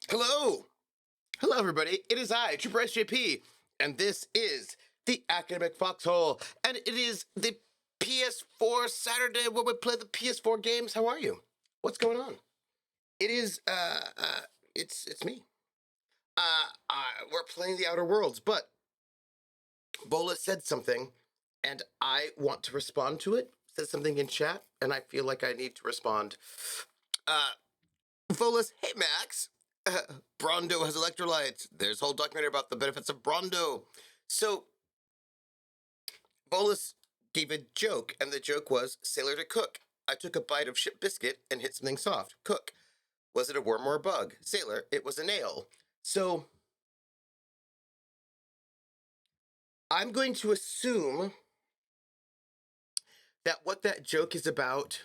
Hello! Hello, everybody. It is I, Trooper SJP, and this is the Academic Foxhole, and it is the PS4 Saturday where we play the PS4 games. How are you? What's going on? It is, it's me. We're playing the Outer Worlds, but Bola said something, and I want to respond to it. Said something in chat, and I feel like I need to respond. Volas, hey Max, Brondo has electrolytes. There's a whole documentary about the benefits of Brondo. So, Volas gave a joke, and the joke was sailor to cook. I took a bite of ship biscuit and hit something soft. Cook. Was it a worm or a bug? Sailor, it was a nail. So, I'm going to assume that what that joke is about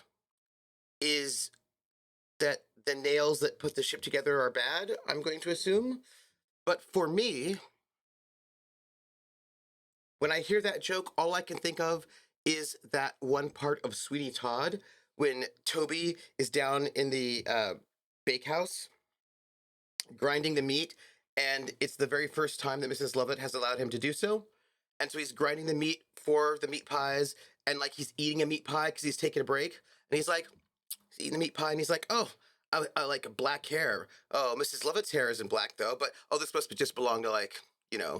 is that the nails that put the ship together are bad, I'm going to assume. But for me, when I hear that joke, all I can think of is that one part of Sweeney Todd when Toby is down in the bakehouse grinding the meat, and it's the very first time that Mrs. Lovett has allowed him to do so. And so he's grinding the meat for the meat pies, and like he's eating a meat pie because he's taking a break, and he's eating the meat pie, and he's like, oh, I like black hair. Oh, Mrs. Lovett's hair isn't black though, but oh, this must just belong to like,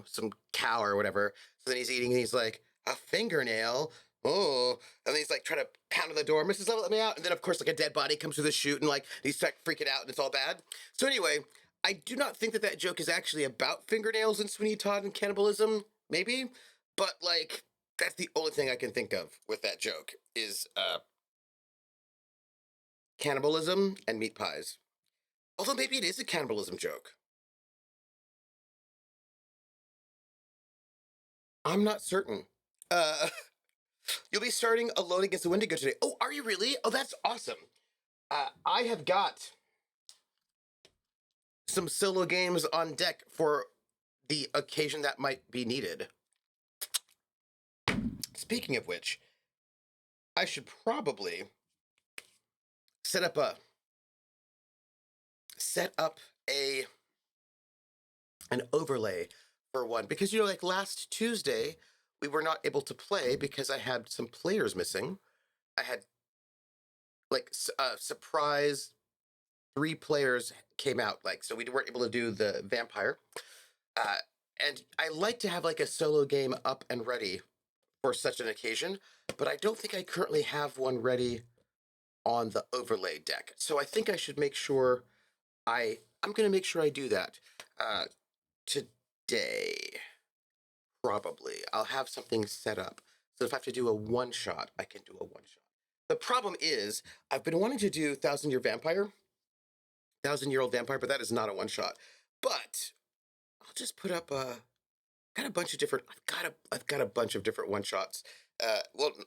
some cow or whatever. So then he's eating, and he's like, a fingernail. Oh, and then he's like trying to pound on the door. Mrs. Lovett, let me out. And then of course, like a dead body comes through the chute, and like he's like freaking out, and it's all bad. So anyway, I do not think that that joke is actually about fingernails and Sweeney Todd and cannibalism. Maybe, but like that's the only thing I can think of with that joke is cannibalism and meat pies. Although maybe it is a cannibalism joke. I'm not certain. Uh, you'll be starting Alone Against the Wendigo today. Oh, are you really? Oh, that's awesome. I have got some solo games on deck for the occasion that might be needed. Speaking of which, I should probably set up an overlay for one, because like last Tuesday we were not able to play because I had some players missing. I had like surprise 3 players came out. Like, so we weren't able to do the vampire. Uh, and I like to have like a solo game up and ready for such an occasion, but I don't think I currently have one ready on the overlay deck. So I think I should make sure I'm going to make sure I do that today. Probably I'll have something set up. So if I have to do a one shot, I can do a one shot. The problem is I've been wanting to do thousand-year-old vampire, but that is not a one shot. But I'll just put up got a bunch of different. I've got a bunch of different one shots.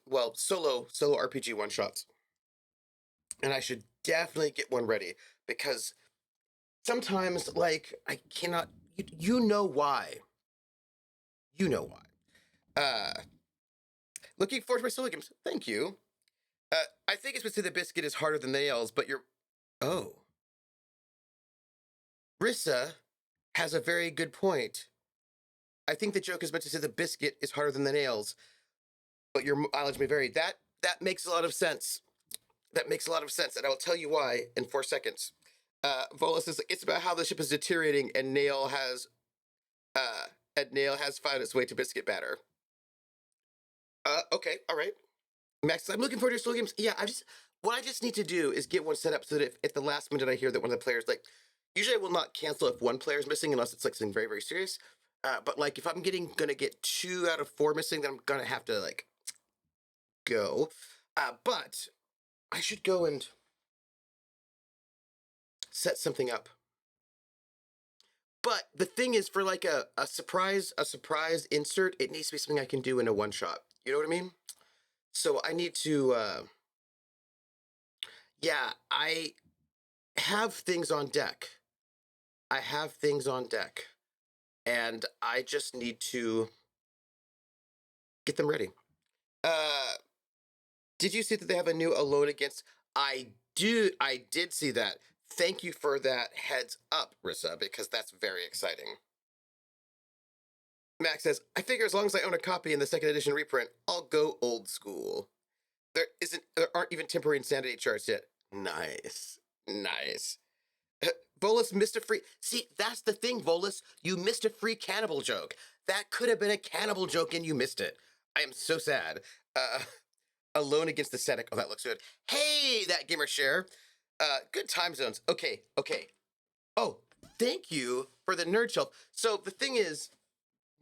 Well, solo RPG one shots, and I should definitely get one ready because sometimes, like, I cannot. You know why? You know why? Looking forward to my solo games. Thank you. I think it's because the biscuit is harder than the nails, but you're. Oh, Rissa has a very good point. I think the joke is meant to say the biscuit is harder than the nails, but your mileage may vary. That makes a lot of sense. That makes a lot of sense, and I will tell you why in 4 seconds. Volus is like, it's about how the ship is deteriorating, and Nail has found its way to biscuit batter. Okay, all right. Max, I'm looking forward to your solo games. Yeah, what I just need to do is get one set up so that if at the last minute I hear that one of the players, like, usually I will not cancel if one player is missing unless it's like something very, very serious. But like if I'm gonna get 2 out of 4 missing, then I'm gonna have to like go. But I should go and set something up. But the thing is, for like a surprise insert, it needs to be something I can do in a one shot. You know what I mean? So I need to yeah, I have things on deck. I have things on deck. And I just need to get them ready. Did you see that they have a new Alone Against? I did see that. Thank you for that heads up, Rissa, because that's very exciting. Max says, I figure as long as I own a copy in the second edition reprint, I'll go old school. There aren't even temporary insanity charts yet. Nice. Nice. Volus missed a free. See, that's the thing, Volus. You missed a free cannibal joke. That could have been a cannibal joke and you missed it. I am so sad. Alone Against the Static. Oh, that looks good. Hey, that gamer share. Good time zones. Okay. Oh, thank you for the nerd shelf. So the thing is,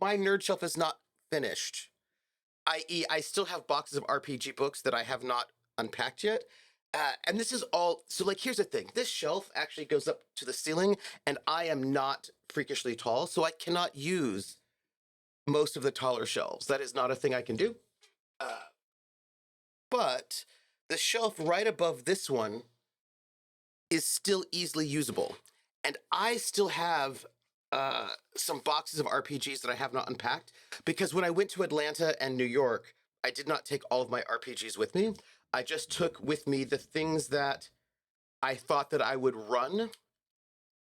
my nerd shelf is not finished. I.e., I still have boxes of RPG books that I have not unpacked yet. And this is all. So, like, here's the thing. This shelf actually goes up to the ceiling, and I am not freakishly tall, so I cannot use most of the taller shelves. That is not a thing I can do. But the shelf right above this one is still easily usable. And I still have some boxes of RPGs that I have not unpacked because when I went to Atlanta and New York, I did not take all of my RPGs with me. I just took with me the things that I thought that I would run,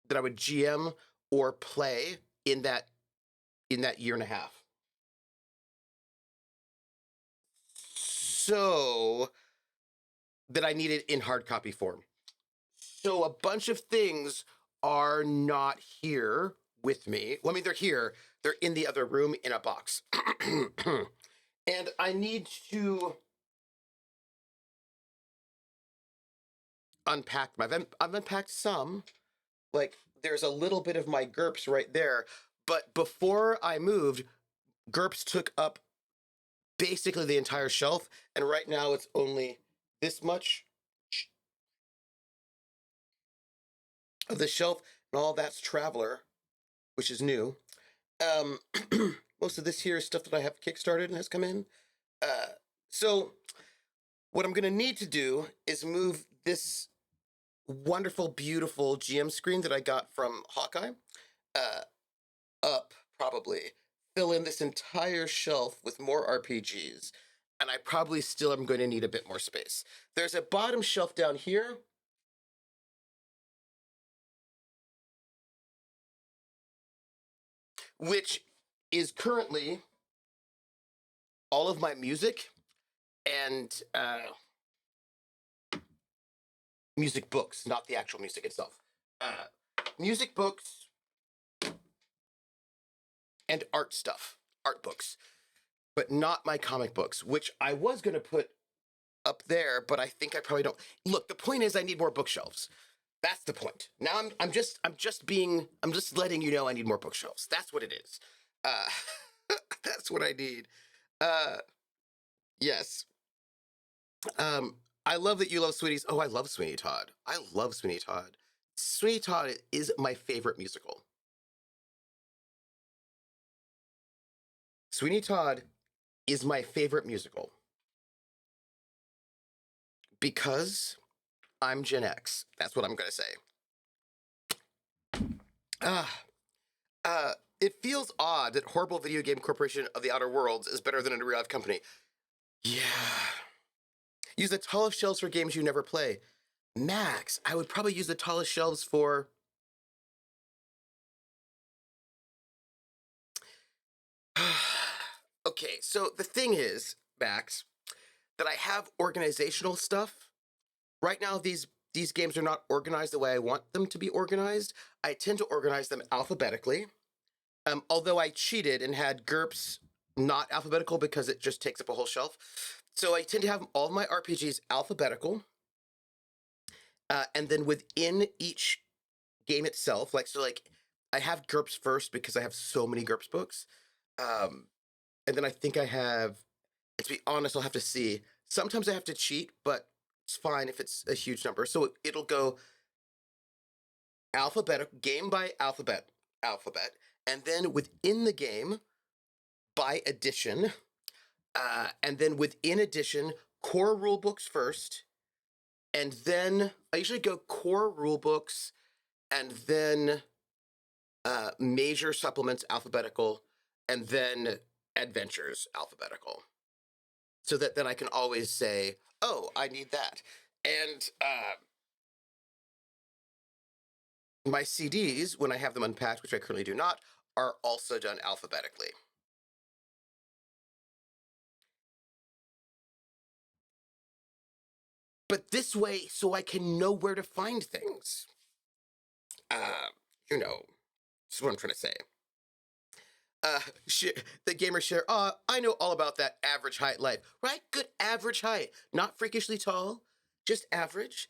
that I would GM or play in that year and a half. So that I needed in hard copy form. So a bunch of things are not here with me. Well, I mean, they're here. They're in the other room in a box. And I need to unpack them. I've unpacked some. Like, there's a little bit of my GURPS right there. But before I moved, GURPS took up basically the entire shelf. And right now it's only this much of the shelf. And all that's Traveler, which is new. Most of this here is stuff that I have kickstarted and has come in. So what I'm going to need to do is move this wonderful, beautiful GM screen that I got from Hawkeye up, probably. Fill in this entire shelf with more RPGs. And I probably still am going to need a bit more space. There's a bottom shelf down here. Which is currently all of my music and music books, not the actual music itself. Uh, Music books and art stuff, art books, but not my comic books, which I was going to put up there, but I think I probably don't. Look, the point is I need more bookshelves. That's the point. Now I'm just letting you know I need more bookshelves. That's what it is. Uh, that's what I need. Uh, yes. I love that you love Sweeney's. Oh, I love Sweeney Todd. I love Sweeney Todd. Sweeney Todd is my favorite musical. Sweeney Todd is my favorite musical because I'm Gen X. That's what I'm gonna say. Uh, it feels odd that horrible video game corporation of the Outer Worlds is better than a real life company. Yeah. Use the tallest shelves for games you never play. Max, I would probably use the tallest shelves for. Okay, so the thing is, Max, that I have organizational stuff. Right now, these games are not organized the way I want them to be organized. I tend to organize them alphabetically. Although I cheated and had GURPS not alphabetical because it just takes up a whole shelf. So I tend to have all of my RPGs alphabetical. And then within each game itself, like I have GURPS first because I have so many GURPS books. And then I think I have, to be honest, I'll have to see. Sometimes I have to cheat, but it's fine if it's a huge number. So it'll go alphabetical, game by alphabet, and then within the game by edition, and then within edition, core rule books first, and then I usually go core rule books, and then major supplements alphabetical, and then adventures alphabetical, so that then I can always say, oh, I need that. And my CDs, when I have them unpacked, which I currently do not, are also done alphabetically. But this way, so I can know where to find things. You know, that's what I'm trying to say. The gamer share. I know all about that average height life, right? Good average height, not freakishly tall, just average.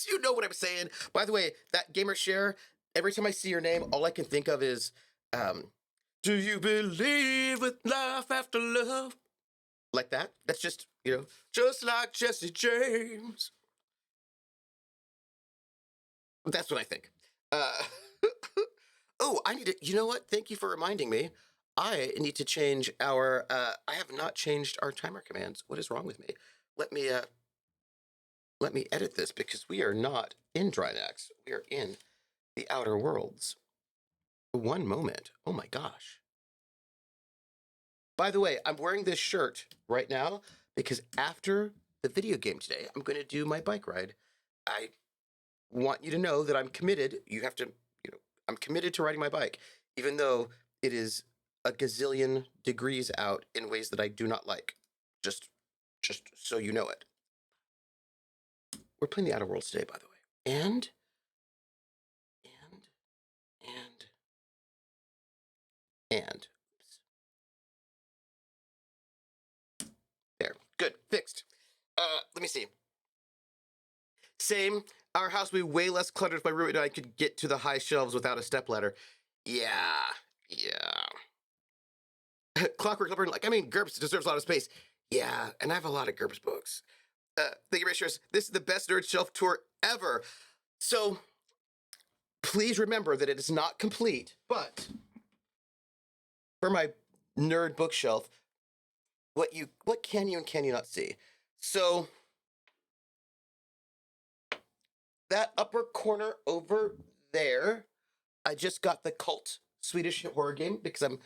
You know what I'm saying. By the way, that gamer share. Every time I see your name, all I can think of is, "Do you believe with life after love?" Like that. That's just just like Jesse James. That's what I think. Uh, oh, I need to. You know what? Thank you for reminding me. I need to change our. I have not changed our timer commands. What is wrong with me? Let me. Let me edit this because we are not in Drynax. We are in the Outer Worlds. One moment. Oh my gosh. By the way, I'm wearing this shirt right now because after the video game today, I'm going to do my bike ride. I want you to know that I'm committed. You have to, I'm committed to riding my bike, even though it is a gazillion degrees out in ways that I do not like. Just so you know it. We're playing the Outer Worlds today, by the way. And oops. There. Good. Fixed. Let me see. Same. Our house would be way less cluttered if my roommate and I could get to the high shelves without a stepladder. Yeah. Clockwork Leopard, GURPS deserves a lot of space. Yeah, and I have a lot of GURPS books. Thank you, Rachel. This is the best nerd shelf tour ever. So please remember that it is not complete, but for my nerd bookshelf, what can you and can you not see? So that upper corner over there, I just got the Cult Swedish horror game because I'm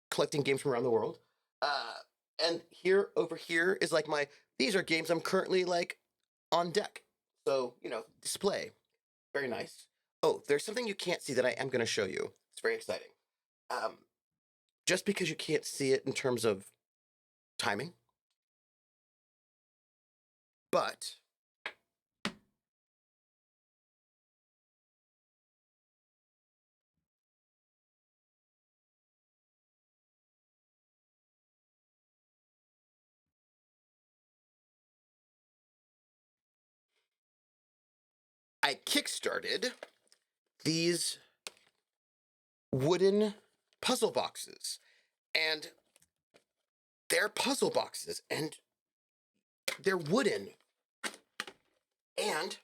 collecting games from around the world. And over here is like these are games I'm currently like on deck. So, display. Very nice. Oh, there's something you can't see that I am going to show you. It's very exciting. Just because you can't see it in terms of timing. But I kickstarted these wooden puzzle boxes, and they're puzzle boxes, and they're wooden, and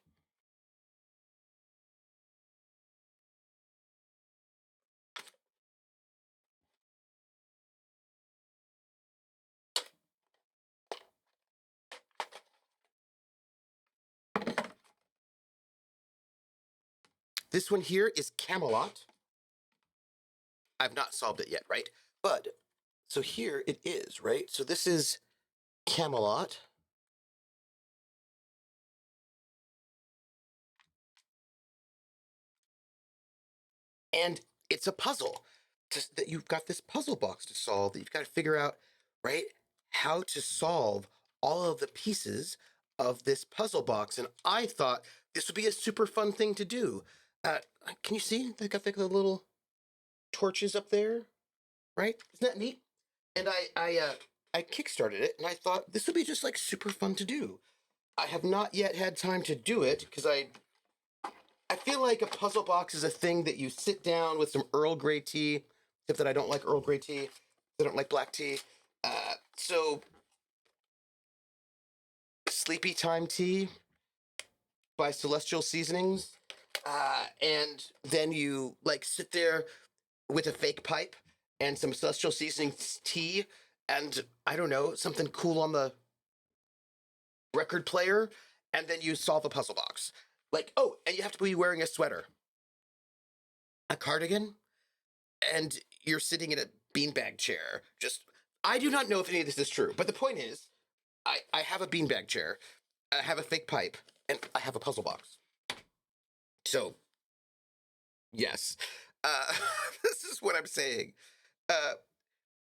this one here is Camelot. I've not solved it yet, right? But so here it is, right? So this is Camelot. And it's a puzzle that you've got this puzzle box to solve that you've got to figure out, right? How to solve all of the pieces of this puzzle box. And I thought this would be a super fun thing to do. Can you see? They got the little torches up there, right? Isn't that neat? And I kickstarted it, and I thought this would be just like super fun to do. I have not yet had time to do it because I feel like a puzzle box is a thing that you sit down with some Earl Grey tea, except that I don't like Earl Grey tea. I don't like black tea. So Sleepy Time Tea by Celestial Seasonings. And then you like sit there with a fake pipe and some Celestial Seasonings tea and I don't know, something cool on the record player, and then you solve a puzzle box. Like, oh, and you have to be wearing a sweater, a cardigan, and you're sitting in a beanbag chair. Just, I do not know if any of this is true, but the point is, I have a beanbag chair, I have a fake pipe, and I have a puzzle box. So, yes, this is what I'm saying. Uh,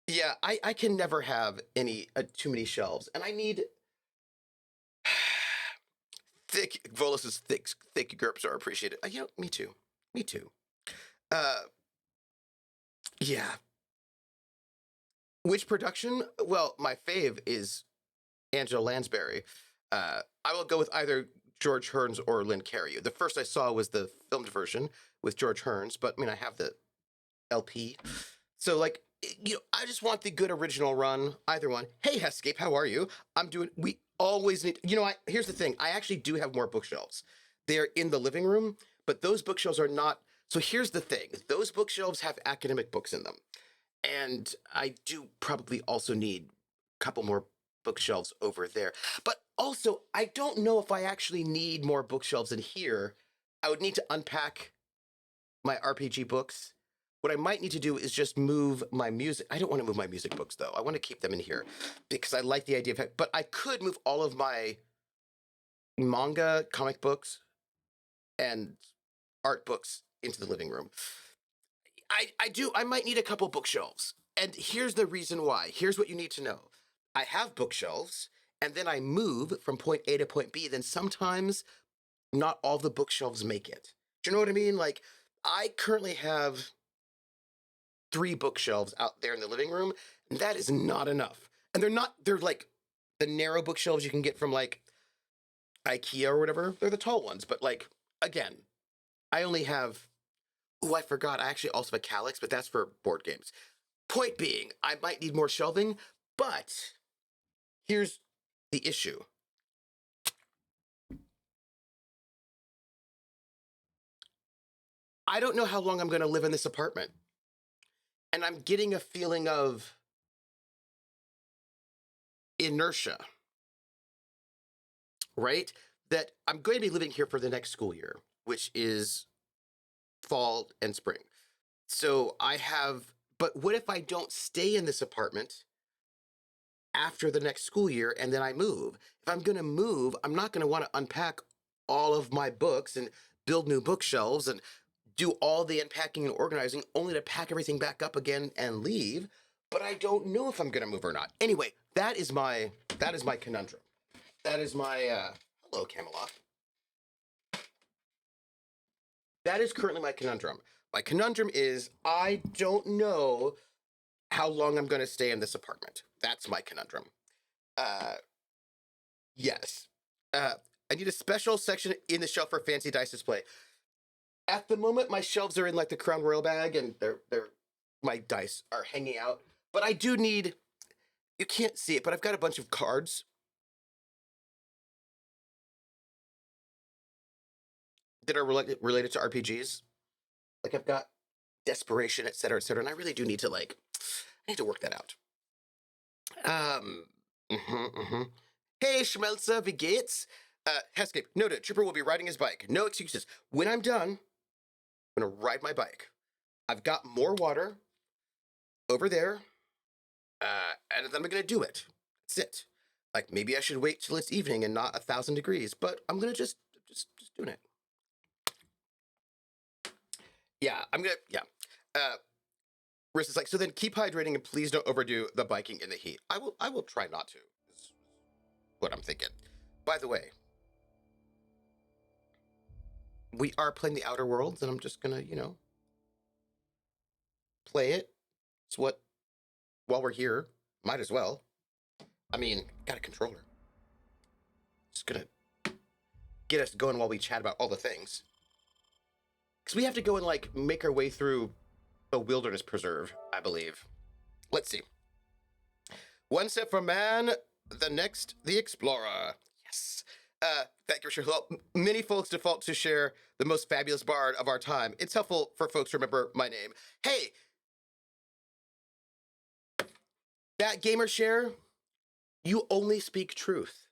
yeah, I can never have any too many shelves, and I need thick. Volus's thick GURPS are appreciated. You know, me too, me too. Uh, yeah. Which production? Well, my fave is Angela Lansbury. I will go with either George Hearns or Lynn Carey. The first I saw was the filmed version with George Hearns, but I mean, I have the LP. So, like, you know, I just want the good original run, either one. Hey, Hescape, how are you? We always need, you know, here's the thing. I actually do have more bookshelves. They're in the living room, but those bookshelves are not. So here's the thing. Those bookshelves have academic books in them. And I do probably also need a couple more bookshelves over there. But also, I don't know if I actually need more bookshelves in here. I would need to unpack my RPG books. What I might need to do is just move my music. I don't want to move my music books, though. I want to keep them in here because I like the idea of it. But I could move all of my manga, comic books, and art books into the living room. I might need a couple bookshelves. And here's the reason why. Here's what you need to know. I have bookshelves, and then I move from point A to point B. Then sometimes not all the bookshelves make it. Do you know what I mean? Like, I currently have 3 bookshelves out there in the living room, and that is not enough. And they're like the narrow bookshelves you can get from like IKEA or whatever. They're the tall ones, but like, again, I only have, oh, I forgot. I actually also have a Calyx, but that's for board games. Point being, I might need more shelving, but here's the issue. I don't know how long I'm going to live in this apartment. And I'm getting a feeling of inertia, right? That I'm going to be living here for the next school year, which is fall and spring. So but what if I don't stay in this apartment after the next school year and then I move? If I'm going to move, I'm not going to want to unpack all of my books and build new bookshelves and do all the unpacking and organizing only to pack everything back up again and leave. But I don't know if I'm going to move or not. Anyway, that is my conundrum. That is my hello, Camelot. That is currently my conundrum. My conundrum is I don't know how long I'm going to stay in this apartment. That's my conundrum. Yes. Uh, I need a special section in the shelf for fancy dice display. At the moment, my shelves are in like the Crown Royal bag, and they're my dice are hanging out. But I do need. You can't see it, but I've got a bunch of cards that are related to RPGs. Like I've got Desperation, et cetera, and I really do need to like. I need to work that out. Hey, Schmelzer, wie geht's? Hescape, noted. Trooper will be riding his bike. No excuses. When I'm done, I'm gonna ride my bike. I've got more water over there, and then I'm gonna do it. That's it. Like maybe I should wait till it's evening and not 1,000 degrees, but I'm gonna just doing it. Yeah, I'm gonna. Yeah. Riss is like, so then keep hydrating and please don't overdo the biking in the heat. I will try not to. Is what I'm thinking. By the way, we are playing the Outer Worlds, and I'm just gonna, play it. It's what, while we're here, might as well. I mean, got a controller. Just gonna get us going while we chat about all the things. Because we have to go and, like, make our way through the Wilderness Preserve, I believe. Let's see. One step for man, the next, the explorer. Yes. Thank you, Well, many folks default to share the most fabulous bard of our time. It's helpful for folks to remember my name. Hey, that gamer share, you only speak truth.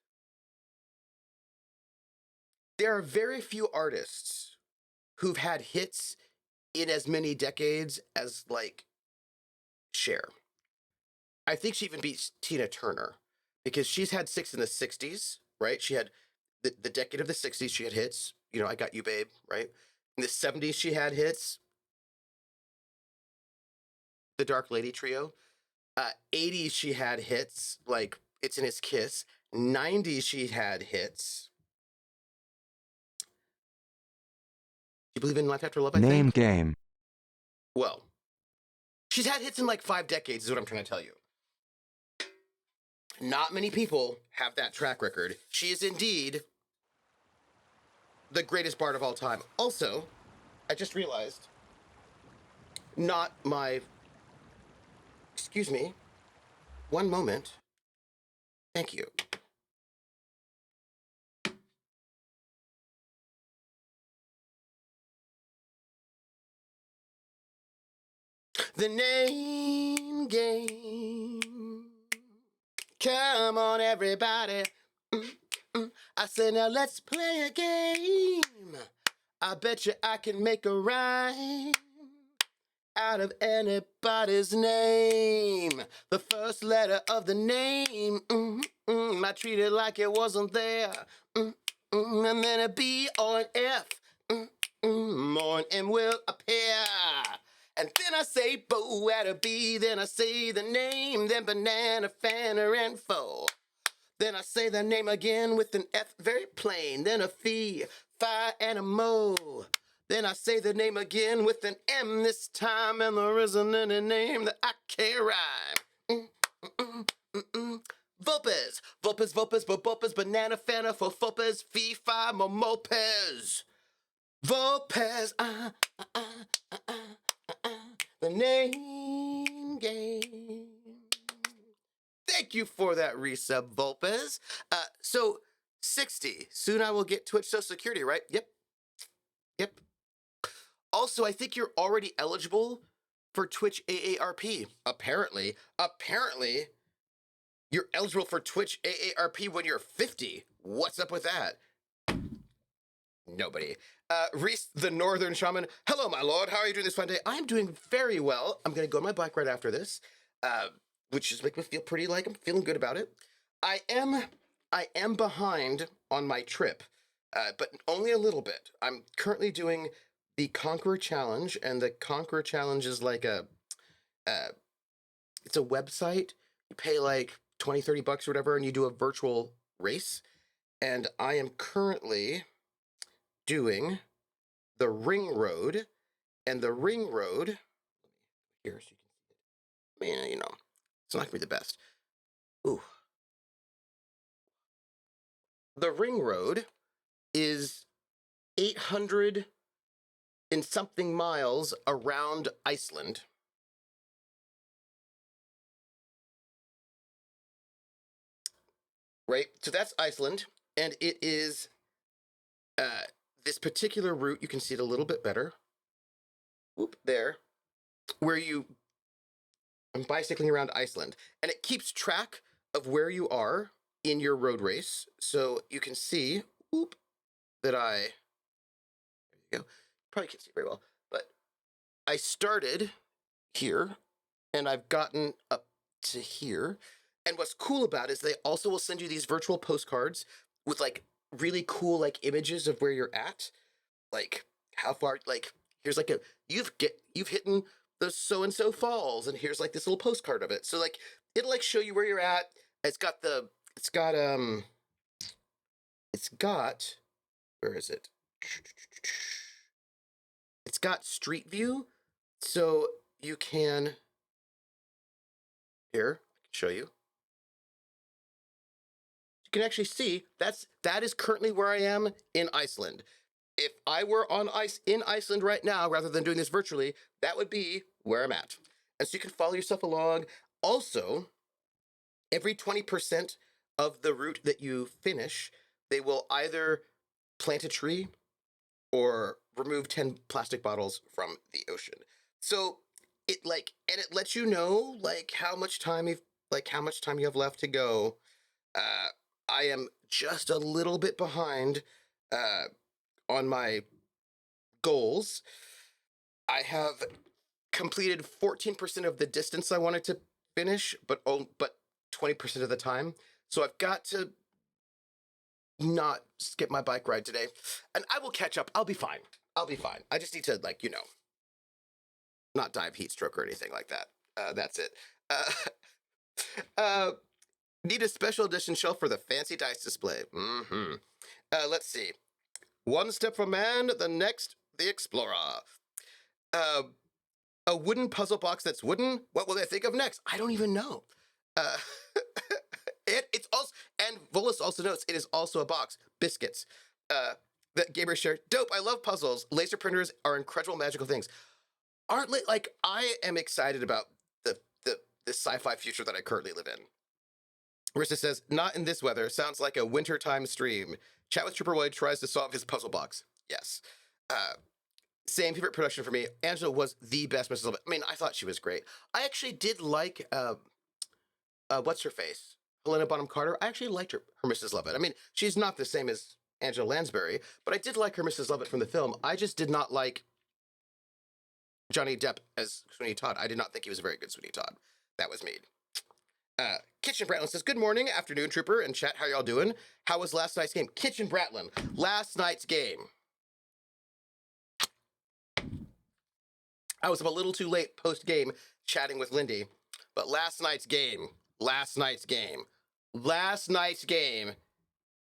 There are very few artists who've had hits in as many decades as, like, Cher. I think she even beats Tina Turner because she's had 6 in the 60s, right? She had the decade of the 60s, she had hits. I Got You, Babe, right? In the 70s, she had hits. The Dark Lady Trio. 80s, she had hits, like It's in His Kiss. 90s, she had hits. Do you believe in life after love, I Name think? game. Well, she's had hits in like 5 decades, is what I'm trying to tell you. Not many people have that track record. She is indeed the greatest bard of all time. Also, I just realized, not my... Excuse me. One moment. Thank you. The name game. Come on, everybody. I said, now let's play a game. I bet you I can make a rhyme out of anybody's name. The first letter of the name, I treat it like it wasn't there. And then a B or an F, or an M will appear. And then I say Bo at a B, then I say the name, then banana, fanner, and foe. Then I say the name again with an F, very plain, then a fee, fi, and a mo. Then I say the name again with an M this time, and there isn't any name that I can't rhyme. Vopers, Vopers, Vopers, Vopers, banana, fanner, for Vopers, fee, fi, mo, mopez. Vopers, the name game. Thank you for that resub, Vulpes. So 60. Soon I will get Twitch Social Security, right? Yep. Also, I think you're already eligible for Twitch AARP. Apparently, you're eligible for Twitch AARP when you're 50. What's up with that? Nobody. Reese, the Northern Shaman. Hello, my lord. How are you doing this fine day? I'm doing very well. I'm going to go on my bike right after this, which just makes me feel pretty like I'm feeling good about it. I am behind on my trip, but only a little bit. I'm currently doing the Conqueror Challenge, and the Conqueror Challenge is like it's a website. You pay like 20, 30 bucks or whatever, and you do a virtual race. And I am currently doing the Ring Road, and the Ring Road, here so you can see it. Man, it's not gonna be the best. Ooh. The Ring Road is 800 and something miles around Iceland. Right? So that's Iceland, and it is this particular route. You can see it a little bit better. Whoop, there, where I'm bicycling around Iceland, and it keeps track of where you are in your road race. So you can see, whoop, that there you go. Probably can't see very well, but I started here, and I've gotten up to here. And what's cool about it is they also will send you these virtual postcards with like really cool like images of where you're at, like how far, like here's like you've hit the so and so falls, and here's like this little postcard of it. So like it'll like show you where you're at. It's got where is it? It's got Street View, so you can here I can show you. You can actually see that is currently where I am in Iceland. If I were on ice in Iceland right now, rather than doing this virtually, that would be where I'm at. And so you can follow yourself along. Also, every 20% of the route that you finish, they will either plant a tree or remove 10 plastic bottles from the ocean. So and it lets you know how much time you have left to go. I am just a little bit behind on my goals. I have completed 14% of the distance I wanted to finish, but 20% of the time. So I've got to not skip my bike ride today, and I will catch up. I'll be fine. I just need to not die of heat stroke or anything like that. That's it. Need a special edition shelf for the fancy dice display. Let's see. One step from man, the next the explorer. A wooden puzzle box that's wooden. What will they think of next? I don't even know. Uh, it's also, and Volus also notes it is also a box. Biscuits. That Gamer shared. Dope. I love puzzles. Laser printers are incredible magical things. Aren't I am excited about the sci-fi future that I currently live in. Marissa says, not in this weather. Sounds like a wintertime stream. Chat with Trooper Lloyd tries to solve his puzzle box. Yes. Same favorite production for me. Angela was the best Mrs. Lovett. I mean, I thought she was great. I actually did like, what's her face? Helena Bonham Carter. I actually liked her Mrs. Lovett. I mean, she's not the same as Angela Lansbury, but I did like her Mrs. Lovett from the film. I just did not like Johnny Depp as Sweeney Todd. I did not think he was a very good Sweeney Todd. That was me. Kitchen Bratlin says, good morning, afternoon, Trooper, and chat. How y'all doing? How was last night's game? Kitchen Bratlin, last night's game. I was up a little too late post-game chatting with Lindy, but last night's game,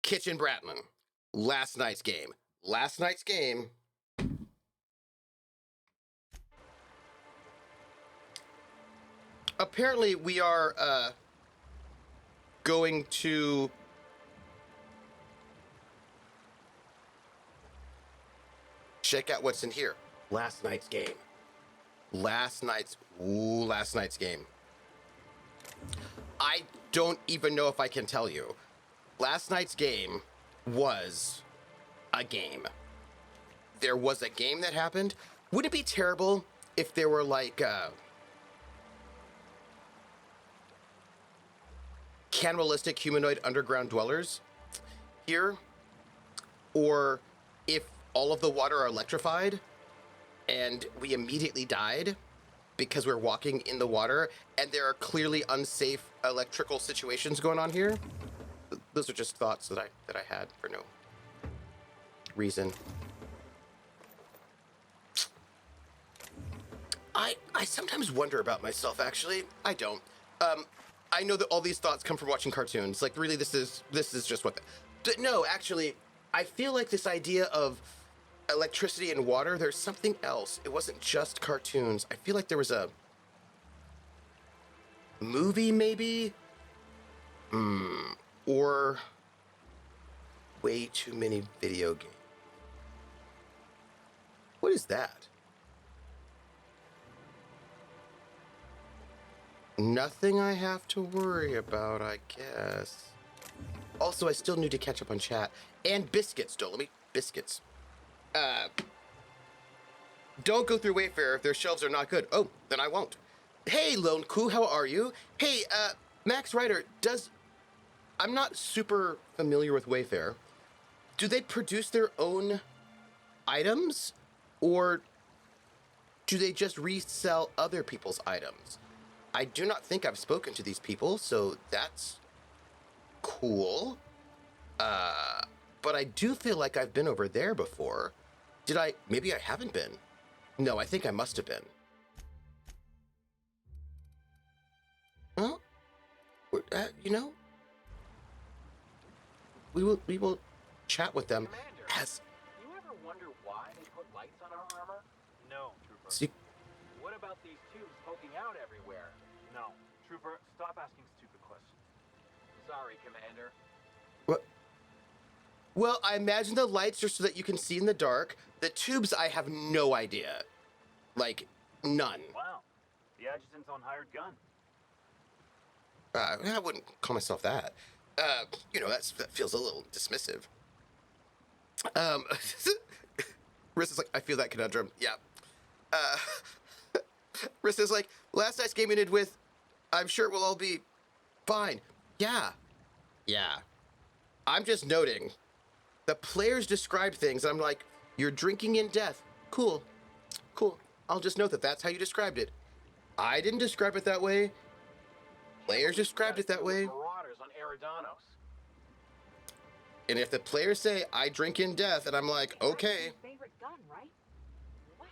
Kitchen Bratlin, last night's game. Apparently, we are going to check out what's in here. Last night's game. I don't even know if I can tell you. Last night's game was a game. There was a game that happened. Would it be terrible if there were cannibalistic humanoid underground dwellers here? Or if all of the water are electrified and we immediately died because we're walking in the water and there are clearly unsafe electrical situations going on here? Those are just thoughts that I had for no reason. I sometimes wonder about myself, actually. I don't. I know that all these thoughts come from watching cartoons. Like, really, this is just what no, actually, I feel like this idea of electricity and water, there's something else. It wasn't just cartoons. I feel like there was a movie, maybe? Or way too many video games. What is that? Nothing I have to worry about, I guess. Also, I still need to catch up on chat. And biscuits, Dolomite. Biscuits. Don't go through Wayfair if their shelves are not good. Oh, then I won't. Hey, Lone Coup, how are you? Hey, Max Ryder, I'm not super familiar with Wayfair. Do they produce their own items? Or do they just resell other people's items? I do not think I've spoken to these people, so that's cool. But I do feel like I've been over there before. Maybe I haven't been. No, I think I must have been. Well, you know, we will chat with them. Commander, you ever wonder why they put lights on our armor? No, Trooper. See, What about these tubes poking out everywhere? No, Trooper, stop asking stupid questions. Sorry, Commander. what? Well, I imagine the lights are so that you can see in the dark. The tubes, I have no idea. Like, none. Wow, the adjutant's on hired gun. I wouldn't call myself that. You know, that feels a little dismissive. Rissa's like, I feel that conundrum. Yeah. Rissa's like, last night's game ended with, I'm sure we'll all be fine. Yeah. Yeah. I'm just noting. The players describe things, and I'm like, you're drinking in death. Cool. Cool. I'll just note that that's how you described it. I didn't describe it that way. Players described it that way. Marauders on Eridanos. And if the players say, I drink in death, and I'm like, okay. That's your favorite gun, right? Wow.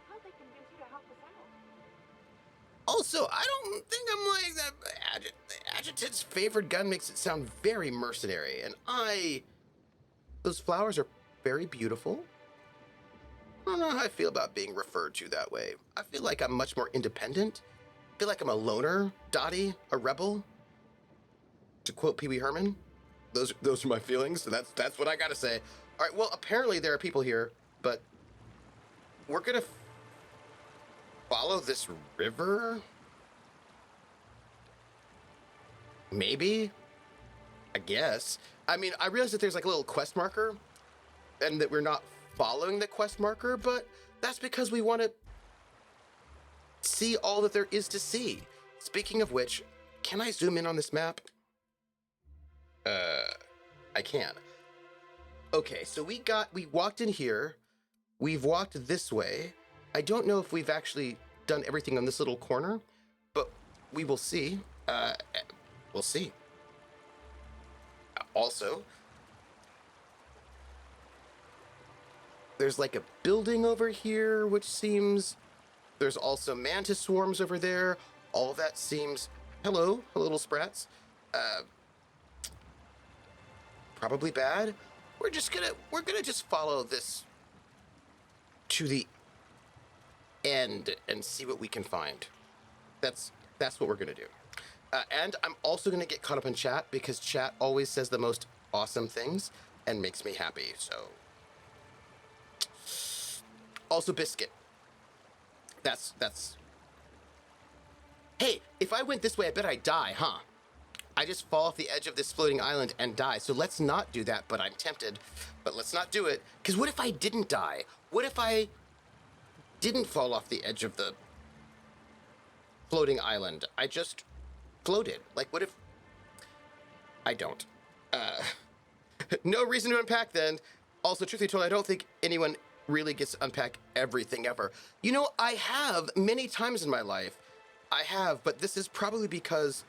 How'd they convince you to help us out? Also, I don't think I'm like that. The adjutant's favorite gun makes it sound very mercenary, and those flowers are very beautiful. I don't know how I feel about being referred to that way. I feel like I'm much more independent. I feel like I'm a loner, Dottie, a rebel. To quote Pee Wee Herman, those are my feelings. So that's what I gotta say. All right. Well, apparently there are people here, but we're gonna follow this river. Maybe. I guess. I mean, I realize that there's like a little quest marker, and that we're not following the quest marker, but that's because we want to see all that there is to see. Speaking of which, can I zoom in on this map? I can. Okay, so we walked in here. We've walked this way. I don't know if we've actually done everything on this little corner, but we will see. We'll see. Also, there's like a building over here, which seems... There's also mantis swarms over there. All that seems... Hello, little sprats. Probably bad. We're gonna just follow this to the end and see what we can find. That's what we're gonna do. And I'm also gonna get caught up in chat because chat always says the most awesome things and makes me happy. So, also biscuit. That's. Hey, if I went this way, I bet I'd die, huh? I just fall off the edge of this floating island and die. So let's not do that, but I'm tempted. But let's not do it. Because what if I didn't die? What if I didn't fall off the edge of the floating island? I just floated. Like, what if... I don't. No reason to unpack then. Also, truth be told, I don't think anyone really gets to unpack everything ever. You know, I have many times in my life. I have, but this is probably because...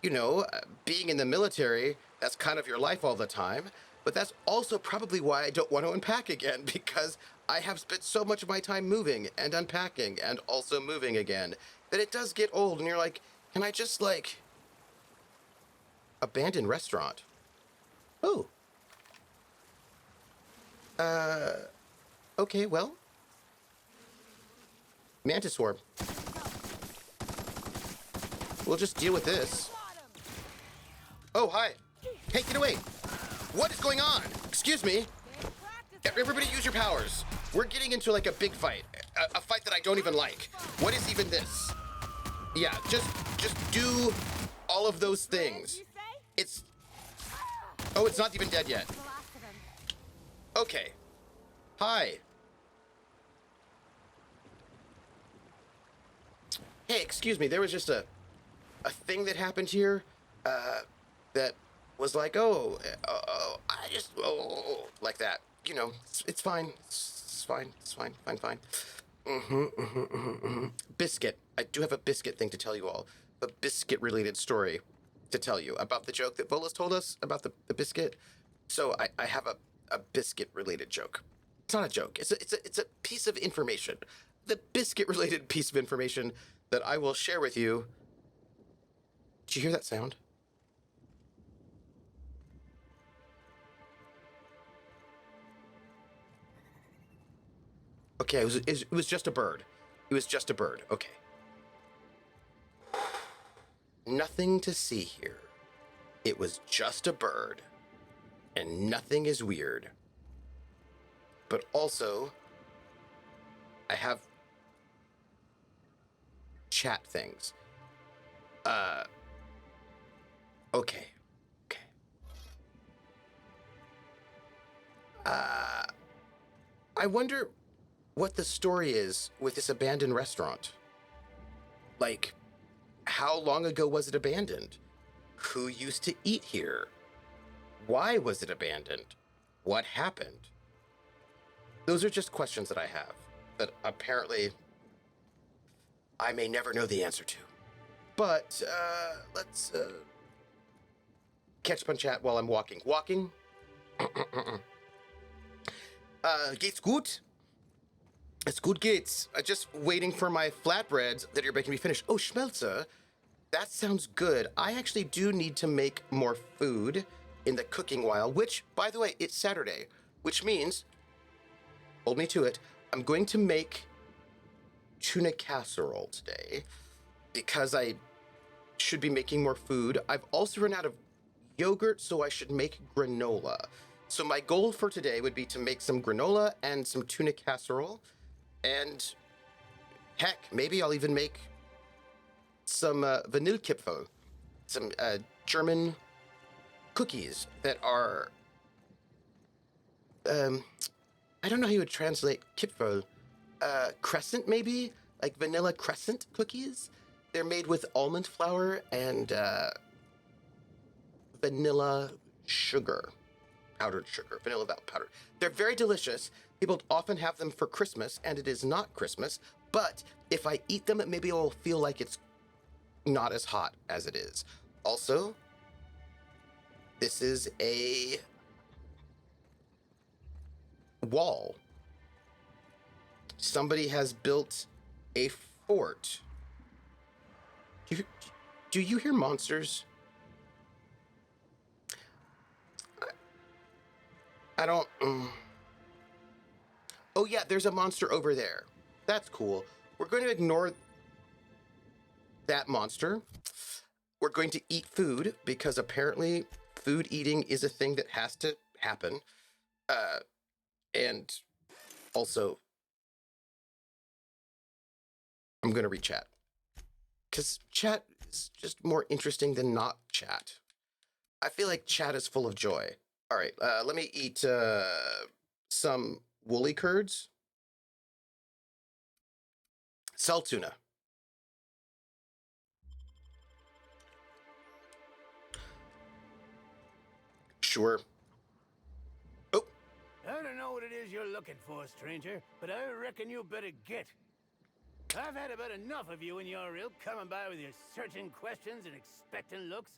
You know, being in the military, that's kind of your life all the time. But that's also probably why I don't want to unpack again, because I have spent so much of my time moving and unpacking and also moving again that it does get old. And you're like, can I just, like, abandon restaurant? Oh. Okay, well. Mantis swarm. We'll just deal with this. Oh, hi. Hey, get away. What is going on? Excuse me. Everybody use your powers. We're getting into like a big fight. A fight that I don't even like. What is even this? Yeah, just do all of those things. It's... Oh, it's not even dead yet. Okay. Hi. Hey, excuse me. There was just a thing that happened here that was like, like that. You know, it's fine. It's fine. It's fine. Fine. Biscuit. I do have a biscuit thing to tell you all. A biscuit-related story to tell you about the joke that Bolas told us about the biscuit. So I have a biscuit-related joke. It's not a joke. It's a piece of information. The biscuit-related piece of information that I will share with you. Did you hear that sound? Okay, it was just a bird. It was just a bird. Okay. Nothing to see here. It was just a bird. And nothing is weird. But also, I have chat things. Okay. I wonder what the story is with this abandoned restaurant. Like, how long ago was it abandoned? Who used to eat here? Why was it abandoned? What happened? Those are just questions that I have that apparently I may never know the answer to. But let's catch up on chat while I'm walking. Walking? Geht's gut? It's good, geht's. Just waiting for my flatbreads that you're making me finish. Oh, Schmelzer, that sounds good. I actually do need to make more food in the cooking while, which, by the way, it's Saturday, which means, hold me to it, I'm going to make tuna casserole today because I should be making more food. I've also run out of yogurt, so I should make granola. So my goal for today would be to make some granola and some tuna casserole. And heck, maybe I'll even make some Vanillekipferl, some German cookies that are, I don't know how you would translate Kipferl, crescent maybe? Like vanilla crescent cookies? They're made with almond flour and vanilla sugar, powdered sugar, vanilla powder. They're very delicious. People often have them for Christmas, and it is not Christmas, but if I eat them, maybe I'll feel like it's not as hot as it is. Also, this is a wall. Somebody has built a fort. Do you hear monsters? I don't... Oh yeah, there's a monster over there. That's cool. We're going to ignore that monster. We're going to eat food because apparently food eating is a thing that has to happen. And also, I'm going to read chat. Because chat is just more interesting than not chat. I feel like chat is full of joy. All right, let me eat some woolly curds. Salt tuna. Sure. Oh. I don't know what it is you're looking for, stranger, but I reckon you better get. I've had about enough of you and your ilk coming by with your searching questions and expectant looks.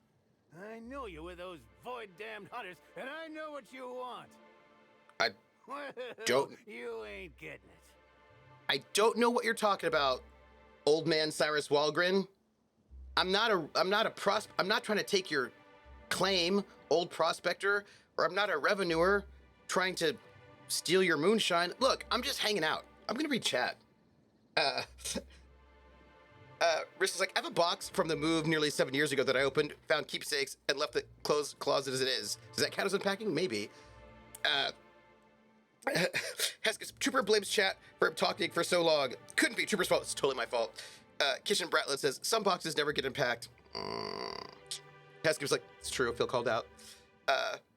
I know you with those void-damned hunters, and I know what you want. I Well, don't... You ain't getting it. I don't know what you're talking about, old man Cyrus Walgren. I'm not trying to take your claim, old prospector, or I'm not a revenuer trying to steal your moonshine. Look, I'm just hanging out. I'm gonna read chat. Riss is like, I have a box from the move nearly 7 years ago that I opened, found keepsakes, and left the closed closet as it is. Does that count as unpacking? Maybe. Hesketh, Trooper blames chat for him talking for so long. Couldn't be Trooper's fault. It's totally my fault. Kitchen Bratlet says, some boxes never get unpacked. Hesketh's like, it's true, feel called out.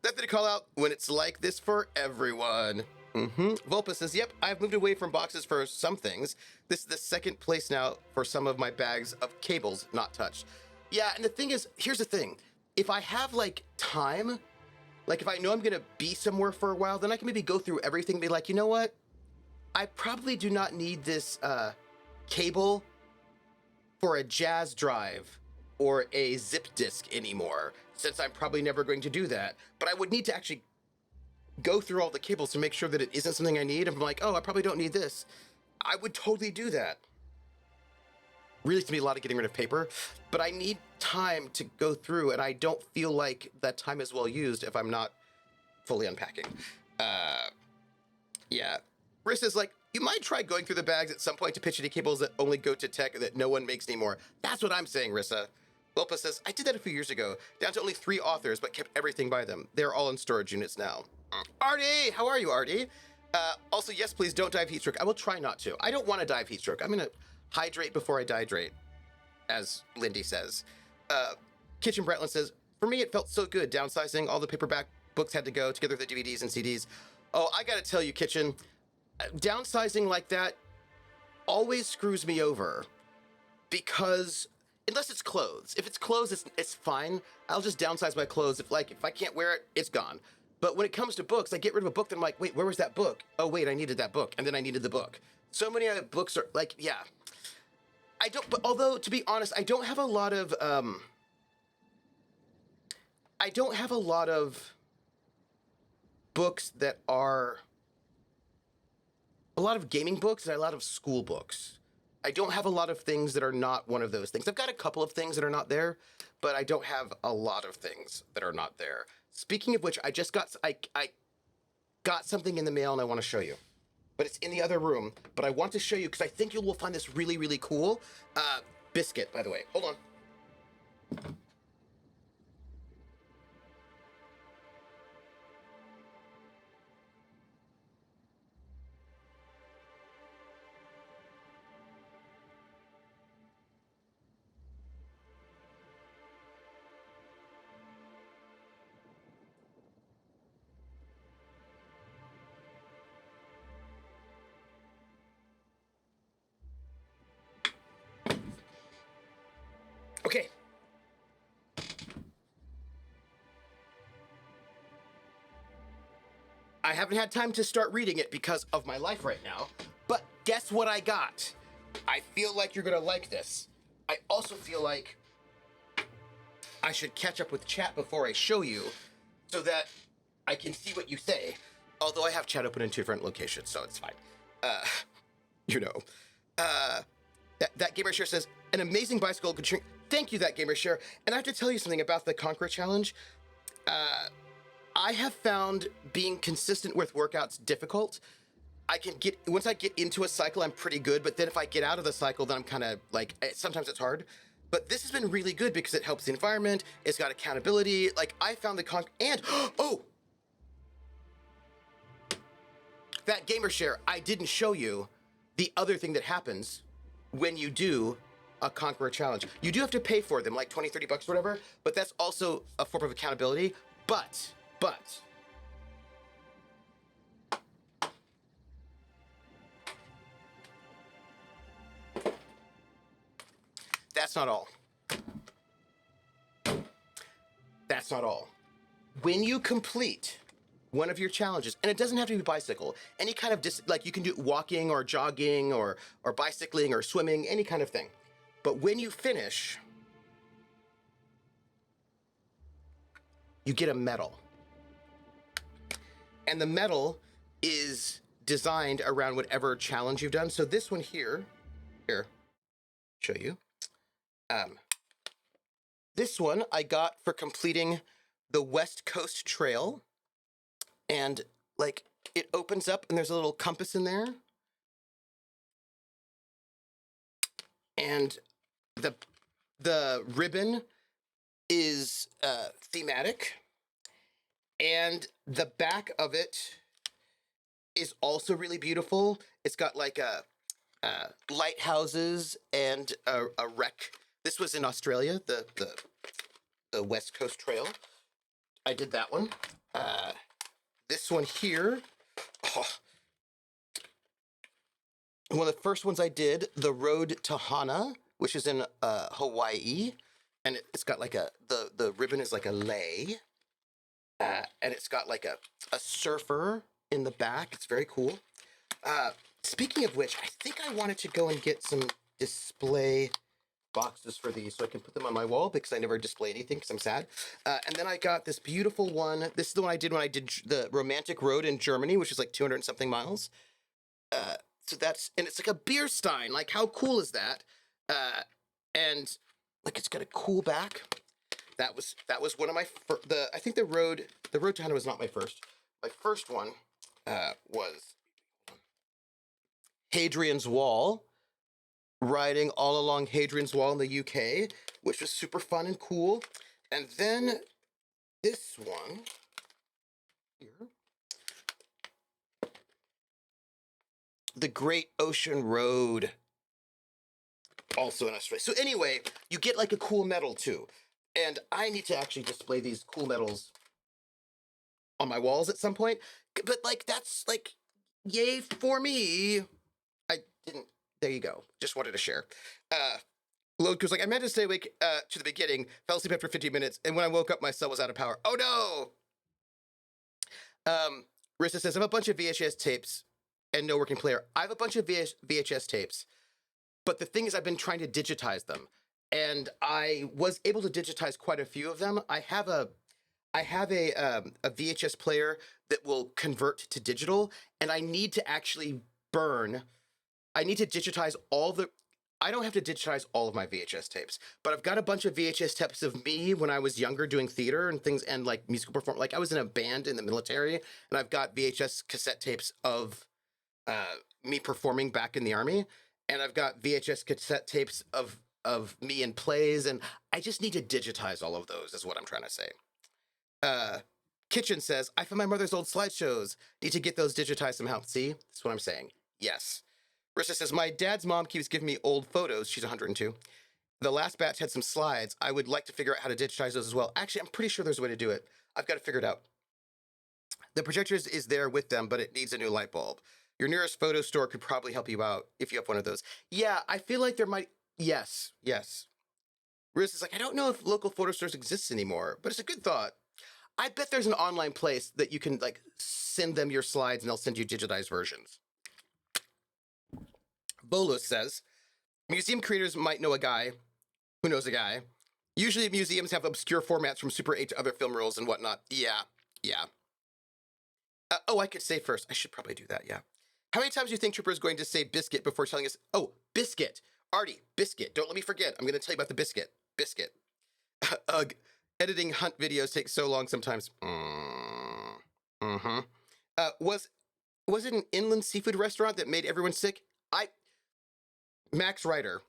Nothing to call out when it's like this for everyone. Volpa says, yep, I've moved away from boxes for some things. This is the second place now for some of my bags of cables not touched. Yeah, and the thing is, here's the thing. If I have, like, time, like, if I know I'm going to be somewhere for a while, then I can maybe go through everything and be like, you know what? I probably do not need this cable for a jazz drive or a zip disk anymore, since I'm probably never going to do that. But I would need to actually go through all the cables to make sure that it isn't something I need. If I'm like, oh, I probably don't need this, I would totally do that. Really, to me, a lot of getting rid of paper, but I need time to go through, and I don't feel like that time is well used if I'm not fully unpacking. Yeah. Riss is like, you might try going through the bags at some point to pitch any cables that only go to tech that no one makes anymore. That's what I'm saying, Rissa. Wilpa says, I did that a few years ago, down to only 3 authors, but kept everything by them. They're all in storage units now. Artie! How are you, Artie? Also, yes, please don't dive heatstroke. I will try not to. I don't want to dive heatstroke. I'm going to hydrate before I dihydrate, as Lindy says. Kitchen Bretland says, for me, it felt so good downsizing. All the paperback books had to go, together with the DVDs and CDs. Oh, I got to tell you, Kitchen, downsizing like that always screws me over, because unless it's clothes. If it's clothes, it's fine. I'll just downsize my clothes. If I can't wear it, it's gone. But when it comes to books, I get rid of a book, then I'm like, wait, where was that book? Oh, wait, I needed that book. And then I needed the book. So many other books are like, yeah. But although, to be honest, I don't have a lot of books that are a lot of gaming books and a lot of school books. I don't have a lot of things that are not one of those things. I've got a couple of things that are not there, but I don't have a lot of things that are not there. Speaking of which, I got something in the mail and I want to show you. But it's in the other room. But I want to show you because I think you will find this really, really cool. Biscuit, by the way. Hold on. Okay. I haven't had time to start reading it because of my life right now, but guess what I got? I feel like you're gonna like this. I also feel like I should catch up with chat before I show you so that I can see what you say. Although I have chat open in 2 different locations, so it's fine. That Gamer Share says, an amazing bicycle could shrink. Thank you, that Gamer Share. And I have to tell you something about the Conqueror Challenge. I have found being consistent with workouts difficult. Once I get into a cycle, I'm pretty good, but then if I get out of the cycle, then I'm kind of like, sometimes it's hard. But this has been really good because it helps the environment, it's got accountability. Like, I found the and, oh! That Gamer Share, I didn't show you the other thing that happens when you do a Conqueror Challenge. You do have to pay for them, like 20, 30 bucks or whatever, but that's also a form of accountability. But, that's not all. That's not all. When you complete one of your challenges, and it doesn't have to be bicycle, any kind of, like you can do walking or jogging or bicycling or swimming, any kind of thing. But when you finish, you get a medal. And the medal is designed around whatever challenge you've done. So this one here, show you. This one I got for completing the West Coast Trail. And like it opens up and there's a little compass in there. And the ribbon is thematic, and the back of it is also really beautiful. It's got like a lighthouses and a wreck. This was in Australia, the West Coast Trail. I did that one. This one here, oh, one of the first ones I did, the Road to Hana, which is in Hawaii, and it's got like the ribbon is like a lei, and it's got like a surfer in the back. It's very cool. Speaking of which, I think I wanted to go and get some display boxes for these so I can put them on my wall because I never display anything because I'm sad. And then I got this beautiful one. This is the one I did when I did the Romantic Road in Germany, which is like 200 and something miles. So that's, and it's like a beer stein. Like, how cool is that? And like, it's got a cool back. That was one of my I think the road to Hana was not my first. My first one was Hadrian's Wall, riding all along Hadrian's Wall in the UK, which was super fun and cool. And then this one here, the Great Ocean Road, also in Australia. So anyway, you get like a cool medal too. And I need to actually display these cool medals on my walls at some point. But like, that's like, yay for me. I didn't, there you go. Just wanted to share. Load was like, I meant to stay awake to the beginning, fell asleep after 15 minutes, and when I woke up, my cell was out of power. Oh no! Rissa says, I have a bunch of VHS tapes and no working player. I have a bunch of VHS tapes, but the thing is I've been trying to digitize them, and I was able to digitize quite a few of them. I have a VHS player that will convert to digital, and I need to actually I need to digitize I don't have to digitize all of my VHS tapes, but I've got a bunch of VHS tapes of me when I was younger doing theater and things and like musical performance. Like I was in a band in the military, and I've got VHS cassette tapes of me performing back in the Army, and I've got VHS cassette tapes of me in plays, and I just need to digitize all of those is what I'm trying to say. Kitchen says, I found my mother's old slideshows. Need to get those digitized somehow. See, that's what I'm saying. Yes. Rissa says, my dad's mom keeps giving me old photos. She's 102. The last batch had some slides. I would like to figure out how to digitize those as well. Actually, I'm pretty sure there's a way to do it. I've got to figure it out. The projector is there with them, but it needs a new light bulb. Your nearest photo store could probably help you out if you have one of those. Yeah, I feel like there might. Yes. Rissa's like, I don't know if local photo stores exist anymore, but it's a good thought. I bet there's an online place that you can like send them your slides and they'll send you digitized versions. Bolus says, museum creators might know a guy who knows a guy. Usually museums have obscure formats from Super 8 to other film reels and whatnot. Yeah. I could say first. I should probably do that, yeah. How many times do you think Trooper is going to say biscuit before telling us? Oh, biscuit. Artie, biscuit. Don't let me forget. I'm going to tell you about the biscuit. Biscuit. Ugh. Editing hunt videos takes so long sometimes. Was it an inland seafood restaurant that made everyone sick? Max Ryder.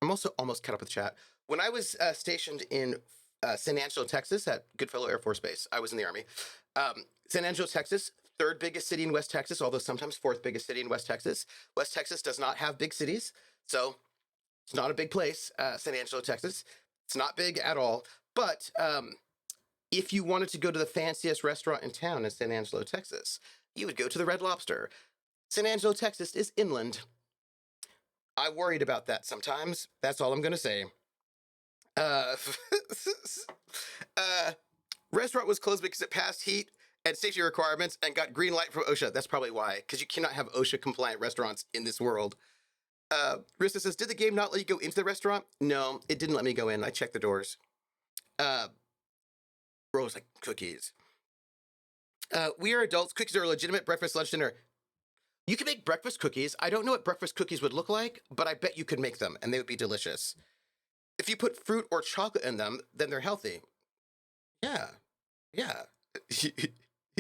I'm also almost caught up with chat. When I was stationed in San Angelo, Texas, at Goodfellow Air Force Base, I was in the Army. San Angelo, Texas, third biggest city in West Texas, although sometimes fourth biggest city in West Texas. West Texas does not have big cities, so it's not a big place, San Angelo, Texas. It's not big at all. But if you wanted to go to the fanciest restaurant in town in San Angelo, Texas, you would go to the Red Lobster. San Angelo, Texas is inland. I worried about that sometimes. That's all I'm going to say. Restaurant was closed because it passed heat and safety requirements and got green light from OSHA. That's probably why, because you cannot have OSHA compliant restaurants in this world. Rista says, did the game not let you go into the restaurant? No, it didn't let me go in. I checked the doors. Rose like cookies. We are adults. Cookies are a legitimate breakfast, lunch, dinner. You can make breakfast cookies. I don't know what breakfast cookies would look like, but I bet you could make them, and they would be delicious. If you put fruit or chocolate in them, then they're healthy. Yeah.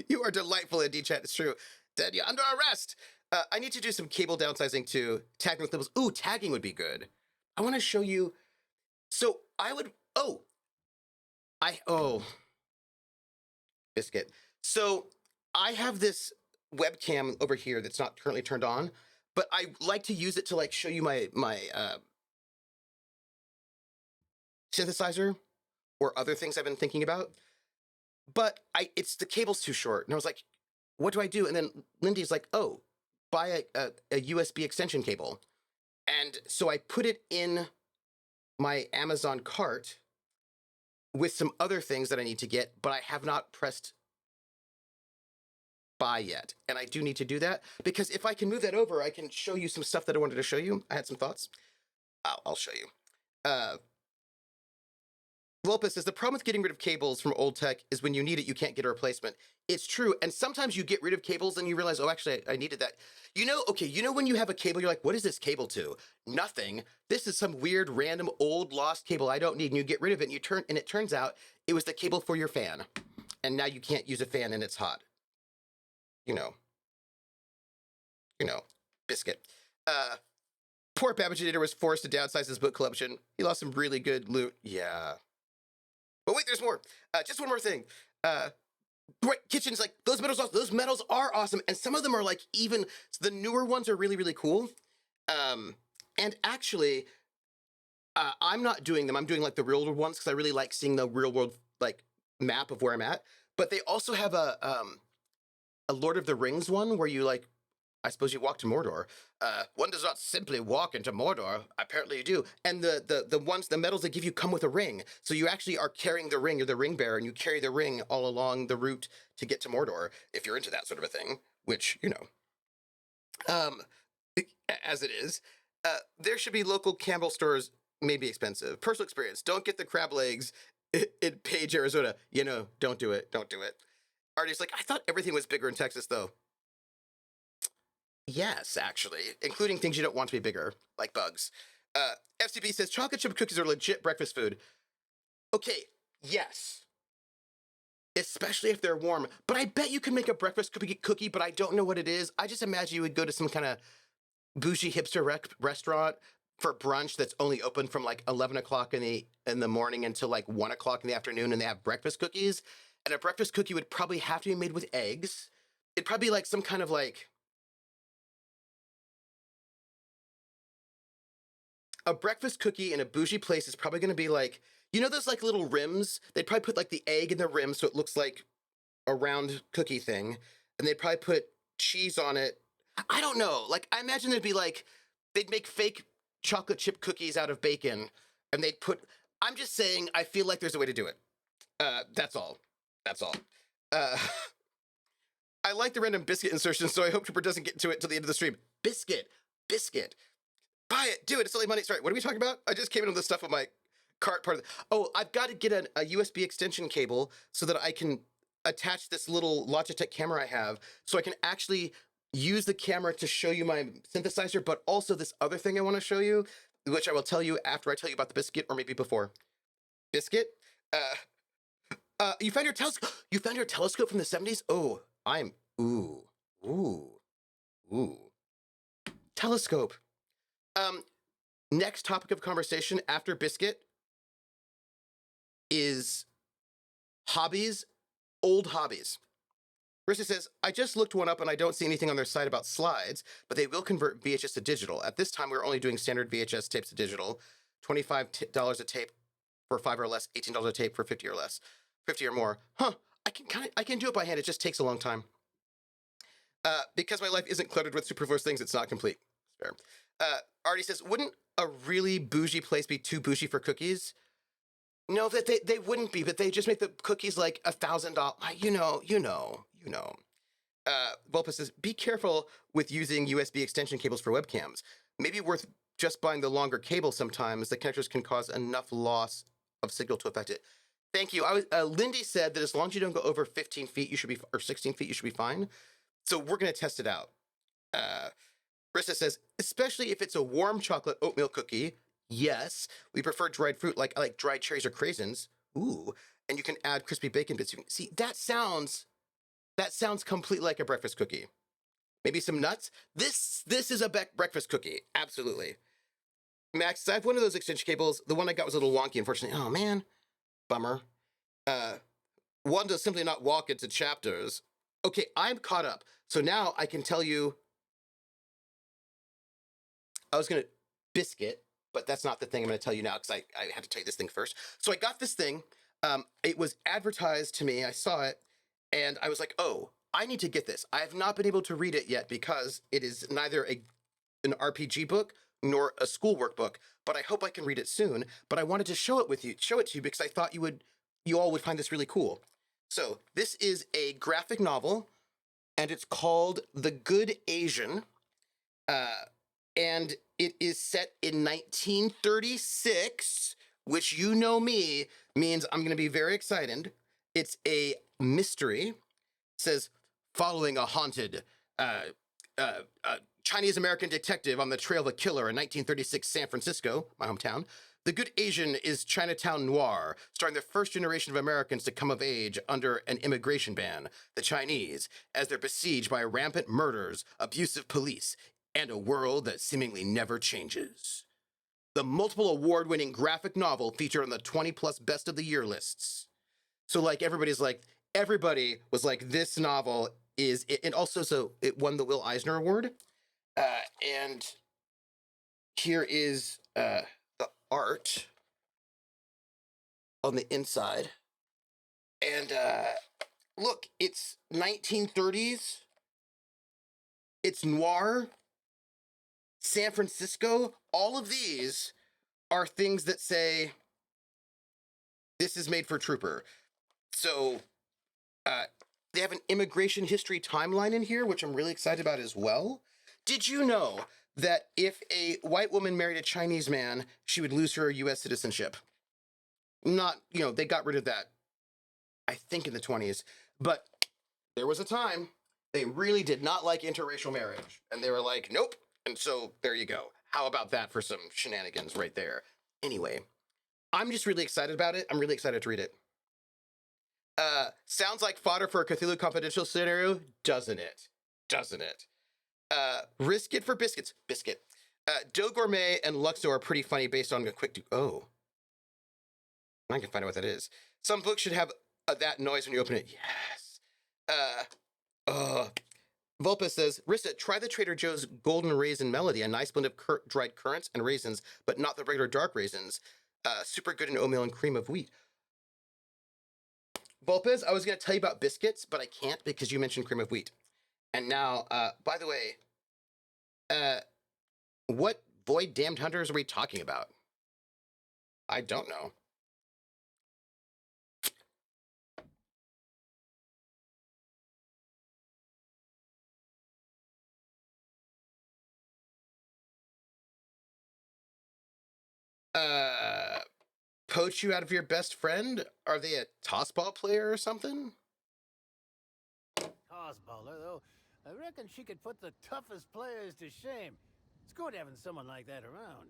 You are delightful, indeed, chat. It's true. Dad, you're under arrest. I need to do some cable downsizing too. Tagging with labels. Ooh, tagging would be good. I want to show you. So I would. Oh, biscuit. So I have this webcam over here that's not currently turned on, but I like to use it to like show you my synthesizer or other things I've been thinking about. But it's the cable's too short, and I was like, what do I do? And then Lindy's like, oh, buy a USB extension cable. And so I put it in my Amazon cart with some other things that I need to get, but I have not pressed buy yet. And I do need to do that because if I can move that over, I can show you some stuff that I wanted to show you. I had some thoughts. I'll show you. Vulpus says the problem with getting rid of cables from old tech is when you need it, you can't get a replacement. It's true. And sometimes you get rid of cables and you realize, oh, actually, I needed that. You know, when you have a cable, you're like, what is this cable to? Nothing. This is some weird, random, old, lost cable I don't need. And you get rid of it and it turns out it was the cable for your fan. And now you can't use a fan and it's hot. You know, biscuit. Poor Babaginator was forced to downsize his book collection. He lost some really good loot. Yeah. But wait, there's more. Just one more thing. Right, kitchens, like those metals are awesome, and some of them are like even the newer ones are really really cool. And actually, I'm not doing them. I'm doing like the real world ones because I really like seeing the real world like map of where I'm at. But they also have a Lord of the Rings one where you like I suppose you walk to Mordor. One does not simply walk into Mordor. Apparently you do. And the metals they give you come with a ring. So you actually are carrying the ring. You're the ring bearer, and you carry the ring all along the route to get to Mordor, if you're into that sort of a thing, which, as it is. There should be local Campbell stores, maybe expensive. Personal experience. Don't get the crab legs in Page, Arizona. Don't do it. Don't do it. Artie's like, I thought everything was bigger in Texas, though. Yes, actually, including things you don't want to be bigger, like bugs. FCB says chocolate chip cookies are legit breakfast food. Okay, yes. Especially if they're warm. But I bet you can make a breakfast cookie, but I don't know what it is. I just imagine you would go to some kind of bougie hipster restaurant for brunch that's only open from like 11 o'clock in the morning until like 1 o'clock in the afternoon, and they have breakfast cookies. And a breakfast cookie would probably have to be made with eggs. It'd probably be like some kind of like a breakfast cookie in a bougie place is probably going to be like, those like little rims? They'd probably put like the egg in the rim so it looks like a round cookie thing. And they'd probably put cheese on it. I don't know. Like, I imagine they'd make fake chocolate chip cookies out of bacon and I'm just saying, I feel like there's a way to do it. That's all. That's all. I like the random biscuit insertion, so I hope Trooper doesn't get to it till the end of the stream. Biscuit. Buy it, do it. It's only money. Sorry, what are we talking about? I just came into the stuff on my cart part of the. Oh, I've got to get a USB extension cable so that I can attach this little Logitech camera I have, so I can actually use the camera to show you my synthesizer, but also this other thing I want to show you, which I will tell you after I tell you about the biscuit, or maybe before. Biscuit. You found your telescope. You found your telescope from the 70s. Oh, ooh. Telescope. Next topic of conversation after biscuit is hobbies, old hobbies. Rissa says, I just looked one up and I don't see anything on their site about slides, but they will convert VHS to digital. At this time, we're only doing standard VHS tapes to digital, $25 a tape for 5 or less, $18 a tape for 50 or less, 50 or more. Huh, I can do it by hand. It just takes a long time. Because my life isn't cluttered with superfluous things, it's not complete. Fair. Artie says, wouldn't a really bougie place be too bougie for cookies? No, that they wouldn't be, but they just make the cookies like $1,000. You know. Vulpus says, be careful with using USB extension cables for webcams. Maybe worth just buying the longer cable sometimes. The connectors can cause enough loss of signal to affect it. Thank you. Lindy said that as long as you don't go over 15 feet, or 16 feet, you should be fine. So we're going to test it out. Rissa says, especially if it's a warm chocolate oatmeal cookie, yes. We prefer dried fruit, like I like dried cherries or craisins. Ooh, and you can add crispy bacon bits. See, that sounds completely like a breakfast cookie. Maybe some nuts. This is a breakfast cookie, absolutely. Max, I have one of those extension cables. The one I got was a little wonky, unfortunately. Oh, man. Bummer. One does simply not walk into chapters. Okay, I'm caught up. So now I can tell you. I was going to biscuit, but that's not the thing I'm going to tell you now because I had to tell you this thing first. So I got this thing. It was advertised to me. I saw it, and I was like, oh, I need to get this. I have not been able to read it yet because it is neither an RPG book nor a schoolwork book, but I hope I can read it soon. But I wanted to show it to you because I thought you all would find this really cool. So this is a graphic novel, and it's called The Good Asian. And it is set in 1936, which you know me means I'm going to be very excited. It's a mystery. It says, following a haunted Chinese-American detective on the trail of a killer in 1936 San Francisco, my hometown, The Good Asian is Chinatown noir, starring the first generation of Americans to come of age under an immigration ban, the Chinese, as they're besieged by rampant murders, abusive police, and a world that seemingly never changes. The multiple award-winning graphic novel featured on the 20-plus best of the year lists. So, like, everybody was like, this novel is, and also, so it won the Will Eisner Award. And here is the art on the inside. And look, it's 1930s. It's noir. San Francisco. All of these are things that say this is made for Trooper. So they have an immigration history timeline in here, which I'm really excited about as well. Did you know that if a white woman married a Chinese man, she would lose her U.S. citizenship? Not, they got rid of that, I think, in the 20s. But there was a time they really did not like interracial marriage. And they were like, nope. And so there you go. How about that for some shenanigans right there? Anyway, I'm just really excited about it. I'm really excited to read it. Sounds like fodder for a Cthulhu Confidential scenario, doesn't it? Doesn't it? Risk it for biscuits. Biscuit. Dough Gourmet and Luxor are pretty funny based on a quick... Oh. I can find out what that is. Some books should have that noise when you open it. Yes. Volpa says, Rissa, try the Trader Joe's Golden Raisin Melody, a nice blend of dried currants and raisins, but not the regular dark raisins. Super good in oatmeal and cream of wheat. Volpez, I was going to tell you about biscuits, but I can't because you mentioned cream of wheat. And now, by the way, what void damned hunters are we talking about? I don't know. Poach you out of your best friend? Are they a tossball player or something? Tossballer, though. I reckon she could put the toughest players to shame. It's good having someone like that around.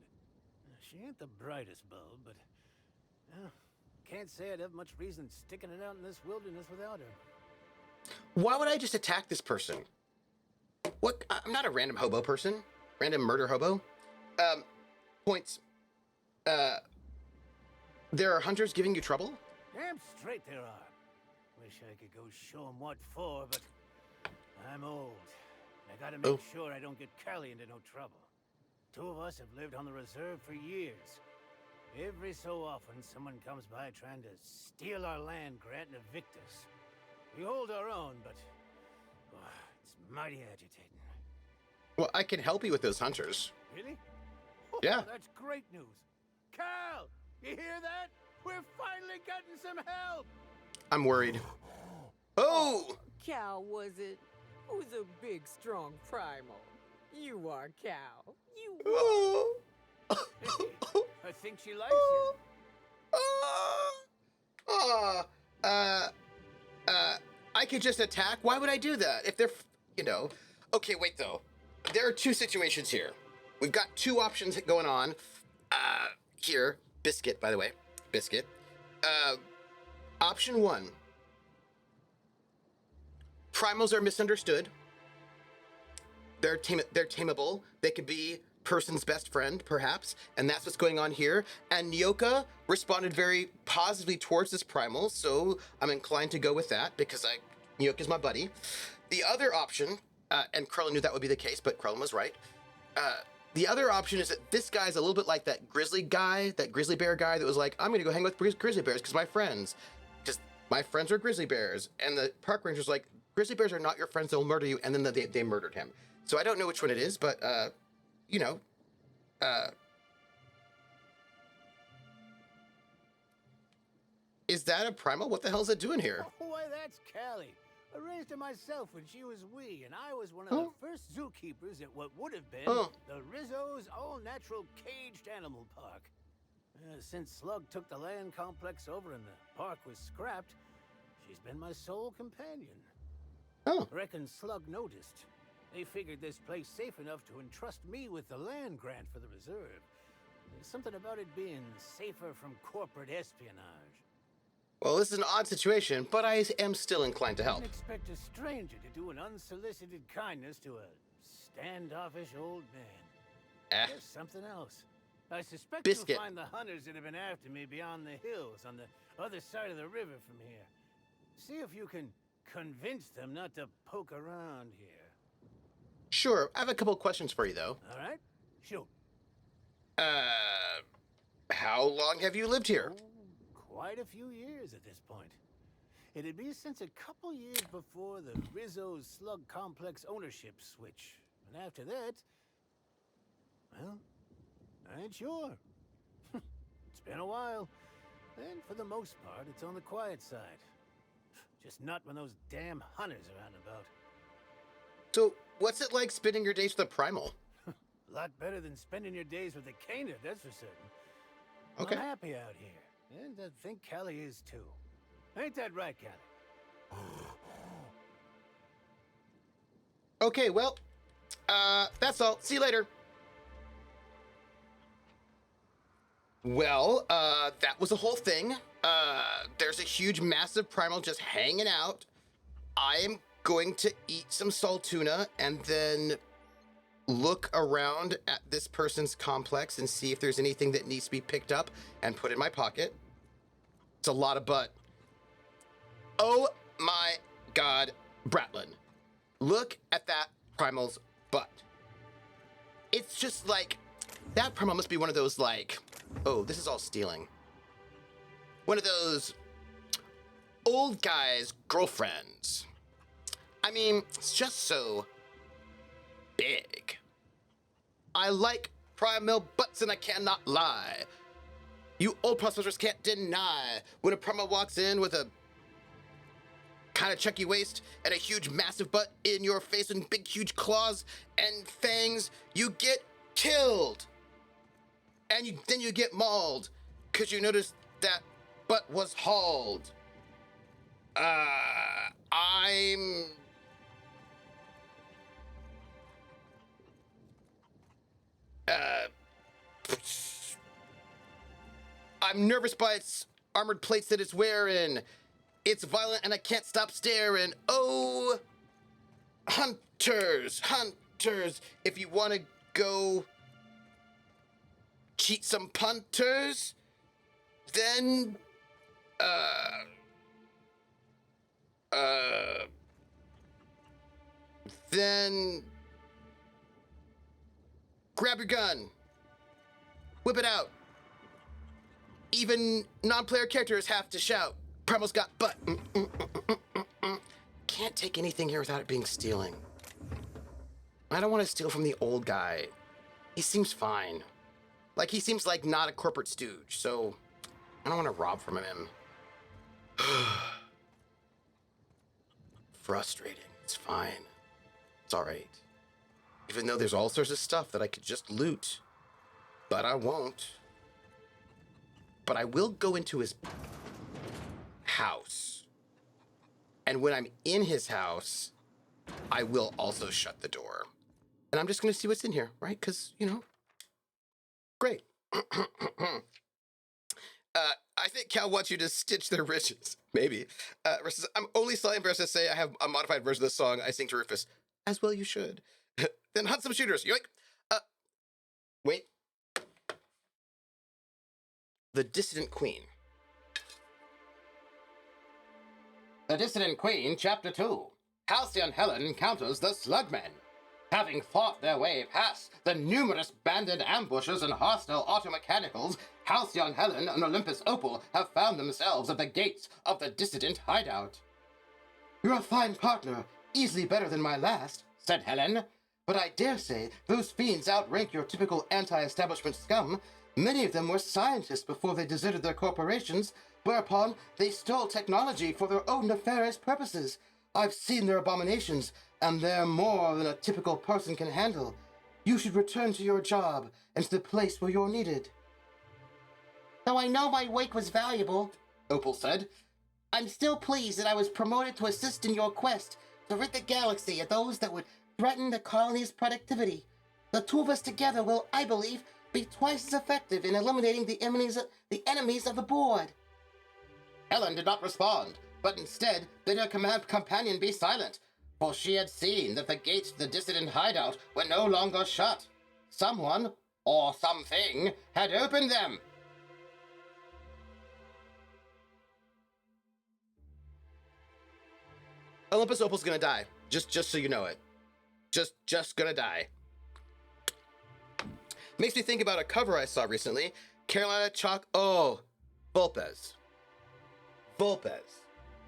She ain't the brightest bulb, but... can't say I'd have much reason sticking it out in this wilderness without her. Why would I just attack this person? What? I'm not a random hobo person. Random murder hobo. Points. There are hunters giving you trouble? Damn straight there are. Wish I could go show them what for, but I'm old. I gotta make sure I don't get Carly into no trouble. Two of us have lived on the reserve for years. Every so often, someone comes by trying to steal our land grant and evict us. We hold our own, but it's mighty agitating. Well, I can help you with those hunters. Really? Yeah. That's great news. Cal! You hear that? We're finally getting some help! I'm worried. Oh! Cal, was it? Who's a big, strong primal? You are, Cal. You are. I think she likes you. I could just attack. Why would I do that? If they're, Okay, wait, though. There are two situations here. We've got two options going on. Here. Biscuit, by the way. Biscuit. Option one. Primals are misunderstood. They're tameable. They could be person's best friend, perhaps, and that's what's going on here. And Nyoka responded very positively towards this primal, so I'm inclined to go with that because Nyoka's my buddy. The other option, and Krellin knew that would be the case, but Krellin was right. The other option is that this guy's a little bit like that grizzly guy, that grizzly bear guy that was like, I'm gonna go hang with grizzly bears because my friends are grizzly bears. And the park ranger's like, grizzly bears are not your friends, they'll murder you. And then they murdered him. So I don't know which one it is, but, you know, is that a primal? What the hell is it doing here? Oh, why, that's Callie. I raised her myself when she was wee, and I was one of the first zookeepers at what would have been the Rizzo's all-natural caged animal park. Since Slug took the land complex over and the park was scrapped, she's been my sole companion. Reckon Slug noticed. They figured this place safe enough to entrust me with the land grant for the reserve. There's something about it being safer from corporate espionage. Well, this is an odd situation, but I am still inclined to help. Didn't expect a stranger to do an unsolicited kindness to a standoffish old man. There's something else. I suspect Biscuit. you'll find the hunters that have been after me beyond the hills on the other side of the river from here. See if you can convince them not to poke around here. Sure, I have a couple of questions for you, though. All right? Shoot. How long have you lived here? Quite a few years at this point. It'd be since a couple years before the Rizzo's Slug Complex ownership switch. And after that, well, I ain't sure. It's been a while. And for the most part, it's on the quiet side. Just not when those damn hunters are out and about. So, what's it like spending your days with a primal? A lot better than spending your days with a caner, that's for certain. Okay. I'm happy out here. And I think Callie is too. Ain't that right, Callie? Okay, well, that's all. See you later. Well, that was the whole thing. There's a huge, massive primal just hanging out. I am going to eat some salt tuna and then look around at this person's complex and see if there's anything that needs to be picked up and put in my pocket. It's a lot of butt. Oh my God, Bratlin. Look at that primal's butt. It's just like, that primal must be one of those like, oh, this is all stealing. One of those old guys' girlfriends. I mean, it's just so big. I like primal butts and I cannot lie. You old prospectors can't deny when a primal walks in with a kind of chunky waist and a huge massive butt in your face and big huge claws and fangs, you get killed. And then you get mauled because you noticed that butt was hauled. I'm nervous by its armored plates that it's wearing. It's violent and I can't stop staring. Oh, hunters, if you want to go cheat some punters, then, then grab your gun, whip it out. Even non-player characters have to shout. Primal's got butt. Can't take anything here without it being stealing. I don't want to steal from the old guy. He seems fine. Like, he seems like not a corporate stooge, so I don't want to rob from him. Frustrating. It's fine. It's all right. Even though there's all sorts of stuff that I could just loot. But I won't. But I will go into his house. And when I'm in his house, I will also shut the door. And I'm just going to see what's in here, right? Because, you know, great. I think Cal wants you to stitch their riches. Maybe. I'm only slightly embarrassed to say I have a modified version of the song I sing to Rufus. As well you should. Then hunt some shooters. Yoink. Wait. The Dissident Queen. The Dissident Queen, Chapter 2. Halcyon Helen encounters the Slugmen. Having fought their way past the numerous banded ambushes and hostile automechanicals, Halcyon Helen and Olympus Opal have found themselves at the gates of the Dissident hideout. "You're a fine partner, easily better than my last," said Helen. "But I dare say those fiends outrank your typical anti-establishment scum. Many of them were scientists before they deserted their corporations, whereupon they stole technology for their own nefarious purposes. I've seen their abominations, and they're more than a typical person can handle. You should return to your job and to the place where you're needed." "Though I know my wake was valuable," Opal said, "I'm still pleased that I was promoted to assist in your quest to rid the galaxy of those that would threaten the colony's productivity. The two of us together will, I believe, be twice as effective in eliminating the enemies of the board." Helen did not respond, but instead bid her companion be silent, for she had seen that the gates to the Dissident hideout were no longer shut. Someone, or something, had opened them. Olympus Opal's gonna die. Just so you know it. Just gonna die. Makes me think about a cover I saw recently. Carolina Vulpes.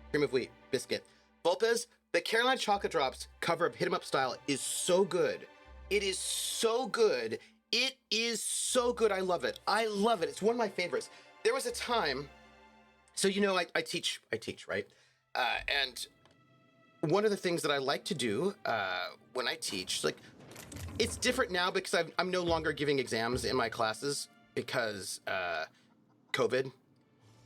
Cream of wheat, biscuit. Vulpes, the Carolina Chocolate Drops cover of Hit 'em Up Style is so good. It is so good. It is so good. I love it. I love it. It's one of my favorites. There was a time, so you know, I teach, right? And one of the things that I like to do when I teach, like, it's different now because I'm no longer giving exams in my classes because COVID.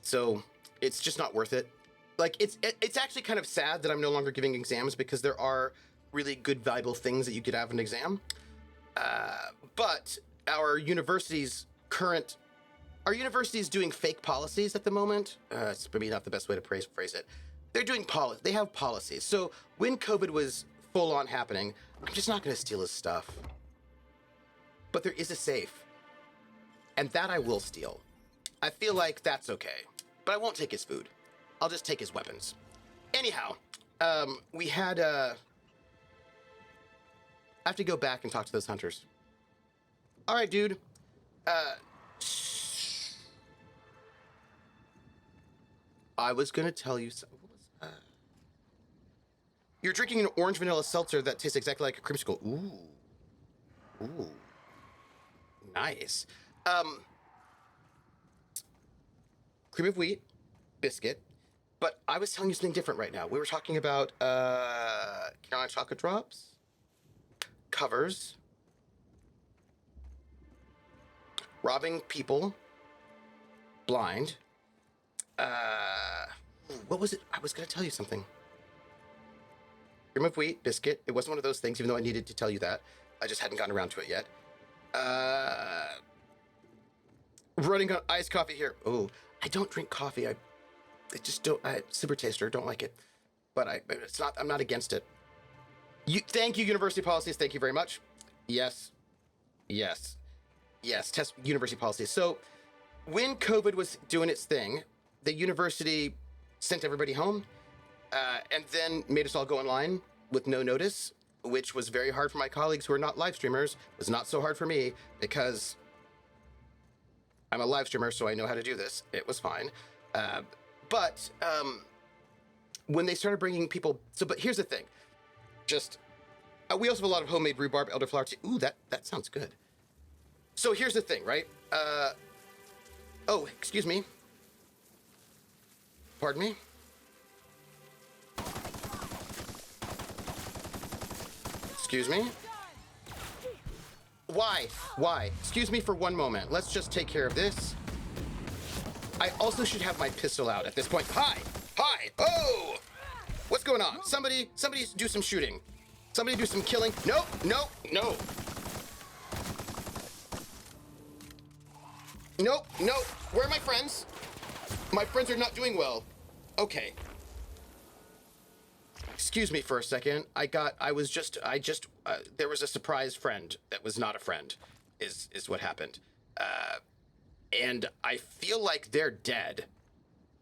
So it's just not worth it. Like, it's actually kind of sad that I'm no longer giving exams because there are really good, valuable things that you get out of an exam. But our university's doing fake policies at the moment. It's maybe not the best way to phrase it. They're doing they have policies. So when COVID was full on happening, I'm just not going to steal his stuff. But there is a safe. And that I will steal. I feel like that's okay. But I won't take his food. I'll just take his weapons. Anyhow, we had, I have to go back and talk to those hunters. All right, dude. I was going to tell you something. You're drinking an orange vanilla seltzer that tastes exactly like a creamsicle. Ooh. Nice. Cream of wheat, biscuit. But I was telling you something different right now. We were talking about Carolina Chocolate Drops, covers, robbing people, blind. What was it? I was going to tell you something. Cream of wheat, biscuit. It wasn't one of those things, even though I needed to tell you that. I just hadn't gotten around to it yet. Running on iced coffee here. Oh, I don't drink coffee. I just don't. Super taster. Don't like it. But it's not. I'm not against it. Thank you, university policies. Thank you very much. Yes. Test university policies. So, when COVID was doing its thing, the university sent everybody home, and then made us all go online with no notice, which was very hard for my colleagues who are not live streamers. It was not so hard for me because I'm a live streamer, so I know how to do this. It was fine. But when they started bringing people, but here's the thing. We also have a lot of homemade rhubarb elderflower tea. Ooh, that sounds good. So here's the thing, right? Oh, excuse me. Pardon me? Excuse me? Why? Excuse me for one moment. Let's just take care of this. I also should have my pistol out at this point. Hi! Oh! What's going on? Somebody do some shooting. Somebody do some killing. No. No. Where are my friends? My friends are not doing well. Okay. Excuse me for a second. There was a surprise friend that was not a friend. is what happened. And I feel like they're dead.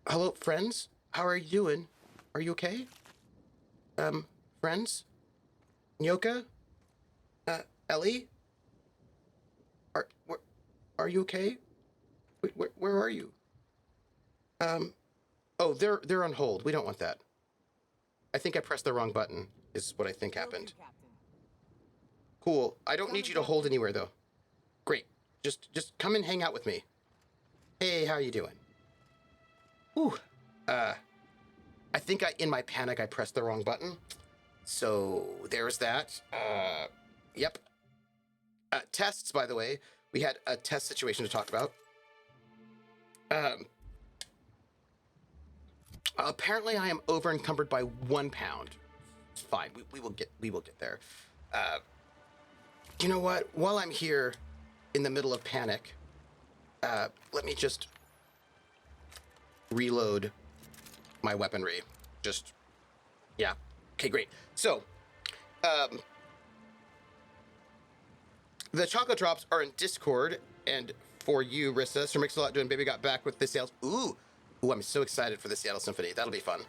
Hello, friends? How are you doing? Are you okay? Friends? Nyoka? Ellie? Are you okay? Wait, where are you? Oh, they're on hold. We don't want that. I think I pressed the wrong button, is what I think happened. Cool. I don't need you to hold anywhere, though. Great. Just come and hang out with me. Hey, how you doing? Whew. I think in my panic, I pressed the wrong button. So there's that. Yep. Tests, by the way. We had a test situation to talk about. Apparently I am over encumbered by 1 pound. It's fine. We will get there. You know what? While I'm here in the middle of panic, let me just reload my weaponry. Yeah. Okay, great. So, the chocolate drops are in Discord, and for you, Rissa, Sir Mix-a-Lot doing Baby Got Back with the sales. Ooh, I'm so excited for the Seattle Symphony. That'll be fun.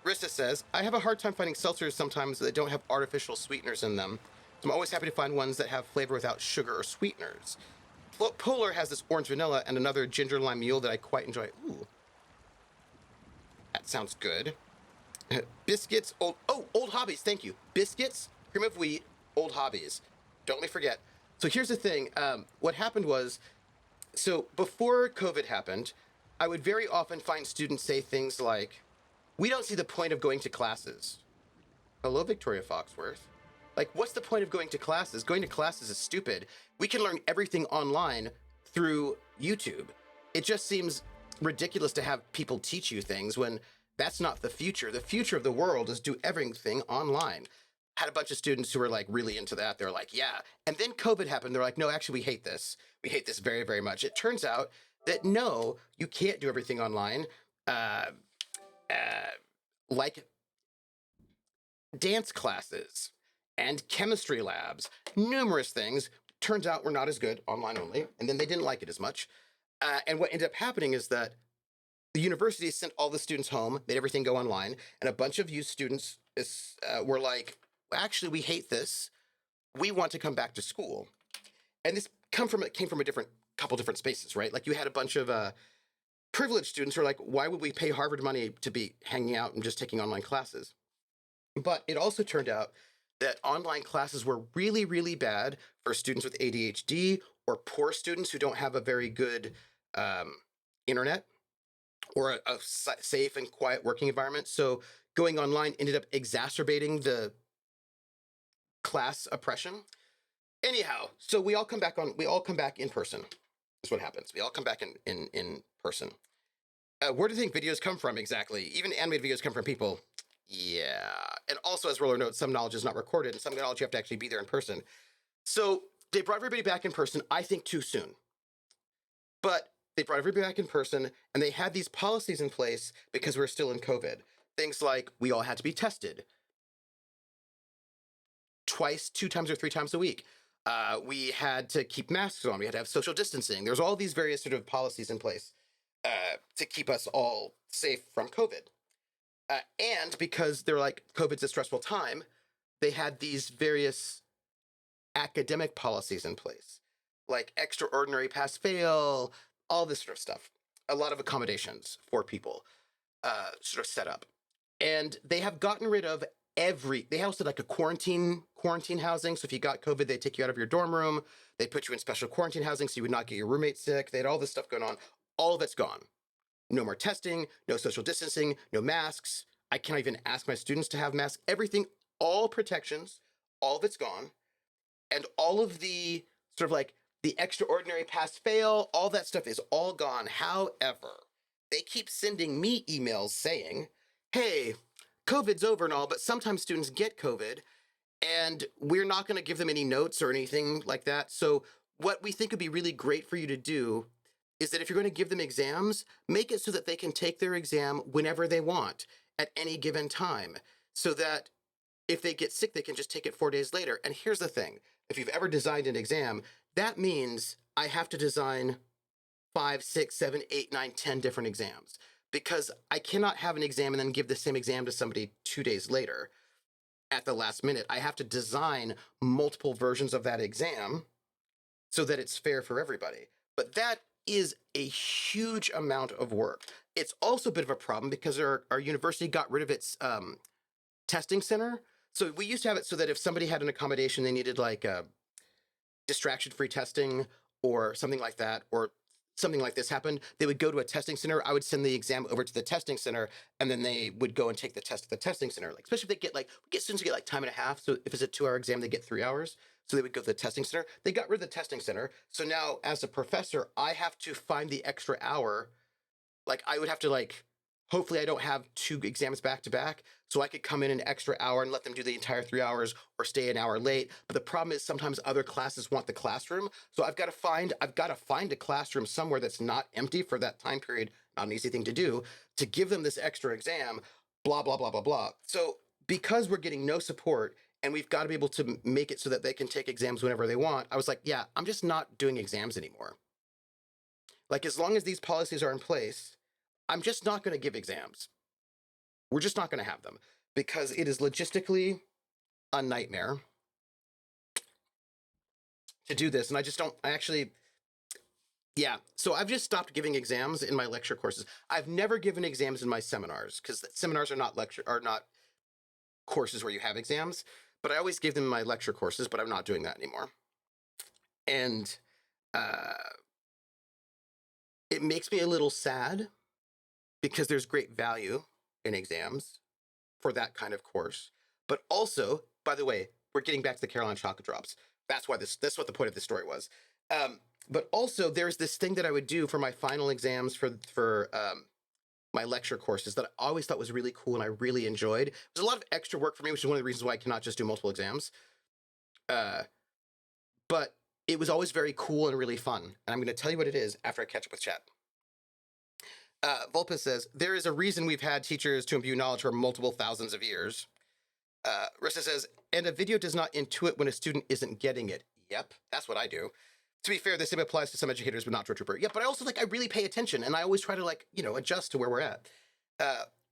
Rissa says, I have a hard time finding seltzers sometimes that don't have artificial sweeteners in them. So I'm always happy to find ones that have flavor without sugar or sweeteners. Polar has this orange vanilla and another ginger lime mule that I quite enjoy. Ooh. That sounds good. Biscuits, old hobbies, thank you. Biscuits, cream of wheat, old hobbies. Don't let me forget. So here's the thing. What happened was, so before COVID happened, I would very often find students say things like, we don't see the point of going to classes. Hello, Victoria Foxworth. Like, what's the point of going to classes? Going to classes is stupid. We can learn everything online through YouTube. It just seems ridiculous to have people teach you things when that's not the future. The future of the world is do everything online. Had a bunch of students who were like really into that. They're like, yeah. And then COVID happened. They're like, no, actually, we hate this. We hate this very, very much. It turns out that no, you can't do everything online. Like dance classes and chemistry labs, numerous things. Turns out were not as good online only. And then they didn't like it as much. And what ended up happening is that the university sent all the students home, made everything go online. And a bunch of you students were like, actually, we hate this. We want to come back to school. And this came from a couple different spaces, right? Like you had a bunch of privileged students who are like, why would we pay Harvard money to be hanging out and just taking online classes? But it also turned out that online classes were really, really bad for students with ADHD or poor students who don't have a very good internet or a safe and quiet working environment. So going online ended up exacerbating the class oppression. Anyhow, so we all come back in person. Is what happens. We all come back in person. Where do you think videos come from exactly? Even animated videos come from people. Yeah. And also, as Roller notes, some knowledge is not recorded, and some knowledge you have to actually be there in person. So they brought everybody back in person, I think too soon. But they brought everybody back in person, and they had these policies in place because we're still in COVID. Things like we all had to be tested twice, 2 times, or 3 times a week. We had to keep masks on. We had to have social distancing. There's all these various sort of policies in place to keep us all safe from COVID. And because they're like, COVID's a stressful time, they had these various academic policies in place, like extraordinary pass-fail, all this sort of stuff. A lot of accommodations for people sort of set up. And they have gotten rid of they also like a quarantine housing. So if you got COVID, they take you out of your dorm room. They put you in special quarantine housing so you would not get your roommate sick. They had all this stuff going on. All of it's gone. No more testing, no social distancing, no masks. I can't even ask my students to have masks. Everything, all protections, all of it's gone. And all of the sort of like the extraordinary pass-fail, all that stuff is all gone. However, they keep sending me emails saying, hey, COVID's over and all, but sometimes students get COVID, and we're not going to give them any notes or anything like that. So what we think would be really great for you to do is that if you're going to give them exams, make it so that they can take their exam whenever they want at any given time, so that if they get sick, they can just take it 4 days later. And here's the thing. If you've ever designed an exam, that means I have to design 5, 6, 7, 8, 9, 10 different exams, because I cannot have an exam and then give the same exam to somebody 2 days later at the last minute. I have to design multiple versions of that exam so that it's fair for everybody. But that is a huge amount of work. It's also a bit of a problem because our university got rid of its testing center. So we used to have it so that if somebody had an accommodation, they needed like distraction-free testing or something like that, or something like this happened, they would go to a testing center. I would send the exam over to the testing center, and then they would go and take the test at the testing center. Like, especially if they get like, we get students who get like time and a half. So if it's a 2-hour exam, they get 3 hours. So they would go to the testing center. They got rid of the testing center. So now as a professor, I have to find the extra hour. Like, I would have to like, hopefully I don't have 2 exams back to back, so I could come in an extra hour and let them do the entire 3 hours or stay an hour late. But the problem is sometimes other classes want the classroom. So I've got to find a classroom somewhere that's not empty for that time period. Not an easy thing to do, to give them this extra exam, blah, blah, blah, blah, blah. So because we're getting no support and we've got to be able to make it so that they can take exams whenever they want, I was like, yeah, I'm just not doing exams anymore. Like, as long as these policies are in place, I'm just not going to give exams. We're just not going to have them because it is logistically a nightmare to do this. And yeah. So I've just stopped giving exams in my lecture courses. I've never given exams in my seminars because seminars are not courses where you have exams, but I always give them in my lecture courses, but I'm not doing that anymore. And it makes me a little sad because there's great value in exams for that kind of course. But also, by the way, we're getting back to the Carolina chocolate drops. That's what the point of this story was. But also, there's this thing that I would do for my final exams for my lecture courses that I always thought was really cool and I really enjoyed. It was a lot of extra work for me, which is one of the reasons why I cannot just do multiple exams. But it was always very cool and really fun. And I'm going to tell you what it is after I catch up with chat. Vulpes says, there is a reason we've had teachers to imbue knowledge for multiple thousands of years. Rissa says, and a video does not intuit when a student isn't getting it. Yep, that's what I do. To be fair, the same applies to some educators, but not to a trooper. Yeah, but I also, I really pay attention, and I always try to, adjust to where we're at.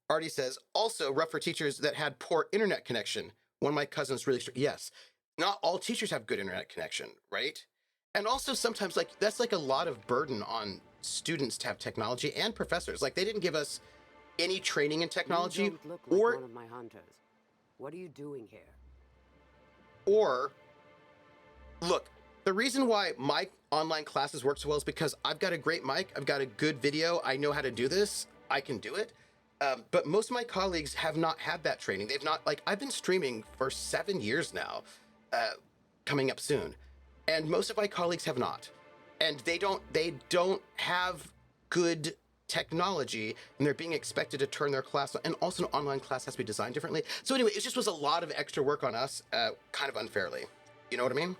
Artie says, also rough for teachers that had poor internet connection. One of my cousins really yes, not all teachers have good internet connection, right? And also sometimes, that's a lot of burden on students to have technology and professors. They didn't give us any training in technology. You don't look like one of my hunters. What are you doing here? Or, look, the reason why my online classes work so well is because I've got a great mic, I've got a good video, I know how to do this, I can do it. But most of my colleagues have not had that training. They've not, I've been streaming for 7 years now, coming up soon. And most of my colleagues have not. And they don't have good technology, and they're being expected to turn their class on. And also an online class has to be designed differently. So anyway, it just was a lot of extra work on us, kind of unfairly. You know what I mean?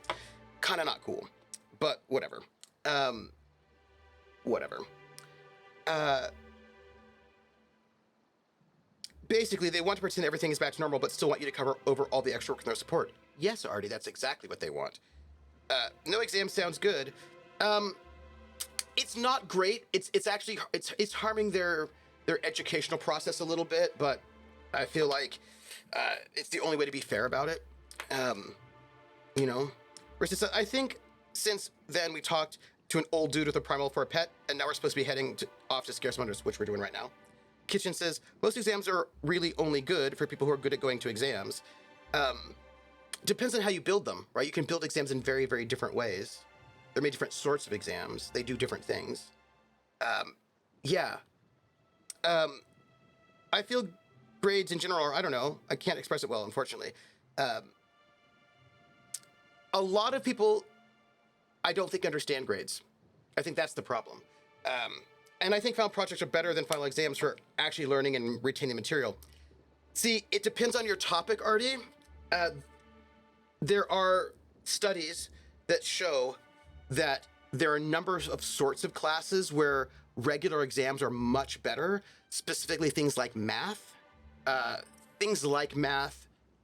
Kind of not cool, but whatever. Basically, they want to pretend everything is back to normal, but still want you to cover over all the extra work and their support. Yes, Artie, that's exactly what they want. No exam sounds good. It's not great. It's actually harming their educational process a little bit, but I feel like it's the only way to be fair about it. Versus, I think since then we talked to an old dude with a primal for a pet, and now we're supposed to be heading off to scare some hunters, which we're doing right now. Kitchen says, most exams are really only good for people who are good at going to exams. Depends on how you build them, right? You can build exams in very, very different ways. There are many different sorts of exams. They do different things. I feel grades in general are, I don't know, I can't express it well, unfortunately. A lot of people, I don't think, understand grades. I think that's the problem. And I think final projects are better than final exams for actually learning and retaining material. See, it depends on your topic, Artie. There are studies that show that there are numbers of sorts of classes where regular exams are much better, specifically things like math.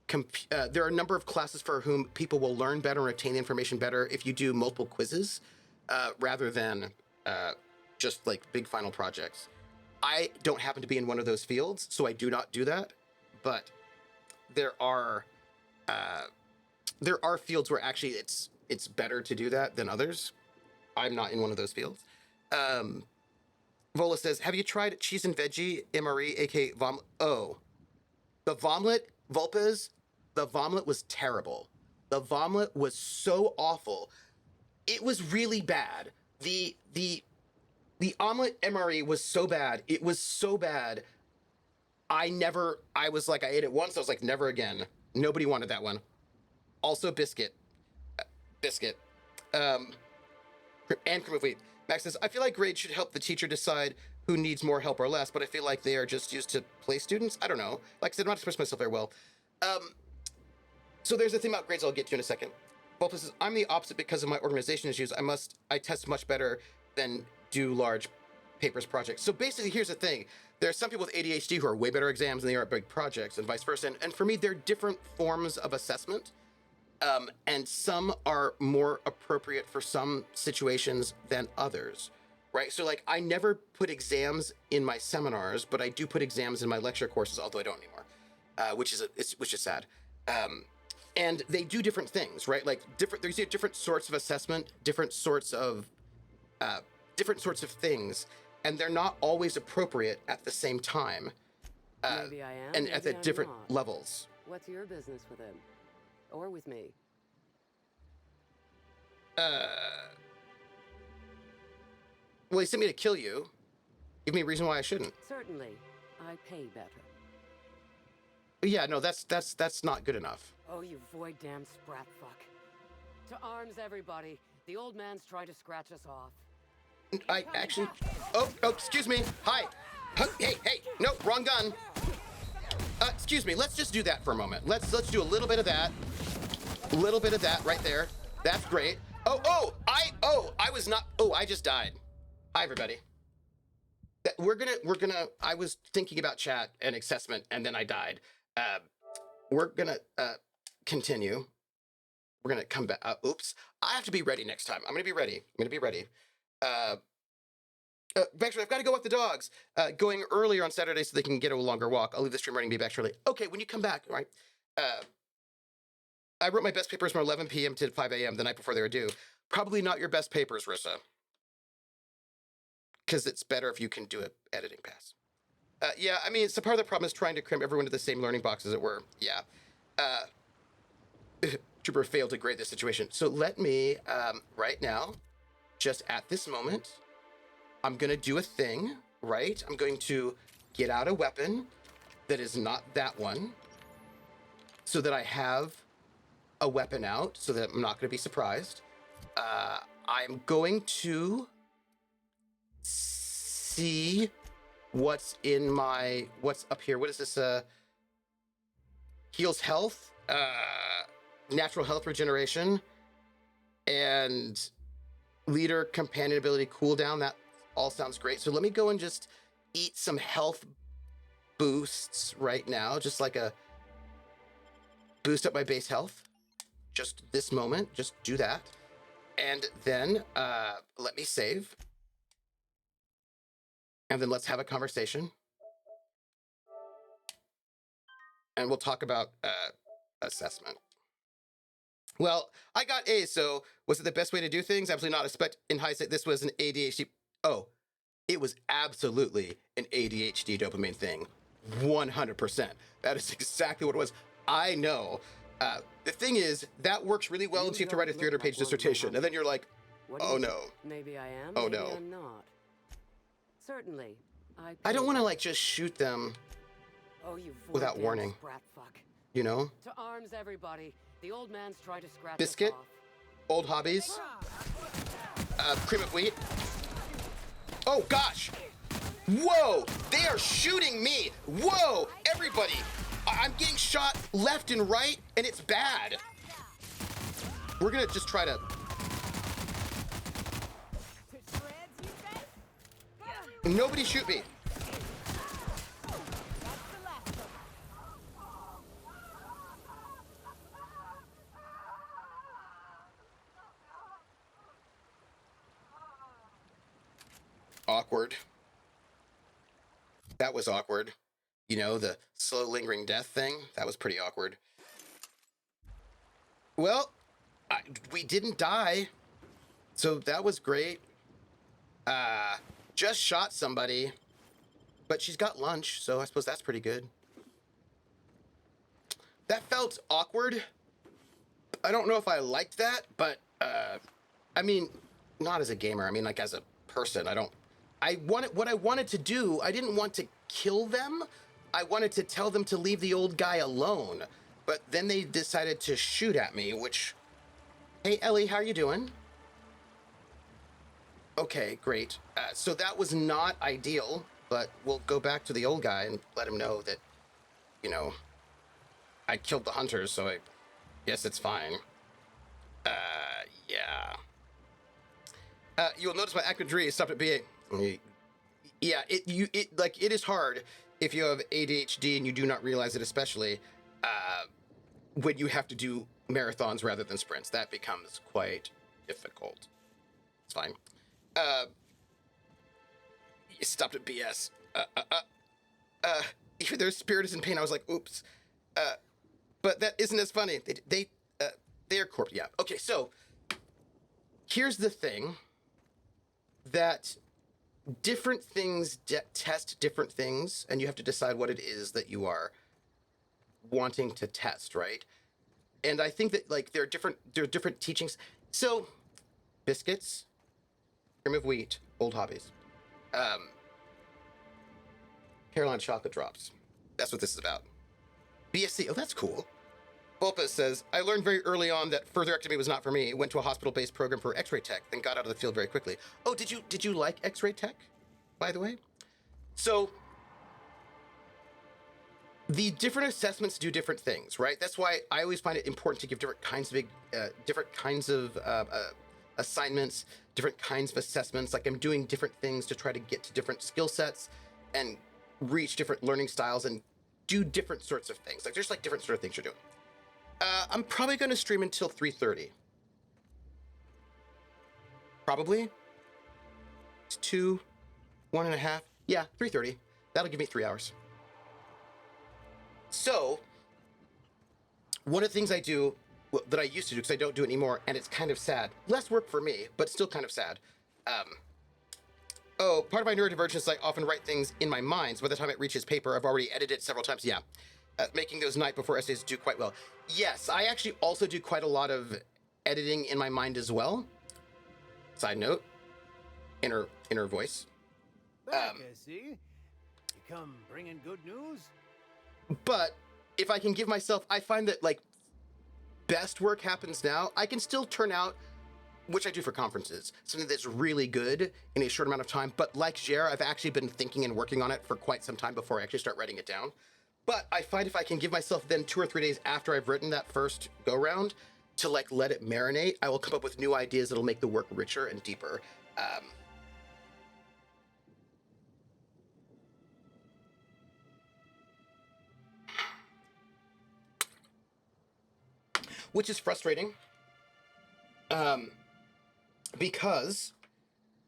there are a number of classes for whom people will learn better and retain the information better if you do multiple quizzes rather than just like big final projects. I don't happen to be in one of those fields, so I do not do that. But there are fields where actually it's better to do that than others. I'm not in one of those fields. Vola says, have you tried cheese and veggie MRE, aka vom? Oh, the vomlet, Vulpes, the vomlet was terrible. The vomlet was so awful. It was really bad. The omelet MRE was so bad. It was so bad. I was like, I ate it once. I was like, never again. Nobody wanted that one. Also biscuit. And cream of wheat. Max says, I feel like grades should help the teacher decide who needs more help or less, but I feel like they are just used to play students. I don't know. Like I said, I'm not expressing myself very well. So there's a thing about grades I'll get to in a second. Vulpes says, I'm the opposite because of my organization issues. I test much better than do large papers projects. So basically, here's the thing. There are some people with ADHD who are way better at exams than they are at big projects and vice versa. And for me, they're different forms of assessment. And some are more appropriate for some situations than others, right? So like, I never put exams in my seminars, but I do put exams in my lecture courses, although I don't anymore, which is sad. And they do different things, right? Like there's different sorts of assessment, different sorts of things, and they're not always appropriate at the same time. Maybe I am, and maybe at the I'm different not. levels. What's your business with him? Or with me? Well, he sent me to kill you. Give me a reason why I shouldn't. Certainly. I pay better. Yeah, no, that's not good enough. Oh, you void-damn sprat fuck. To arms, everybody. The old man's trying to scratch us off. I actually... Oh, excuse me. Hi. Hey, no, wrong gun. Excuse me, let's just do that for a moment. Let's do a little bit of that. A little bit of that right there. That's great. I just died. Hi, everybody. We're gonna, I was thinking about chat and assessment, and then I died. We're gonna continue. We're gonna come back. Oops. I have to be ready next time. I'm gonna be ready. Actually, I've got to go with the dogs. Going earlier on Saturday so they can get a longer walk. I'll leave the stream running, be back shortly. Okay, when you come back, right? I wrote my best papers from 11 p.m. to 5 a.m. the night before they were due. Probably not your best papers, Rissa. Because it's better if you can do an editing pass. Yeah, I mean, so part of the problem is trying to cram everyone into the same learning box, as it were. Yeah. Trooper failed to grade this situation. So let me, right now, just at this moment, I'm going to do a thing, right? I'm going to get out a weapon that is not that one so that I have a weapon out so that I'm not going to be surprised. I'm going to see what's up here. What is this? Heals health, natural health regeneration, and leader companion ability cooldown. That all sounds great. So let me go and just eat some health boosts right now. Just like a boost up my base health. Just this moment, just do that. And then let me save. And then let's have a conversation. And we'll talk about assessment. Well, I got A's, so was it the best way to do things? Absolutely not. I expect in hindsight this was an ADHD. Oh, it was absolutely an ADHD dopamine thing. 100%. That is exactly what it was. I know. The thing is, that works really well until you have to write a 300-page dissertation. And then you're like, oh no. Maybe I am, Oh maybe no. I'm not. Certainly. I don't want to like just shoot them Oh, you without void-damn warning. sprat fuck. You know? To arms, everybody. The old man's trying to scratch Biscuit? us off. Old hobbies. Cream of wheat. Oh gosh. Whoa, they are shooting me. Whoa, everybody. I'm getting shot left and right, and it's bad. We're gonna just try to... Nobody shoot me. awkward. That was awkward. You know, the slow lingering death thing. That was pretty awkward. Well, we didn't die. So that was great. Just shot somebody. But she's got lunch, so I suppose that's pretty good. That felt awkward. I don't know if I liked that, but, I mean, not as a gamer. I mean, like, as a person, what I wanted to do, I didn't want to kill them. I wanted to tell them to leave the old guy alone. But then they decided to shoot at me, which... Hey, Ellie, how are you doing? Okay, great. So that was not ideal, but we'll go back to the old guy and let him know that, you know, I killed the hunters, so I guess it's fine. Yeah. You'll notice my active degree is stopped at BA. Yeah, it is hard if you have ADHD and you do not realize it, especially when you have to do marathons rather than sprints. That becomes quite difficult. It's fine. You stopped at BS. Even their spirit is in pain. I was like, oops. But that isn't as funny. They're corp. Yeah. Okay. So here's the thing. That different things test different things, and you have to decide what it is that you are wanting to test, right? And I think that like there are different teachings. So biscuits, cream of wheat, old hobbies. Carolina chocolate drops. That's what this is about. BSc. Oh, that's cool. Bulpa says, I learned very early on that further activity was not for me. Went to a hospital-based program for x-ray tech, then got out of the field very quickly. Oh, did you like x-ray tech, by the way? So the different assessments do different things, right? That's why I always find it important to give different kinds of assignments, different kinds of assessments. Like I'm doing different things to try to get to different skill sets and reach different learning styles and do different sorts of things. Like there's like different sort of things you're doing. I'm probably going to stream until 3:30. Probably. It's 2, 1.5. Yeah, 3:30. That'll give me 3 hours. So, one of the things I do, that I used to do, because I don't do it anymore, and it's kind of sad. Less work for me, but still kind of sad. Part of my neurodivergence is I often write things in my mind, so by the time it reaches paper, I've already edited it several times. Yeah. Making those night before essays do quite well. Yes, I actually also do quite a lot of editing in my mind as well. Side note, inner voice. Back, I see. You come bringing good news? But if I can give myself, I find that like best work happens now. I can still turn out, which I do for conferences, something that's really good in a short amount of time. But like Jer, I've actually been thinking and working on it for quite some time before I actually start writing it down. But I find if I can give myself then 2 or 3 days after I've written that first go round to like let it marinate, I will come up with new ideas that'll make the work richer and deeper. Which is frustrating. Because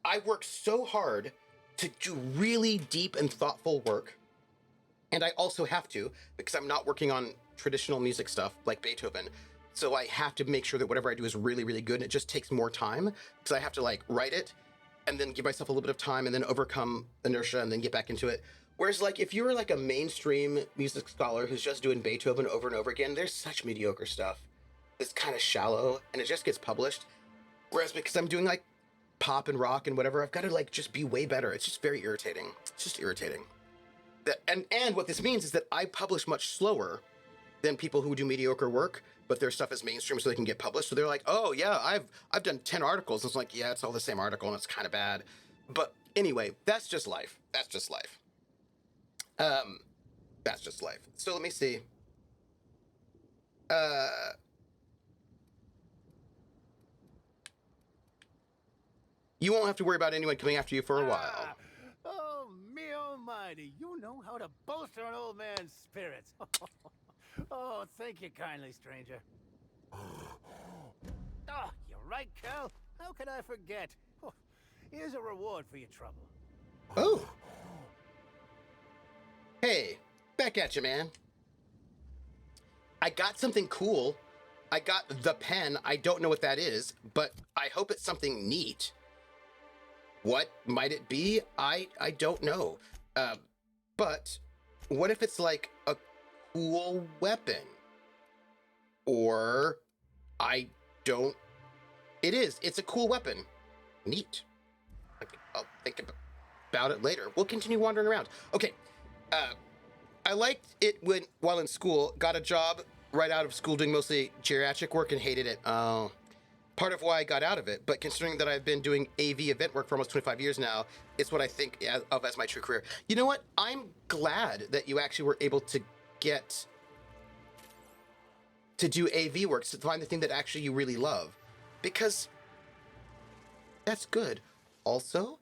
I work so hard to do really deep and thoughtful work. And I also have to, because I'm not working on traditional music stuff like Beethoven. So I have to make sure that whatever I do is really, really good. And it just takes more time because I have to like write it and then give myself a little bit of time and then overcome inertia and then get back into it. Whereas like if you were like a mainstream music scholar who's just doing Beethoven over and over again, there's such mediocre stuff. It's kind of shallow and it just gets published. Whereas because I'm doing like pop and rock and whatever, I've got to like just be way better. It's just very irritating. It's just irritating. And what this means is that I publish much slower than people who do mediocre work, but their stuff is mainstream so they can get published. So they're like, oh yeah, I've done 10 articles. And it's like, yeah, it's all the same article and it's kind of bad. But anyway, that's just life. That's just life. That's just life. So let me see. You won't have to worry about anyone coming after you for a while. Oh, me almighty. You know how to bolster an old man's spirits. Oh, thank you kindly, stranger. Oh, you're right, Cal. How could I forget? Oh, here's a reward for your trouble. Oh. Hey, back at you, man. I got something cool. I got the pen. I don't know what that is, but I hope it's something neat. What might it be? I don't know. But what if it's like a cool weapon? Or I don't. It is. It's a cool weapon. Neat. I'll think about it later. We'll continue wandering around. Okay. I liked it while in school. Got a job right out of school doing mostly geriatric work and hated it. Part of why I got out of it, but considering that I've been doing AV event work for almost 25 years now, it's what I think of as my true career. You know what? I'm glad that you actually were able to get to do AV work, to find the thing that actually you really love, because that's good. Also,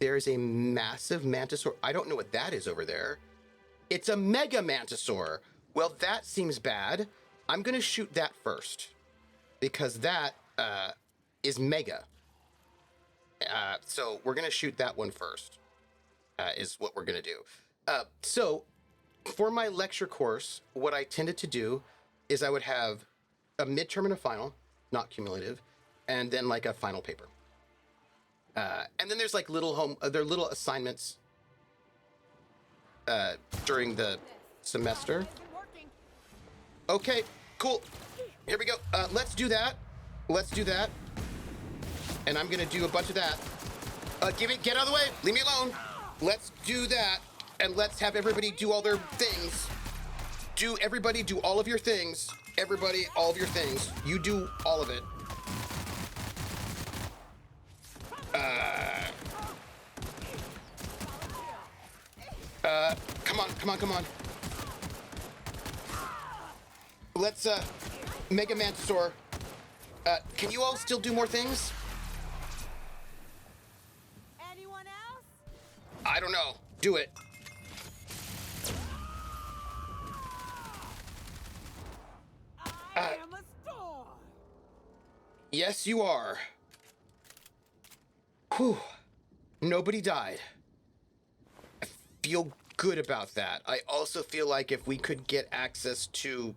there's a massive mantisaur. I don't know what that is over there. It's a mega mantisaur. Well, that seems bad. I'm gonna shoot that first, because that is mega. So we're gonna shoot that one first, is what we're gonna do. So for my lecture course, what I tended to do is I would have a midterm and a final, not cumulative, and then like a final paper. And then there's like little little assignments during the semester. Okay, cool. Here we go. Let's do that. Let's do that. And I'm gonna do a bunch of that. Get out of the way. Leave me alone. Let's do that. And let's have everybody do all their things. Everybody do all of your things. Everybody, all of your things. You do all of it. Come on, come on, come on. Let's, Mega Mantisaur. Can you all still do more things? Anyone else? I don't know. Do it. I am a storm. Yes, you are. Whew. Nobody died. I feel good about that. I also feel like if we could get access to...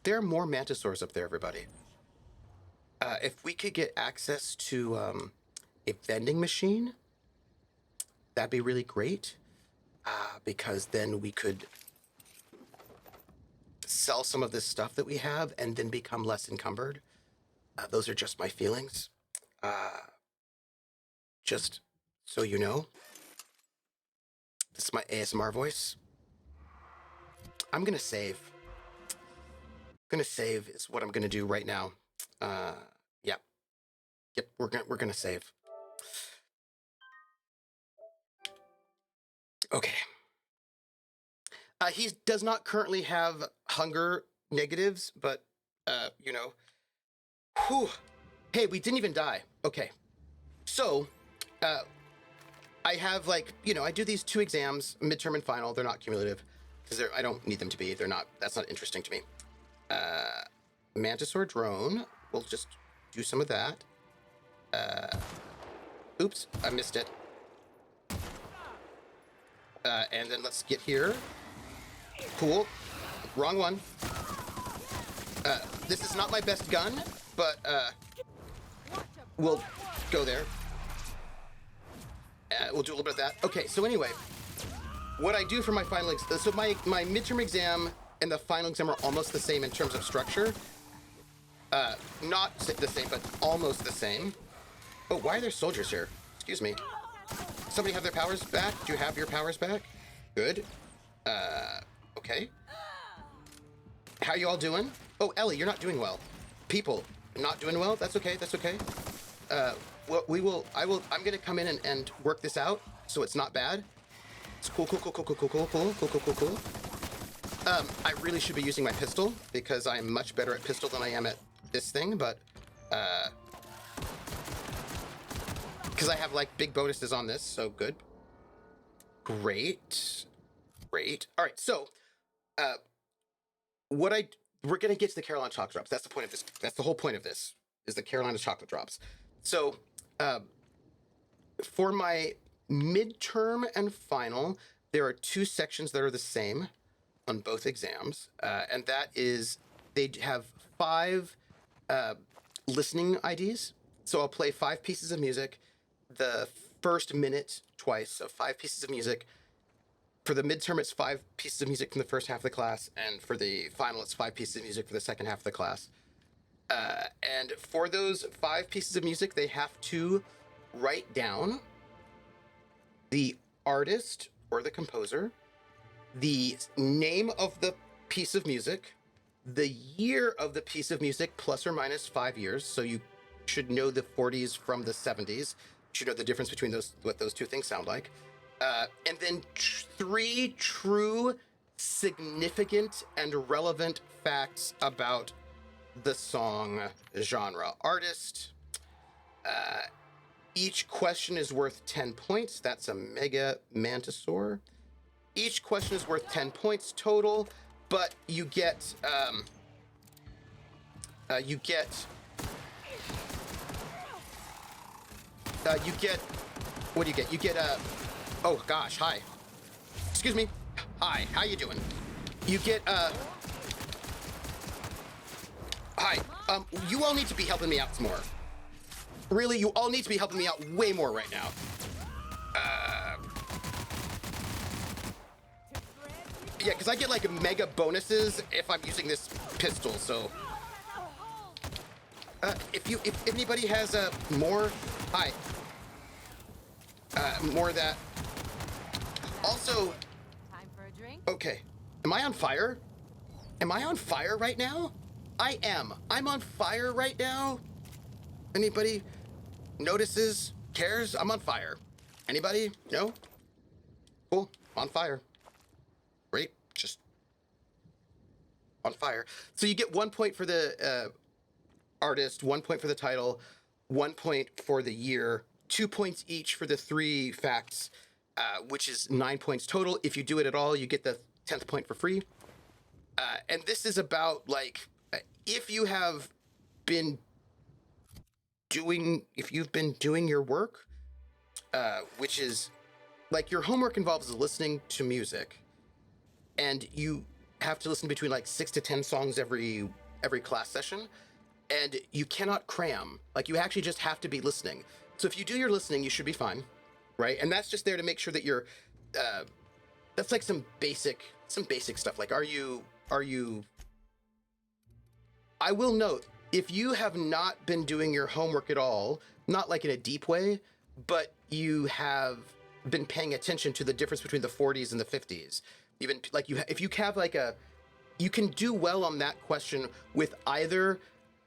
There are more mantisaurs up there, everybody. If we could get access to a vending machine, that'd be really great. Because then we could sell some of this stuff that we have and then become less encumbered. Those are just my feelings. Just so you know. This is my ASMR voice. I'm gonna save. Gonna save is what I'm gonna do right now. Yep. Yep, we're gonna save. Okay. He does not currently have hunger negatives, but you know. Whew. Hey, we didn't even die. Okay. So, I have like, you know, I do these 2 exams, midterm and final. They're not cumulative because I don't need them to be. They're not. That's not interesting to me. Mantisaur drone. We'll just do some of that. Oops, I missed it. And then let's get here. Cool. Wrong one. This is not my best gun, but we'll go there. We'll do a little bit of that. Okay, so anyway, what I do for my final exam, so my midterm exam and the final exam are almost the same in terms of structure. Not the same, but almost the same. Oh, why are there soldiers here? Excuse me. Somebody have their powers back? Do you have your powers back? Good. Okay. How you all doing? Oh, Ellie, you're not doing well. People, not doing well? That's okay, that's okay. Well, I'm gonna come in and work this out so it's not bad. It's cool. I really should be using my pistol because I'm much better at pistol than I am at this thing, but, because I have like big bonuses on this, so good. Great. All right, so, we're gonna get to the Carolina chocolate drops. That's the point of this. That's the whole point of this, is the Carolina chocolate drops. So, For my midterm and final, there are 2 sections that are the same on both exams, and that is they have 5 listening IDs. So I'll play 5 pieces of music, the first minute twice of 5 pieces of music. For the midterm, it's 5 pieces of music from the first half of the class, and for the final, it's 5 pieces of music for the second half of the class. And for those 5 pieces of music, they have to write down the artist or the composer, the name of the piece of music, the year of the piece of music, plus or minus 5 years. So you should know the 40s from the 70s. You should know the difference between those, what those 2 things sound like. And then 3 true, significant, and relevant facts about the song, genre, artist. Each question is worth 10 points. That's a mega mantisaur. Each question is worth 10 points total, but you get what do you get? You get oh gosh, hi. Excuse me. Hi, how you doing? You get hi. You all need to be helping me out some more. Really, you all need to be helping me out way more right now. Yeah, because I get like mega bonuses if I'm using this pistol, so. If anybody has more, hi. More of that. Also, Time for a drink? okay, am I on fire? Am I on fire right now? I am. I'm on fire right now. Anybody notices, cares? I'm on fire. Anybody? No? Cool. On fire. Great. Just on fire. So you get 1 point for the artist, 1 point for the title, 1 point for the year, 2 points each for the 3 facts, which is 9 points total. If you do it at all, you get the 10th point for free. And this is about, like, if you have been if you've been doing your work, which is, like, your homework involves listening to music, and you have to listen between, like, 6 to 10 songs every class session, and you cannot cram. Like, you actually just have to be listening. So if you do your listening, you should be fine, right? And that's just there to make sure that you're, that's like some basic stuff. Like, are you, I will note, if you have not been doing your homework at all, not like in a deep way, but you have been paying attention to the difference between the 40s and the 50s, even like if you have like you can do well on that question with either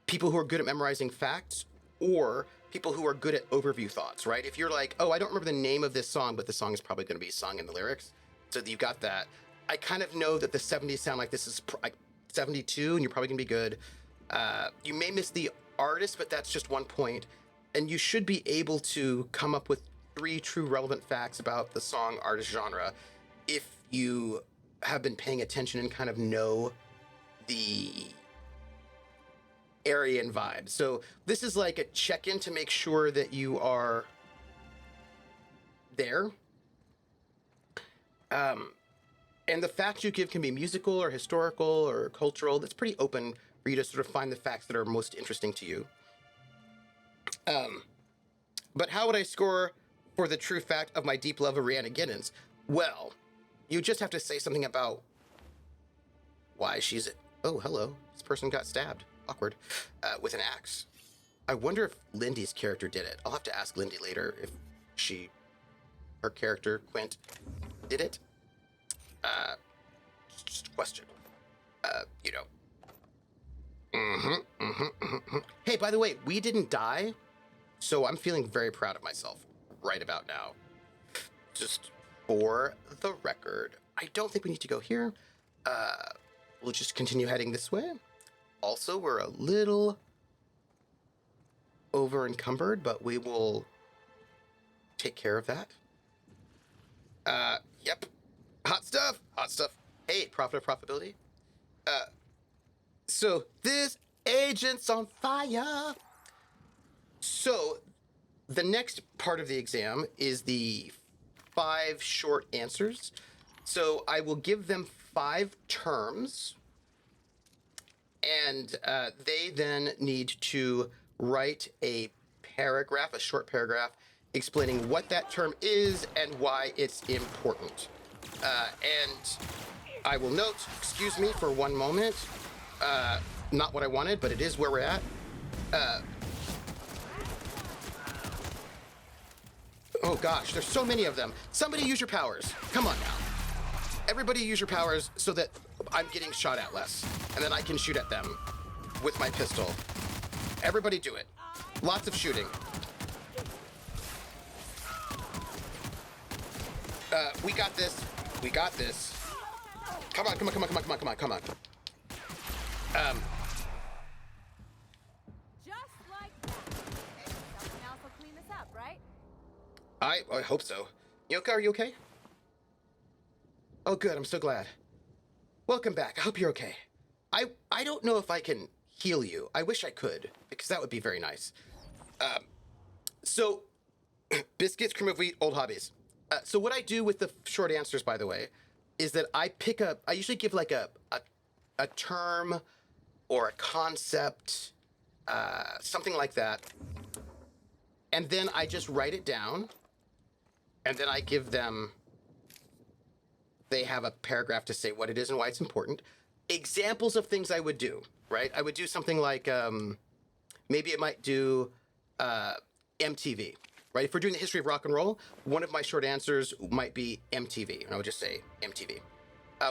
people who are good at memorizing facts or people who are good at overview thoughts, right? If you're like, oh, I don't remember the name of this song, but the song is probably going to be sung in the lyrics, so you got that. I kind of know that the 70s sound like this is like 72, and you're probably going to be good. You may miss the artist, but that's just 1 point. And you should be able to come up with 3 true relevant facts about the song, artist, genre, if you have been paying attention and kind of know the area and vibe. So this is like a check-in to make sure that you are there. And the facts you give can be musical or historical or cultural. That's pretty open for you to sort of find the facts that are most interesting to you. But how would I score for the true fact of my deep love of Rihanna Giddens? Well, you just have to say something about why she's... Oh, hello. This person got stabbed. Awkward. With an axe. I wonder if Lindy's character did it. I'll have to ask Lindy later if her character, Quint, did it. Just a question. You know. Hey, by the way, we didn't die, so I'm feeling very proud of myself right about now. Just for the record, I don't think we need to go here. We'll just continue heading this way. Also, we're a little over encumbered, but we will take care of that. Yep. Hot stuff. Hot stuff. Hey, profit or profitability. So this agent's on fire. So the next part of the exam is the 5 short answers. So I will give them 5 terms, and they then need to write a paragraph, a short paragraph, explaining what that term is and why it's important. And I will note, excuse me for one moment, not what I wanted, but it is where we're at. Oh gosh, there's so many of them. Somebody use your powers. Come on now. Everybody use your powers so that I'm getting shot at less, and then I can shoot at them with my pistol. Everybody do it. Lots of shooting. We got this. We got this. Come on, come on, come on, come on, come on, come on, come on. Just like that. Someone else will clean this up, right? I hope so. Yoka, are you okay? Oh, good. I'm so glad. Welcome back. I hope you're okay. I don't know if I can heal you. I wish I could, because that would be very nice. So, biscuits, cream of wheat, old hobbies. So what I do with the short answers, by the way, is that I usually give like a term or a concept, something like that. And then I just write it down. And then I give them, they have a paragraph to say what it is and why it's important. Examples of things I would do, right? I would do something like, maybe it might do MTV, right? If we're doing the history of rock and roll, one of my short answers might be MTV, and I would just say MTV.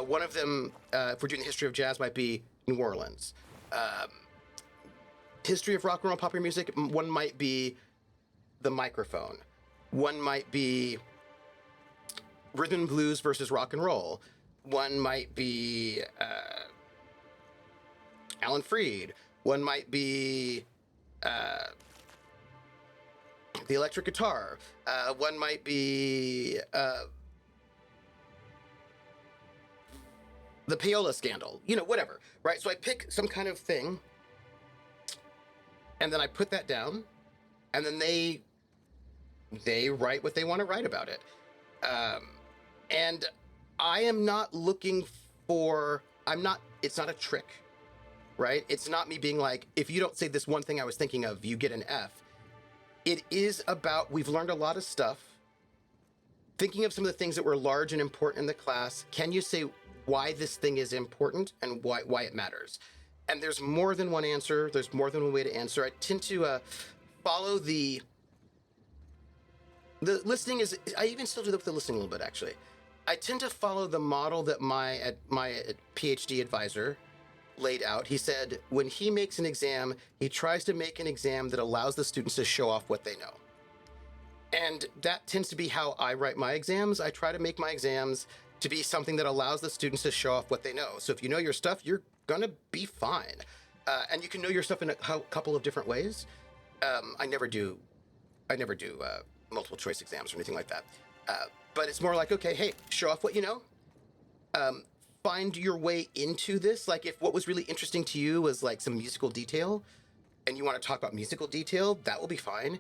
One of them, if we're doing the history of jazz, might be New Orleans. History of rock and roll, popular music, one might be the microphone. One might be rhythm and blues versus rock and roll. One might be Alan Freed. One might be the electric guitar. One might be the payola scandal. You know, whatever, right? So I pick some kind of thing, and then I put that down, and then they write what they want to write about it. And I am not looking for, it's not a trick, right? It's not me being like, if you don't say this one thing I was thinking of, you get an F. It is about, we've learned a lot of stuff. Thinking of some of the things that were large and important in the class, can you say why this thing is important and why it matters? And there's more than one answer. There's more than one way to answer. I tend to follow the listening is, I even still do that with the listening a little bit, actually. I tend to follow the model that my PhD advisor laid out. He said, when he makes an exam, he tries to make an exam that allows the students to show off what they know. And that tends to be how I write my exams. I try to make my exams to be something that allows the students to show off what they know. So if you know your stuff, you're gonna be fine. And you can know your stuff in a couple of different ways. I never do multiple choice exams or anything like that. But it's more like, okay, hey, show off what you know. Find your way into this. Like if what was really interesting to you was like some musical detail and you want to talk about musical detail, that will be fine.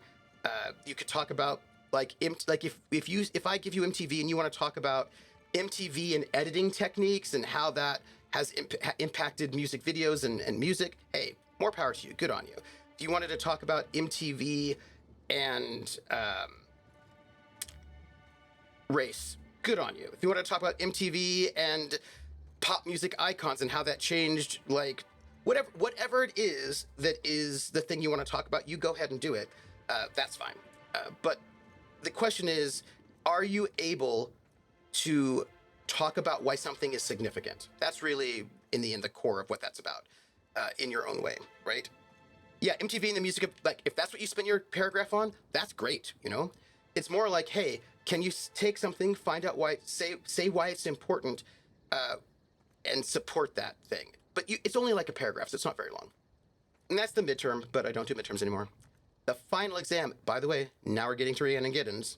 You could talk about like if I give you MTV and you want to talk about MTV and editing techniques and how that has impacted music videos and music, hey, more power to you. Good on you. If you wanted to talk about MTV and race, good on you. If you want to talk about MTV and pop music icons and how that changed, like whatever it is that is the thing you want to talk about, you go ahead and do it. That's fine. But the question is, are you able to talk about why something is significant? That's really, in the end, the core of what that's about, in your own way, right? Yeah, MTV and the music, like, if that's what you spend your paragraph on, that's great, you know? It's more like, hey, can you take something, find out why, say why it's important, and support that thing. But it's only like a paragraph, so it's not very long. And that's the midterm, but I don't do midterms anymore. The final exam, by the way, now we're getting to Rhiannon Giddens.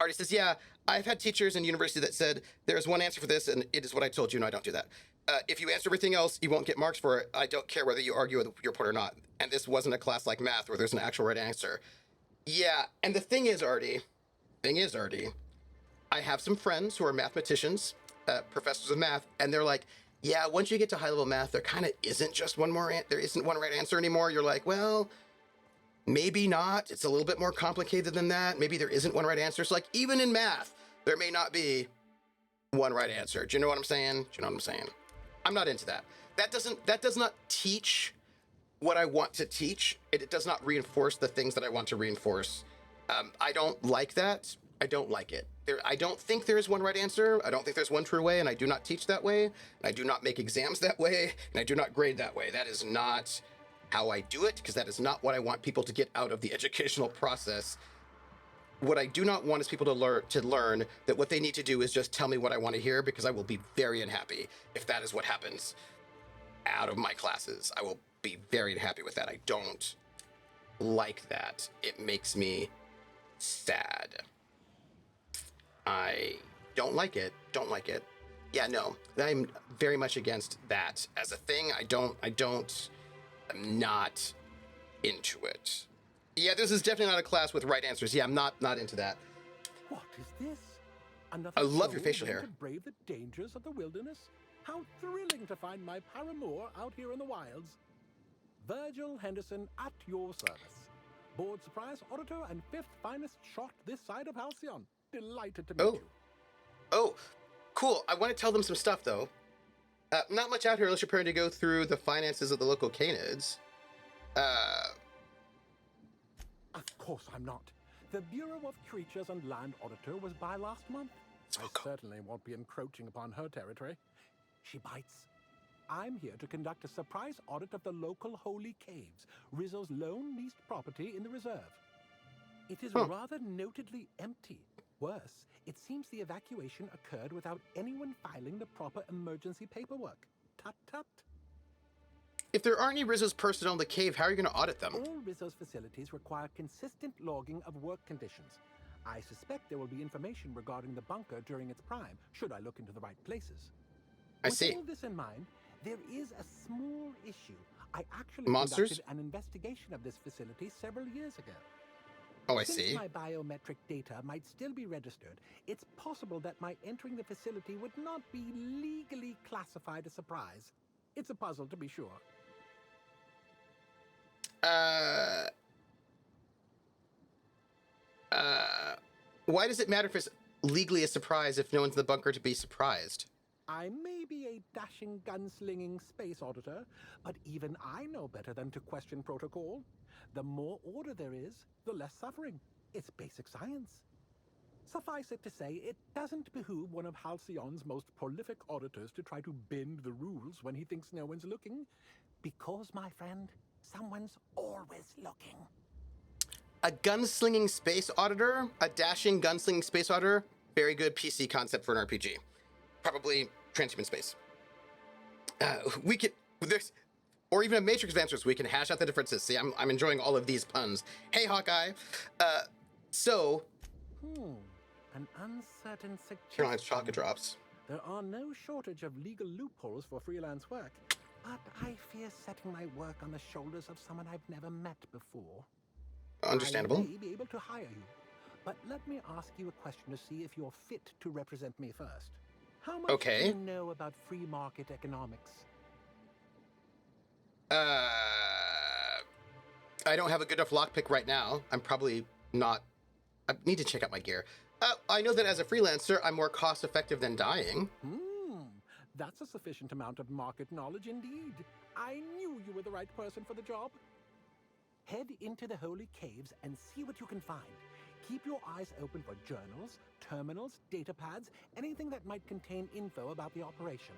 Artie says, yeah, I've had teachers in university that said, there's one answer for this, and it is what I told you, and I don't do that. If you answer everything else, you won't get marks for it. I don't care whether you argue with your point or not. And this wasn't a class like math where there's an actual right answer. Yeah, and the thing is, Artie, I have some friends who are mathematicians, professors of math, and they're like, yeah, once you get to high-level math, there kind of isn't just there isn't one right answer anymore. You're like, well, maybe not. It's a little bit more complicated than that. Maybe there isn't one right answer. So like, even in math, there may not be one right answer. Do you know what I'm saying? I'm not into that. That does not teach what I want to teach. It does not reinforce the things that I want to reinforce. I don't like that. I don't like it. I don't think there is one right answer. I don't think there's one true way, and I do not teach that way. And I do not make exams that way, and I do not grade that way. That is not how I do it, because that is not what I want people to get out of the educational process. What I do not want is people to learn that what they need to do is just tell me what I want to hear, because I will be very unhappy if that is what happens out of my classes. I will be very unhappy with that. I don't like that. It makes me sad. I don't like it. Yeah, no, I'm very much against that as a thing. I'm not into it. Yeah, this is definitely not a class with right answers. Yeah, I'm not into that. What is this? Another I love your soul facial meant hair. to brave the dangers of the wilderness? How thrilling to find my paramour out here in the wilds. Virgil Henderson at your service. Board surprise auditor and 5th finest shot this side of Halcyon. Delighted to meet you. Oh, cool. I want to tell them some stuff, though. Not much out here unless you're preparing to go through the finances of the local canids. Of course I'm not. The Bureau of Creatures and Land Auditor was by last month. I certainly won't be encroaching upon her territory. She bites. I'm here to conduct a surprise audit of the local holy caves, Rizzo's lone leased property in the reserve. It is rather notedly empty. Worse, it seems the evacuation occurred without anyone filing the proper emergency paperwork. Tut tut. If there aren't any Rizzo's personnel in the cave, how are you going to audit them? All Rizzo's facilities require consistent logging of work conditions. I suspect there will be information regarding the bunker during its prime, should I look into the right places. I see. With all this in mind, there is a small issue. I actually Monsters? conducted an investigation of this facility several years ago. Oh, I Since see. my biometric data might still be registered, it's possible that my entering the facility would not be legally classified a surprise. It's a puzzle, to be sure. Why does it matter if it's legally a surprise if no one's in the bunker to be surprised? I may be a dashing, gunslinging space auditor, but even I know better than to question protocol. The more order there is, the less suffering. It's basic science. Suffice it to say, it doesn't behoove one of Halcyon's most prolific auditors to try to bend the rules when he thinks no one's looking. Because, my friend, someone's always looking. A gunslinging space auditor? A dashing gunslinging space auditor? Very good PC concept for an RPG. Probably transhuman space. We could... There's... Or even a Matrix of Answers, we can hash out the differences. See, I'm enjoying all of these puns. Hey, Hawkeye. An uncertain Caroline's suggestion. chocolate drops. There are no shortage of legal loopholes for freelance work, but I fear setting my work on the shoulders of someone I've never met before. Understandable. I may be able to hire you, but let me ask you a question to see if you're fit to represent me first. How much do you know about free market economics? I don't have a good enough lockpick right now. I'm probably not... I need to check out my gear. I know that as a freelancer, I'm more cost-effective than dying. That's a sufficient amount of market knowledge indeed. I knew you were the right person for the job. Head into the holy caves and see what you can find. Keep your eyes open for journals, terminals, data pads, anything that might contain info about the operation.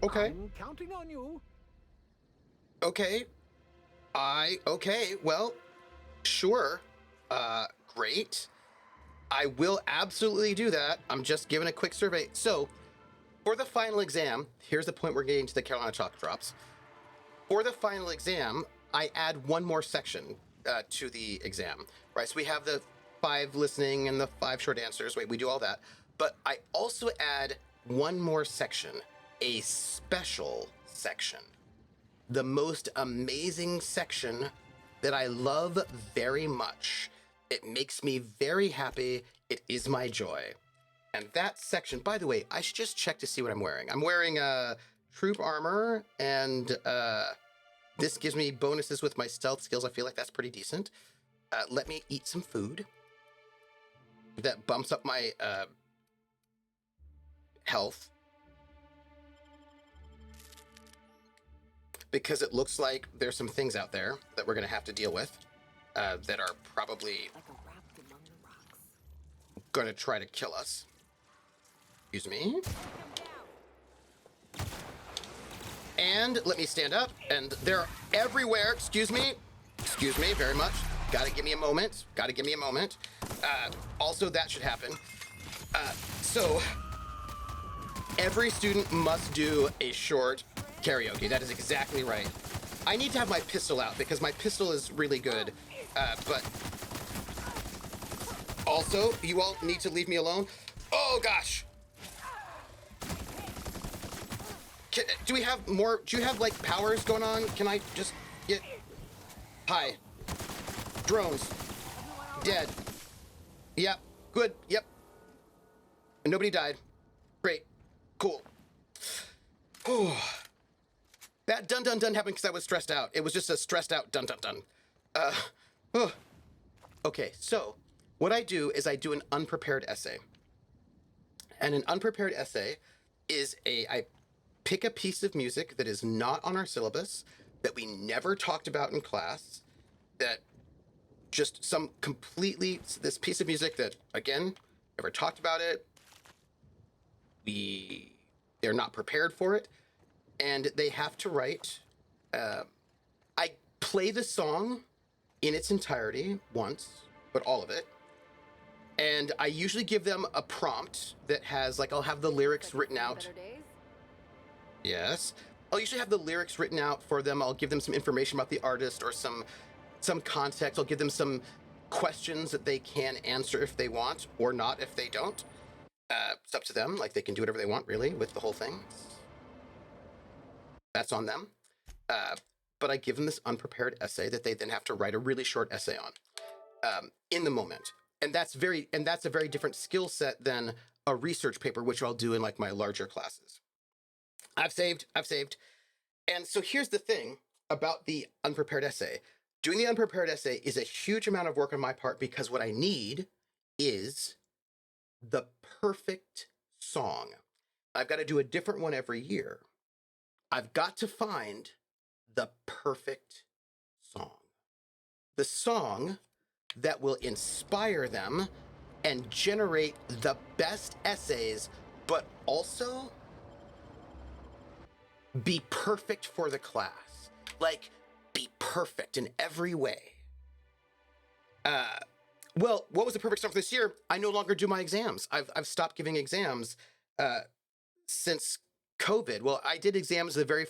Okay. I'm counting on you. Okay. Well, sure. Great. I will absolutely do that. I'm just giving a quick survey. So, for the final exam, here's the point we're getting to the Carolina Chalk Drops. For the final exam, I add one more section to the exam, right? So we have the 5 listening and the 5 short answers. Wait, we do all that. But I also add one more section, a special section. The most amazing section that I love very much. It makes me very happy. It is my joy. And that section, by the way, I should just check to see what I'm wearing. I'm wearing troop armor, and this gives me bonuses with my stealth skills. I feel like that's pretty decent. Let me eat some food. That bumps up my health. Because it looks like there's some things out there that we're going to have to deal with that are probably going to try to kill us. Excuse me. And let me stand up. And they're everywhere. Excuse me. Excuse me very much. Gotta give me a moment. Gotta give me a moment. Also, that should happen. So, every student must do a short karaoke. That is exactly right. I need to have my pistol out because my pistol is really good. But also, you all need to leave me alone. Oh, gosh. Do we have more? Do you have, like, powers going on? Can I just get... Hi. Drones. Dead. Yep. Good. Yep. And nobody died. Great. Cool. Oh. That dun-dun-dun happened because I was stressed out. It was just a stressed out dun-dun-dun. Okay, so what I do is I do an unprepared essay. And an unprepared essay is I pick a piece of music that is not on our syllabus, that we never talked about in class, that just some completely, this piece of music that, again, never talked about it, they're not prepared for it, and they have to write, I play the song in its entirety once, but all of it, and I usually give them a prompt that has, like, I'll have the lyrics written out. Yes. I'll usually have the lyrics written out for them. I'll give them some information about the artist or some context. I'll give them some questions that they can answer if they want or not if they don't. It's up to them. Like, they can do whatever they want, really, with the whole thing. That's on them. But I give them this unprepared essay that they then have to write a really short essay on in the moment. And that's a very different skill set than a research paper, which I'll do in, like, my larger classes. I've saved. And so here's the thing about the unprepared essay. Doing the unprepared essay is a huge amount of work on my part because what I need is the perfect song. I've got to do a different one every year. I've got to find the perfect song. The song that will inspire them and generate the best essays, but also be perfect for the class. Like, be perfect in every way. Well, what was the perfect song for this year? I no longer do my exams. I've stopped giving exams since COVID. Well, I did exams when COVID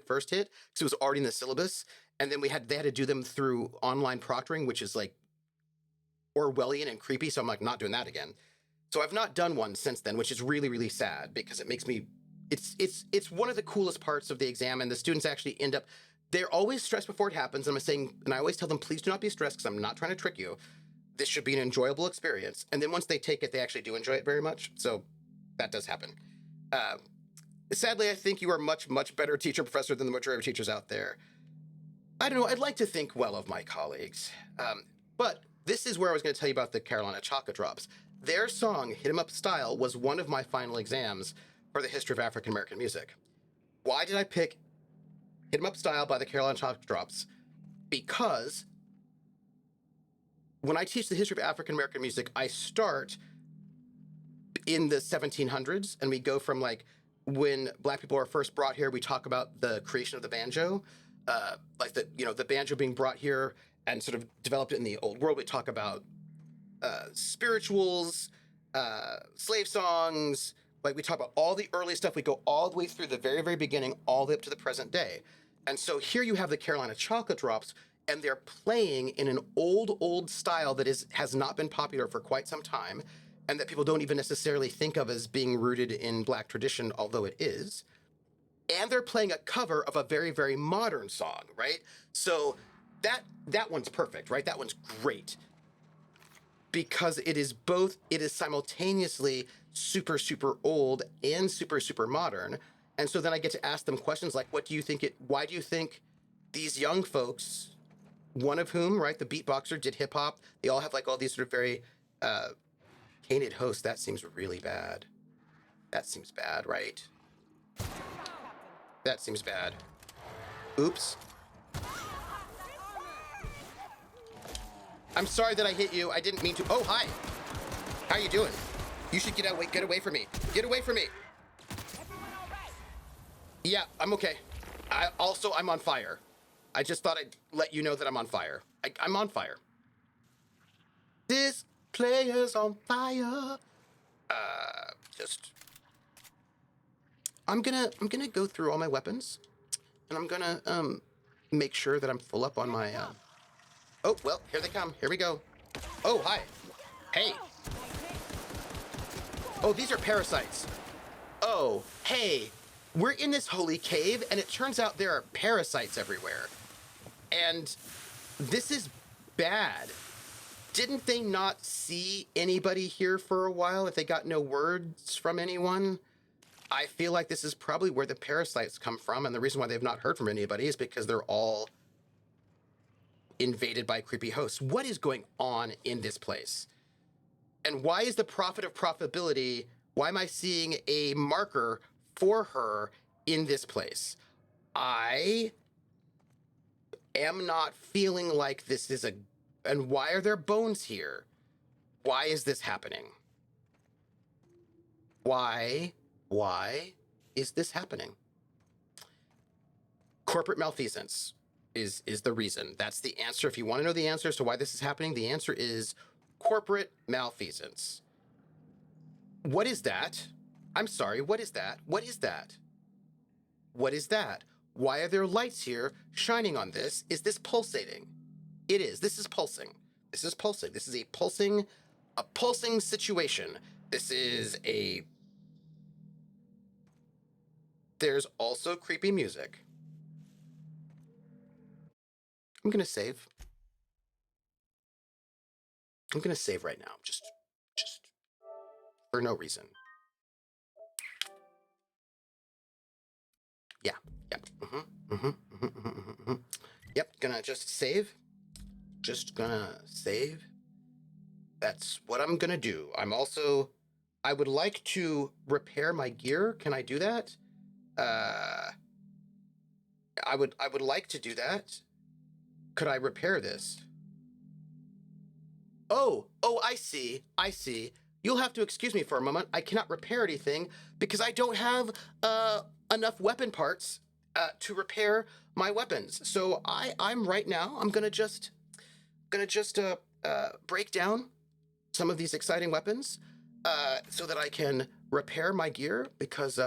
first hit, because it was already in the syllabus, and then they had to do them through online proctoring, which is like Orwellian and creepy. So I'm like, not doing that again. So I've not done one since then, which is really, really sad because it makes me. It's one of the coolest parts of the exam, and the students actually end up. They're always stressed before it happens. And I always tell them, please do not be stressed because I'm not trying to trick you. This should be an enjoyable experience. And then once they take it, they actually do enjoy it very much. So that does happen. Sadly, I think you are much, much better teacher professor than the majority of teachers out there. I don't know. I'd like to think well of my colleagues. But this is where I was going to tell you about the Carolina Chocolate Drops. Their song, Hit 'Em Up Style, was one of my final exams for the history of African American music. Why did I pick Hit 'Em Up Style by the Carolina Chocolate Drops? Because when I teach the history of African American music, I start in the 1700s, and we go from, like, when Black people are first brought here. We talk about the creation of the banjo, like the banjo being brought here and sort of developed in the old world. We talk about spirituals, slave songs. Like, we talk about all the early stuff. We go all the way through the very, very beginning, all the way up to the present day. And so here you have the Carolina Chocolate Drops, and they're playing in an old style that has not been popular for quite some time, and that people don't even necessarily think of as being rooted in Black tradition, although it is. And they're playing a cover of a very, very modern song, right? So that one's perfect, right? That one's great. Because it is simultaneously super, super old and super, super modern. And so then I get to ask them questions like, why do you think these young folks, one of whom, right, the beatboxer did hip hop, they all have like all these sort of very tainted hosts. That seems really bad. That seems bad, right? That seems bad. Oops. I'm sorry that I hit you. I didn't mean to. Oh, hi. How you doing? You should get away from me. Get away from me. Yeah, I'm okay. I'm on fire. I just thought I'd let you know that I'm on fire. I'm on fire. This player's on fire. I'm gonna go through all my weapons, and I'm gonna make sure that I'm full up on my. Oh well, here they come. Here we go. Oh hi. Hey. Oh, these are parasites. Oh, hey. We're in this holy cave, and it turns out there are parasites everywhere. And this is bad. Didn't they not see anybody here for a while if they got no words from anyone? I feel like this is probably where the parasites come from, and the reason why they've not heard from anybody is because they're all invaded by creepy hosts. What is going on in this place? And why is the prophet of profitability, why am I seeing a marker for her in this place? I am not feeling like this is and why are there bones here? Why is this happening? Why is this happening? Corporate malfeasance is the reason. That's the answer. If you want to know the answer as to why this is happening, the answer is corporate malfeasance. What is that? I'm sorry, what is that? What is that? What is that? Why are there lights here shining on this? Is this pulsating? It is. This is pulsing. This is pulsing. This is a pulsing situation. This is a... There's also creepy music. I'm gonna save. I'm gonna save right now, just for no reason. Yeah, yep, Yep, gonna just save. Just gonna save. That's what I'm gonna do. I would like to repair my gear. Can I do that? I would like to do that. Could I repair this? Oh, I see. You'll have to excuse me for a moment. I cannot repair anything because I don't have enough weapon parts to repair my weapons. So I'm right now, I'm gonna just break down some of these exciting weapons so that I can repair my gear because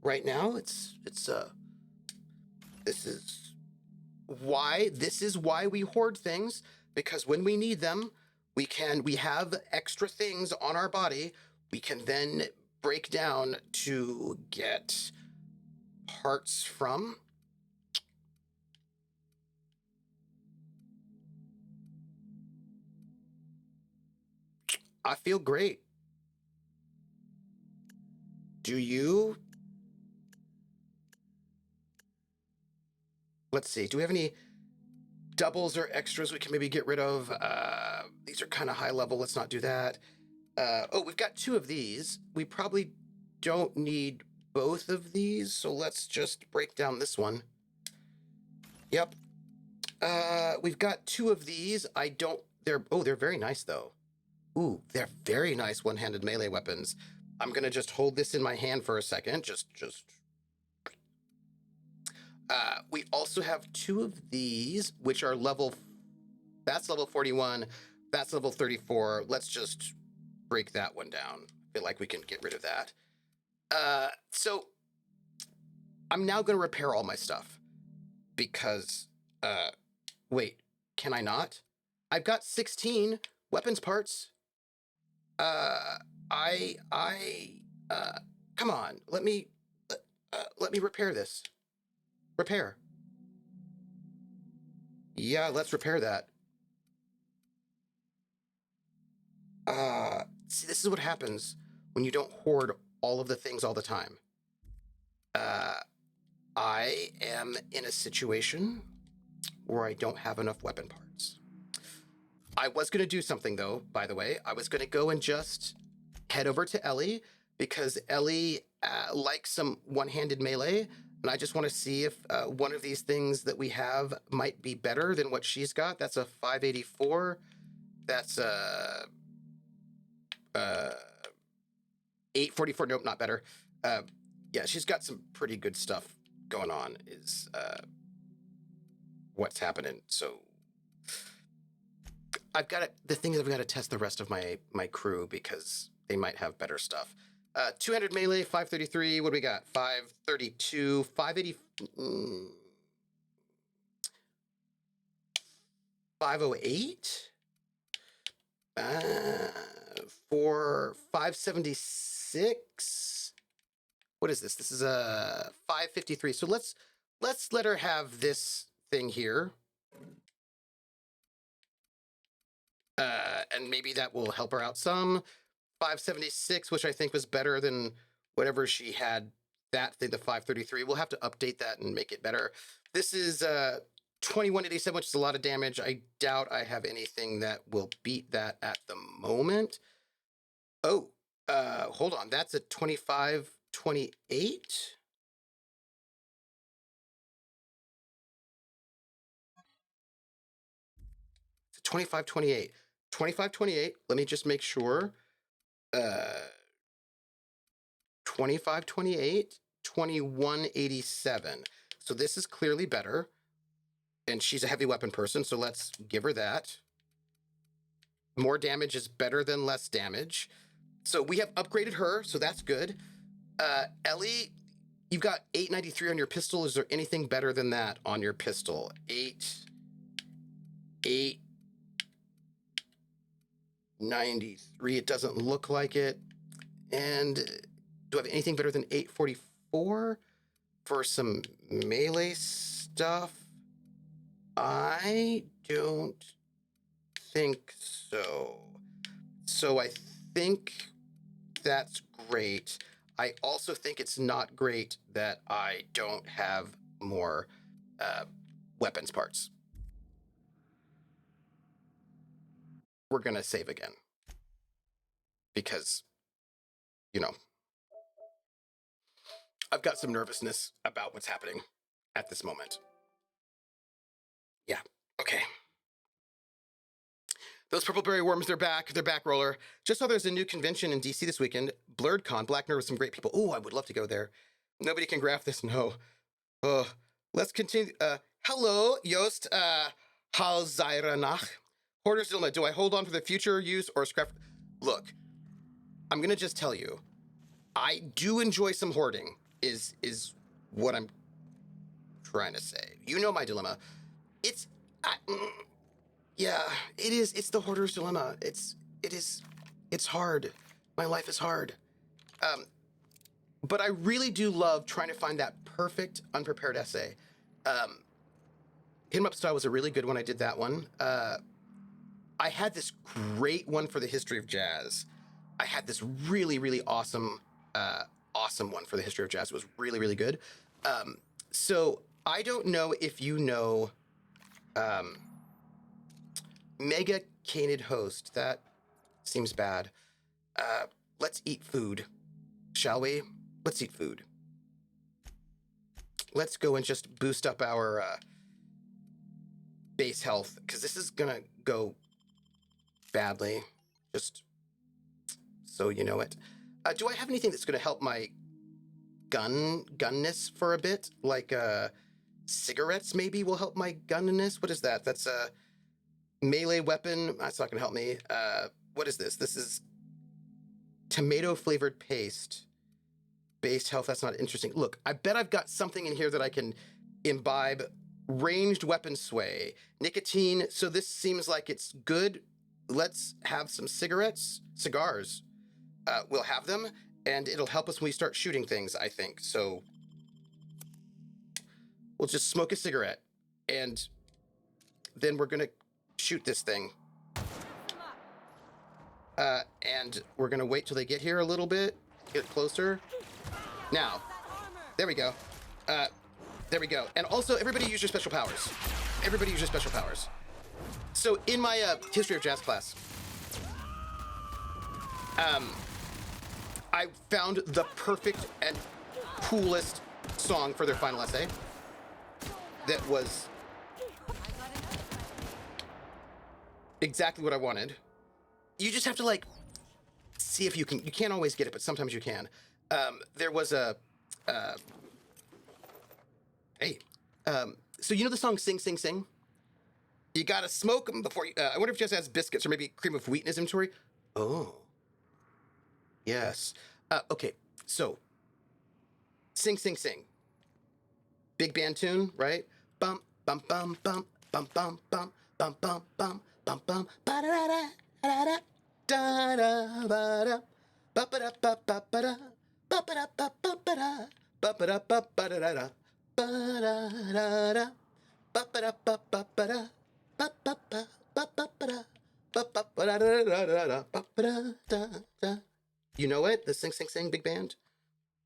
right now this is why we hoard things, because when we need them, we have extra things on our body we can then break down to get parts from. I feel great. Do you? Let's see. Do we have any doubles or extras we can maybe get rid of? These are kind of high level. Let's not do that. We've got 2 of these. We probably don't need both of these, so let's just break down this one. Yep. We've got 2 of these. They're very nice though. Ooh, they're very nice one-handed melee weapons. I'm gonna just hold this in my hand for a second. We also have 2 of these, which are that's level 41, that's level 34. Let's just break that one down. I feel like we can get rid of that. So I'm now gonna repair all my stuff. because, wait, can I not? I've got 16 weapons parts. Come on, let me repair this. Repair. Yeah, let's repair that. See, this is what happens when you don't hoard all of the things all the time. I am in a situation where I don't have enough weapon parts. I was going to do something, though, by the way. I was going to go and just head over to Ellie, because Ellie likes some one-handed melee, and I just want to see if one of these things that we have might be better than what she's got. That's a 584. That's a 844. Nope, not better. Yeah, she's got some pretty good stuff going on, is what's happening. So I've got the thing is I've got to test the rest of my crew, because they might have better stuff. 200 melee, 533. What do we got? 532, 580, 508. For 576. What is this? This is a 553. So let's let her have this thing here. And maybe that will help her out some. 576, which I think was better than whatever she had. That thing, the 533. We'll have to update that and make it better. This is 2187, which is a lot of damage. I doubt I have anything that will beat that at the moment. Oh, hold on. That's a 2528. It's a 2528. 2528. Let me just make sure. 2528, 2187. So this is clearly better. And she's a heavy weapon person, so let's give her that. More damage is better than less damage. So we have upgraded her, so that's good. Ellie, you've got 893 on your pistol. Is there anything better than that on your pistol? 893. It doesn't look like it. And do I have anything better than 844 for some melee stuff? I don't think so. So I think that's great. I also think it's not great that I don't have more weapons parts. We're going to save again. Because, you know, I've got some nervousness about what's happening at this moment. Yeah, okay. Those purple berry worms, they're back. They're back, roller. Just saw there's a new convention in DC this weekend. BlurredCon, Black Nerd with some great people. Oh, I would love to go there. Nobody can graph this, no. Let's continue. Hello, Joost. Halzeirenach. Hoarder's Dilemma. Do I hold on for the future use or scrap? Look, I'm going to just tell you. I do enjoy some hoarding, is what I'm trying to say. You know my dilemma. Yeah, it is. It's the hoarder's dilemma. It's hard. My life is hard. But I really do love trying to find that perfect unprepared essay. Hit 'em Up Style was a really good one. I did that one. I had this great one for the history of jazz. I had this really, really awesome one for the history of jazz. It was really, really good. So I don't know if you know Mega Canid Host. That seems bad. Let's eat food, shall we? Let's eat food. Let's go and just boost up our base health, because this is gonna go badly, just so you know it. Do I have anything that's gonna help my gunness for a bit? Like cigarettes maybe will help my gunness? What is that? That's a melee weapon. That's not gonna help me. What is this? This is tomato flavored paste. Base health, that's not interesting. Look, I bet I've got something in here that I can imbibe Ranged weapon sway. Nicotine. So this seems like it's good. Let's have some cigars. We'll have them, and it'll help us when we start shooting things, I think. So we'll just smoke a cigarette, and then we're gonna shoot this thing. And we're gonna wait till they get here a little bit, get closer. Now, there we go. There we go. And also, everybody use your special powers. Everybody use your special powers. So in my history of jazz class, I found the perfect and coolest song for their final essay. That was exactly what I wanted. You just have to like see if you can. You can't always get it, but sometimes you can. There was a. So you know the song "Sing, Sing, Sing." You gotta smoke them before you. I wonder if Jess has biscuits or maybe cream of wheat in his inventory. Oh. Yes. Okay. So. Sing, sing, sing. Big band tune, right? Bum, bum, bum, bum, bum, bum, bum, bum, bum, bum, bum, bum, ba da da da da da da ba da ba ba da ba ba ba da ba ba da ba ba ba da ba ba da ba ba da da ba da da da ba ba da ba ba ba da ba ba ba ba ba ba da ba ba ba da da da da da ba ba da da da. You know it? The Sing Sing Sing big band.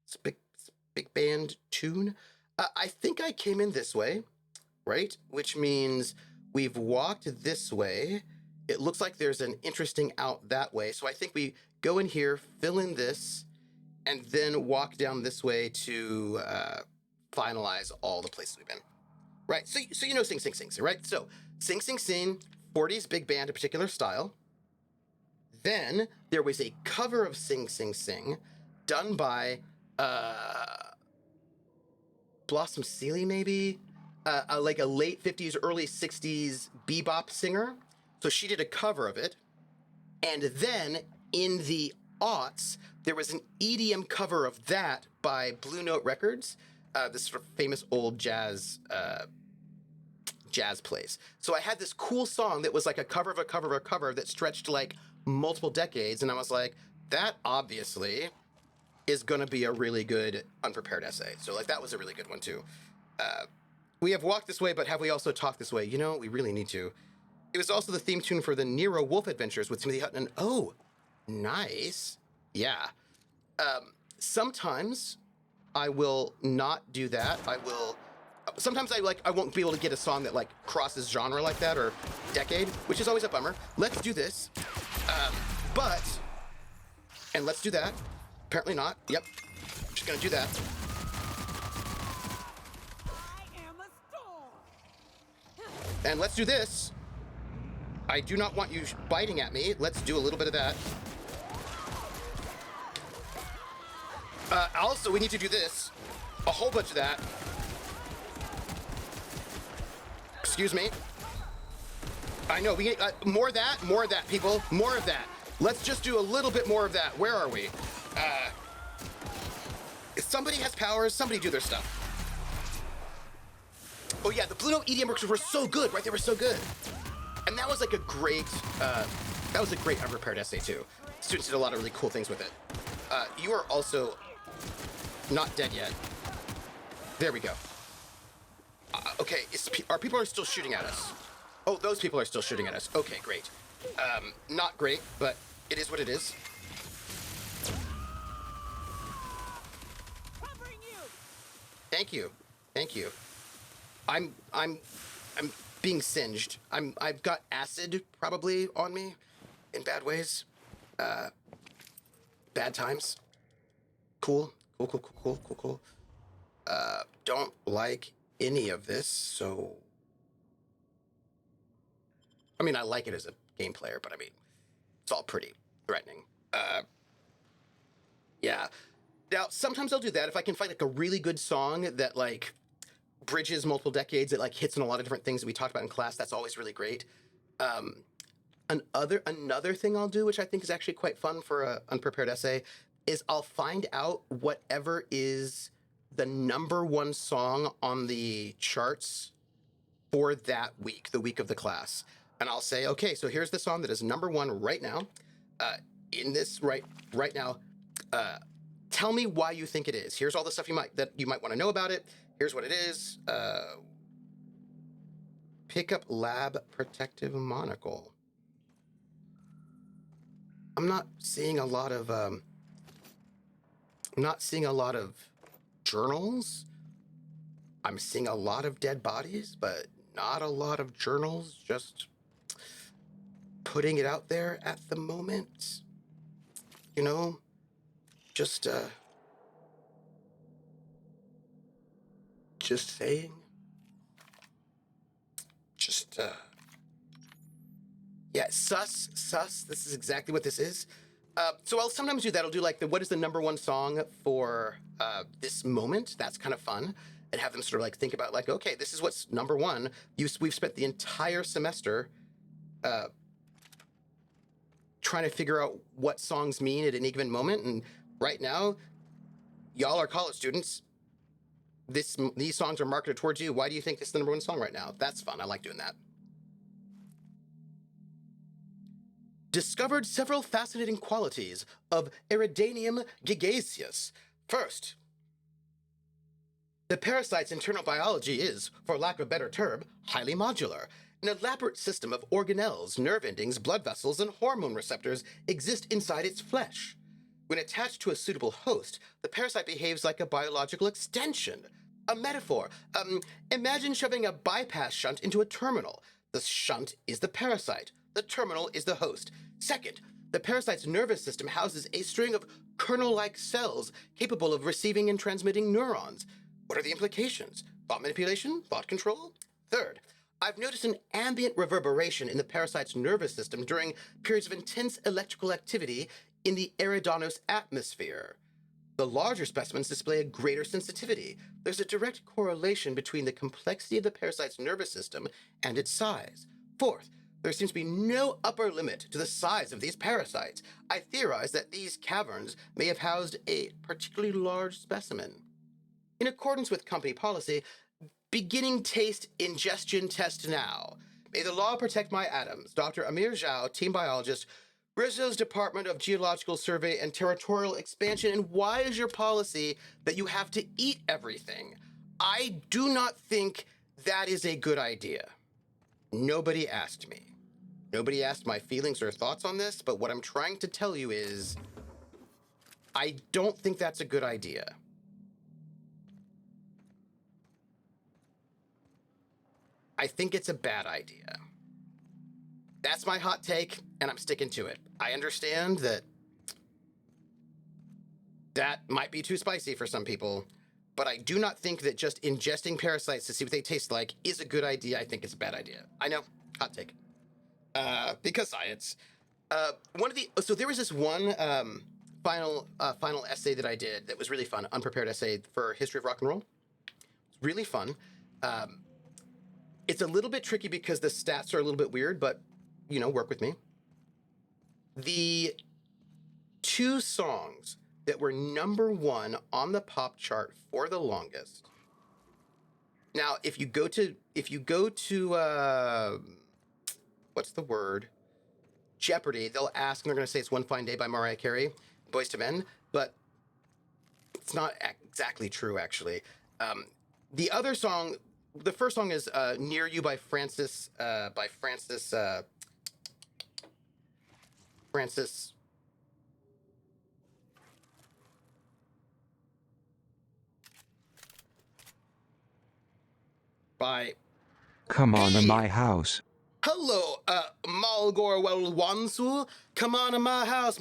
It's a big band tune. I think I came in this way, right? Which means we've walked this way. It looks like there's an interesting out that way. So I think we go in here, fill in this, and then walk down this way to finalize all the places we've been. Right, so you know Sing Sing Sing, right? So Sing Sing Sing, 40s big band, a particular style. Then there was a cover of Sing Sing Sing done by Blossom Seeley, maybe? Like a late 50s, early 60s bebop singer. So she did a cover of it. And then in the aughts, there was an EDM cover of that by Blue Note Records, this sort of famous old jazz place. So I had this cool song that was like a cover of a cover of a cover that stretched like multiple decades. And I was like, that obviously is going to be a really good unprepared essay. So like that was a really good one too. We have walked this way, but have we also talked this way? You know, we really need to. It was also the theme tune for the Nero Wolf Adventures with Timothy Hutton. Oh, nice. Yeah. Sometimes I will not do that. Sometimes I won't be able to get a song that like crosses genre like that or decade, which is always a bummer. Let's do this. And let's do that. Apparently not. Yep. Just gonna do that. And let's do this. I do not want you biting at me. Let's do a little bit of that. Also, we need to do this. A whole bunch of that. Excuse me. I know, we need more of that, people. More of that. Let's just do a little bit more of that. Where are we? If somebody has powers, somebody do their stuff. Oh yeah, the Blue Note EDM works were so good, right? They were so good. And that was like a great unprepared essay too. Students did a lot of really cool things with it. You are also not dead yet. There we go. Okay, our people are still shooting at us. Oh, those people are still shooting at us. Okay, great. Not great, but it is what it is. Thank you. Thank you. I'm being singed. I've got acid probably on me in bad ways. Bad times. Cool. Don't like any of this, so I mean I like it as a game player, but I mean it's all pretty threatening. Yeah. Now sometimes I'll do that if I can find like a really good song that like bridges multiple decades. It like hits on a lot of different things that we talked about in class. That's always really great. Another thing I'll do, which I think is actually quite fun for an unprepared essay, is I'll find out whatever is the #1 song on the charts for that week, the week of the class. And I'll say, okay, so here's the song that is number one right now. In this right now, tell me why you think it is. Here's all the stuff you might want to know about it. Here's what it is. Pick up Lab Protective Monocle. I'm not seeing a lot of journals. I'm seeing a lot of dead bodies, but not a lot of journals. Just putting it out there at the moment. You know, just saying. Yeah, sus. This is exactly what this is. So I'll sometimes do that. I'll do like what is the number one song for this moment? That's kind of fun. And have them sort of like think about like, okay, this is what's number one. We've spent the entire semester trying to figure out what songs mean at any given moment. And right now, y'all are college students. These songs are marketed towards you. Why do you think this is the number one song right now? That's fun. I like doing that. Discovered several fascinating qualities of Iridanium gigaseus. First, the parasite's internal biology is, for lack of a better term, highly modular. An elaborate system of organelles, nerve endings, blood vessels, and hormone receptors exist inside its flesh. When attached to a suitable host, the parasite behaves like a biological extension. A metaphor. Imagine shoving a bypass shunt into a terminal. The shunt is the parasite. The terminal is the host. Second, the parasite's nervous system houses a string of kernel-like cells capable of receiving and transmitting neurons. What are the implications? Thought manipulation? Thought control? Third, I've noticed an ambient reverberation in the parasite's nervous system during periods of intense electrical activity in the Eridanos atmosphere. The larger specimens display a greater sensitivity. There's a direct correlation between the complexity of the parasite's nervous system and its size. Fourth, there seems to be no upper limit to the size of these parasites. I theorize that these caverns may have housed a particularly large specimen. In accordance with company policy, beginning taste ingestion test now. May the law protect my atoms. Dr. Amir Zhao, team biologist, Brazil's Department of Geological Survey and Territorial Expansion. And why is your policy that you have to eat everything? I do not think that is a good idea. Nobody asked me. Nobody asked my feelings or thoughts on this, but what I'm trying to tell you is I don't think that's a good idea. I think it's a bad idea. That's my hot take, and I'm sticking to it. I understand that might be too spicy for some people, but I do not think that just ingesting parasites to see what they taste like is a good idea. I think it's a bad idea. I know, hot take. Because science. So there was this one final essay that I did that was really fun, unprepared essay for history of rock and roll. It's really fun. It's a little bit tricky because the stats are a little bit weird, but, you know, work with me. The two songs that were number one on the pop chart for the longest. Now, if you go to what's the word? Jeopardy, they'll ask, and they're going to say it's One Fine Day by Mariah Carey, Boyz II Men, but it's not exactly true, actually. The other song, the first song is Near You by Francis by... Come on to Hey! my house. Hello, Malgor Welwansu. Come on to my house,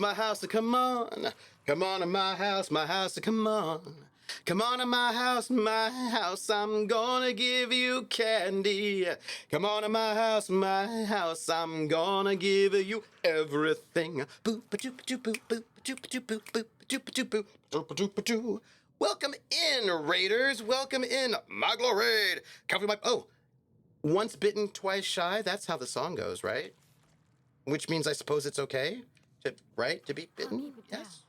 come on. Come on to my house, come on. Come on to my house, I'm gonna give you candy. Come on to my house, I'm gonna give you everything. Boop ba doop doop boop boop doop doop boop boop doop doop boop doop doop. Welcome in, Raiders. Welcome in, Maglo Raid. Coffee my once bitten, twice shy. That's how the song goes, right? Which means I suppose it's okay to be bitten. Yes.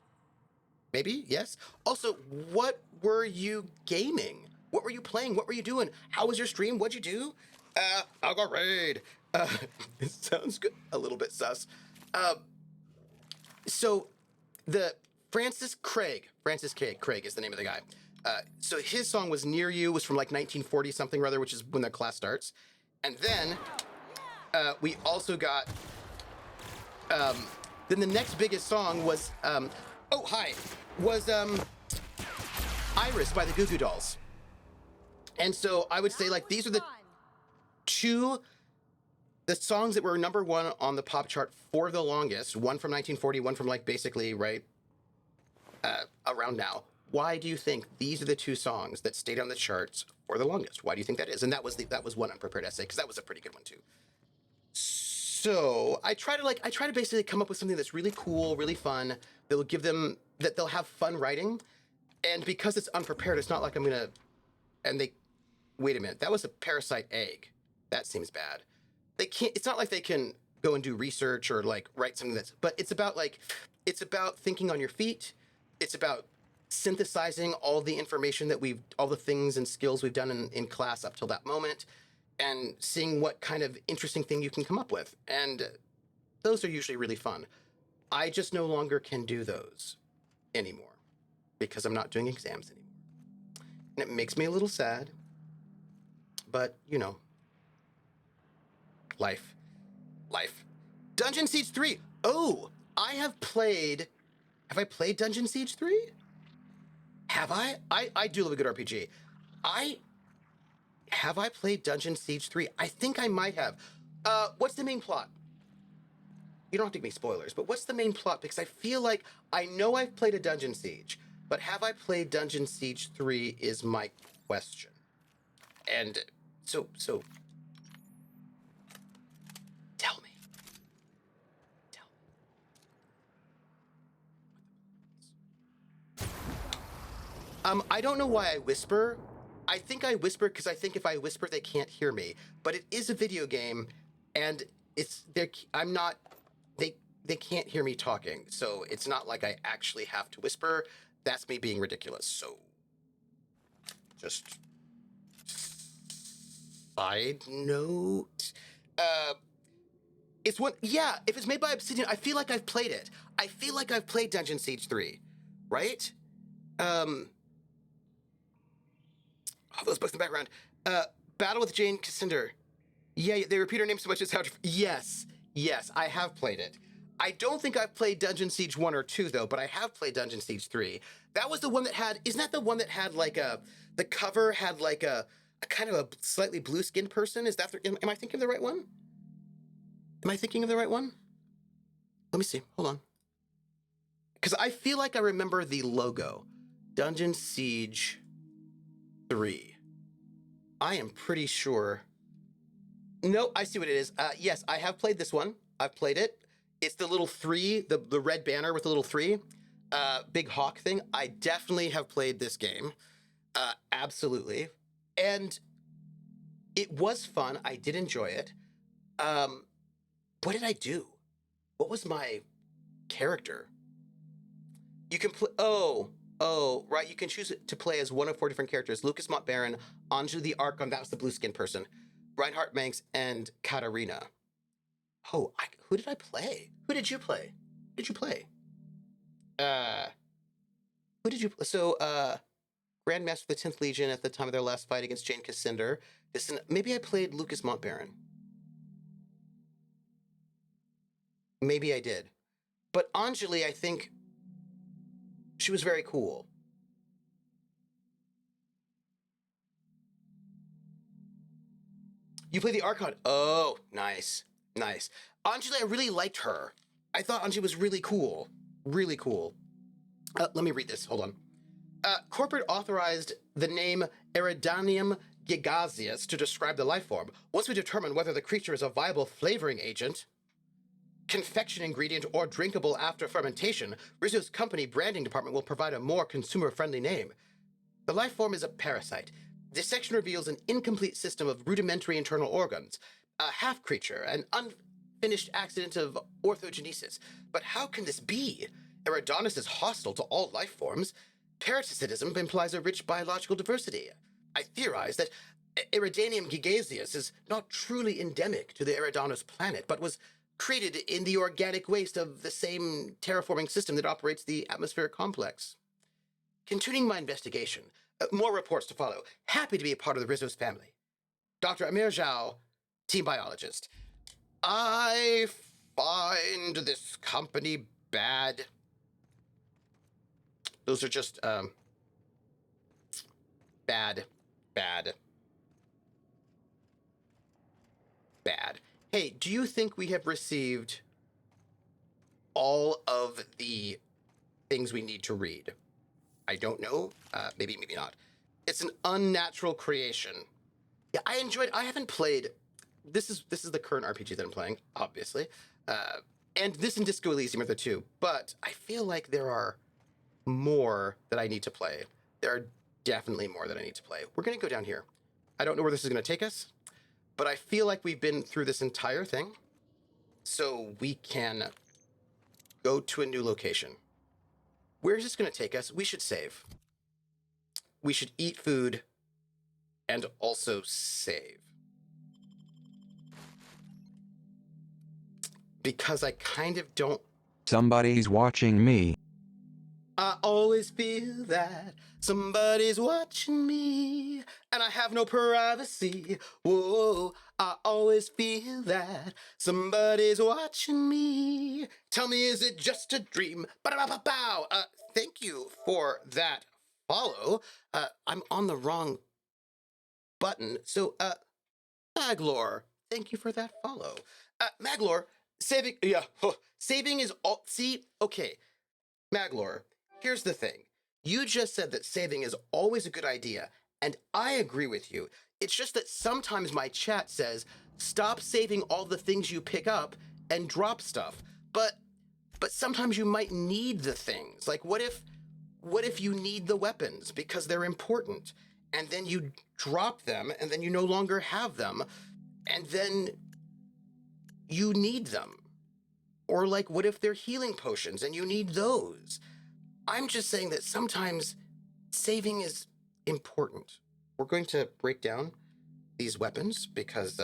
Maybe, yes. Also, what were you gaming? What were you playing? What were you doing? How was your stream? What'd you do? Algorade. It sounds good. A little bit sus. So the Francis Craig is the name of the guy. So his song was Near You, was from like 1940 something or other, which is when the class starts. And then we also got, then the next biggest song was, Iris by the Goo Goo Dolls. And so I would say like these are the songs that were number one on the pop chart for the longest, one from 1940, one from like basically right around now. Why do you think these are the two songs that stayed on the charts for the longest? Why do you think that is? And that was one unprepared essay, because that was a pretty good one too. So I try to basically come up with something that's really cool, really fun, that will give them, that they'll have fun writing. And because it's unprepared, it's not like I'm gonna, wait a minute, that was a parasite egg. That seems bad. They can't, it's not like they can go and do research or like write something but it's about thinking on your feet. It's about synthesizing all the information that all the things and skills we've done in class up till that moment, and seeing what kind of interesting thing you can come up with. And those are usually really fun. I just no longer can do those anymore because I'm not doing exams anymore. And it makes me a little sad, but you know, life. Dungeon Siege 3. Oh, have I played Dungeon Siege 3? Have I? I do love a good RPG. Have I played Dungeon Siege 3? I think I might have. What's the main plot? You don't have to give me spoilers, but what's the main plot? Because I feel like I know I've played a Dungeon Siege, but have I played Dungeon Siege 3 is my question. And so tell me. I don't know why I whisper. I think I whisper because I think if I whisper, they can't hear me. But it is a video game, and they can't hear me talking. So it's not like I actually have to whisper. That's me being ridiculous. So just side note. If it's made by Obsidian, I feel like I've played it. I feel like I've played Dungeon Siege 3, right? Those books in the background. Battle with Jane Cassinder. Yeah, they repeat her name so much it's hard to... Yes, I have played it. I don't think I've played Dungeon Siege 1 or 2, though, but I have played Dungeon Siege 3. That was the one that had... Isn't that the one that had, like, the cover had, like, a kind of a slightly blue-skinned person? Is that... Am I thinking of the right one? Let me see. Hold on. Because I feel like I remember the logo. Dungeon Siege 3. I am pretty sure. No, I see what it is. Yes, I have played this one. I've played it. It's the little 3, the red banner with the little 3, big hawk thing. I definitely have played this game. Absolutely. And it was fun. I did enjoy it. What did I do? What was my character? You can play... Oh, right. You can choose to play as one of 4 different characters. Lucas Montbaron, Anju the Archon, that was the blue-skinned person, Reinhardt Manx, and Katarina. Oh, who did I play? Who did you play? Who did you play? So, Grandmaster of the 10th Legion at the time of their last fight against Jane Cassinder. Maybe I played Lucas Montbaron. Maybe I did. But Anjali, I think... She was very cool. You play the Archon. Oh, nice. Anjali, I really liked her. I thought Anjali was really cool. Really cool. Let me read this. Hold on. Corporate authorized the name Eridanium gigaseus to describe the life form. Once we determine whether the creature is a viable flavoring agent, confection ingredient, or drinkable after fermentation, Rizzo's company branding department will provide a more consumer-friendly name. The life form is a parasite. This section reveals an incomplete system of rudimentary internal organs, a half-creature, an unfinished accident of orthogenesis. But how can this be? Eridanus is hostile to all life forms. Parasitism implies a rich biological diversity. I theorize that Iridanium gigaseus is not truly endemic to the Eridanos planet, but was created in the organic waste of the same terraforming system that operates the atmospheric complex. Continuing my investigation, more reports to follow. Happy to be a part of the Rizzo's family. Dr. Amir Zhao, team biologist. I find this company bad. Those are just, bad. Hey, do you think we have received all of the things we need to read? I don't know. Maybe not. It's an unnatural creation. Yeah, I haven't played. This is the current RPG that I'm playing, obviously. And this and Disco Elysium are the two. But I feel like there are more that I need to play. There are definitely more that I need to play. We're going to go down here. I don't know where this is going to take us, but I feel like we've been through this entire thing, so we can go to a new location. Where is this going to take us? We should save. We should eat food and also save. Because I kind of don't... Somebody's watching me. I always feel that somebody's watching me, and I have no privacy. Whoa, I always feel that somebody's watching me. Tell me, is it just a dream? Ba-da-ba-ba-bow. Thank you for that follow. I'm on the wrong button. So, Maglor, thank you for that follow. Maglor, saving, saving is all, see, okay. Maglor, here's the thing. You just said that saving is always a good idea, and I agree with you. It's just that sometimes my chat says, stop saving all the things you pick up and drop stuff. But sometimes you might need the things. Like, what if you need the weapons because they're important, and then you drop them, and then you no longer have them, and then you need them? Or like, what if they're healing potions and you need those? I'm just saying that sometimes saving is important. We're going to break down these weapons because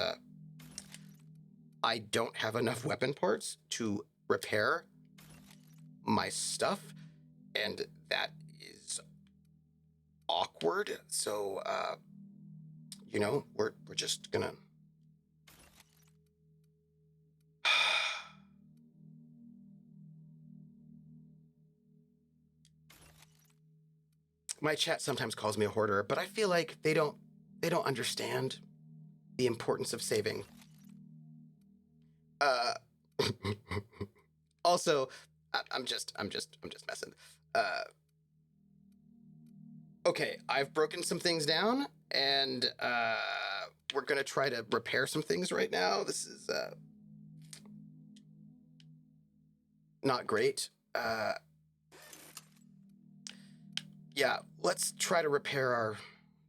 I don't have enough weapon parts to repair my stuff, and that is awkward. So, you know, we're just gonna... My chat sometimes calls me a hoarder, but I feel like they don't understand the importance of saving. Also, I'm just messing. Okay, I've broken some things down, and we're gonna try to repair some things right now. This is not great. Yeah, let's try to repair our...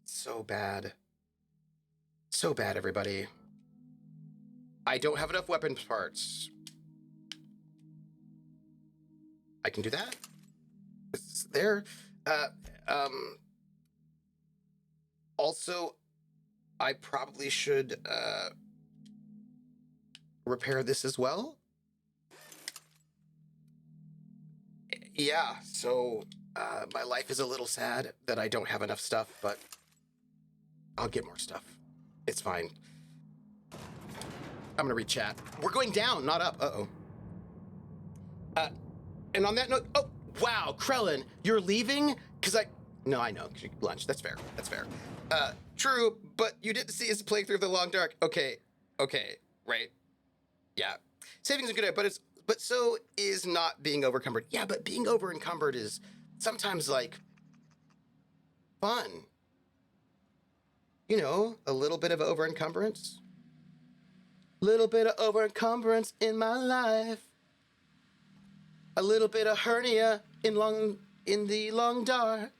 So bad, everybody. I don't have enough weapons parts. I can do that. It's there. Also, I probably should repair this as well. Yeah, so my life is a little sad that I don't have enough stuff, but I'll get more stuff. It's fine. I'm gonna read chat. We're going down, not up. Uh-oh. And on that note, oh, wow, Krellin, you're leaving? No, I know, 'cause you lunch. That's fair. True, but you didn't see us play through the Long Dark. Okay, right. Yeah. Saving's a good idea, but so is not being overencumbered. Yeah, but being overencumbered is sometimes, like, fun. You know, a little bit of overencumbrance. Little bit of overencumbrance in my life. A little bit of hernia in the long dark.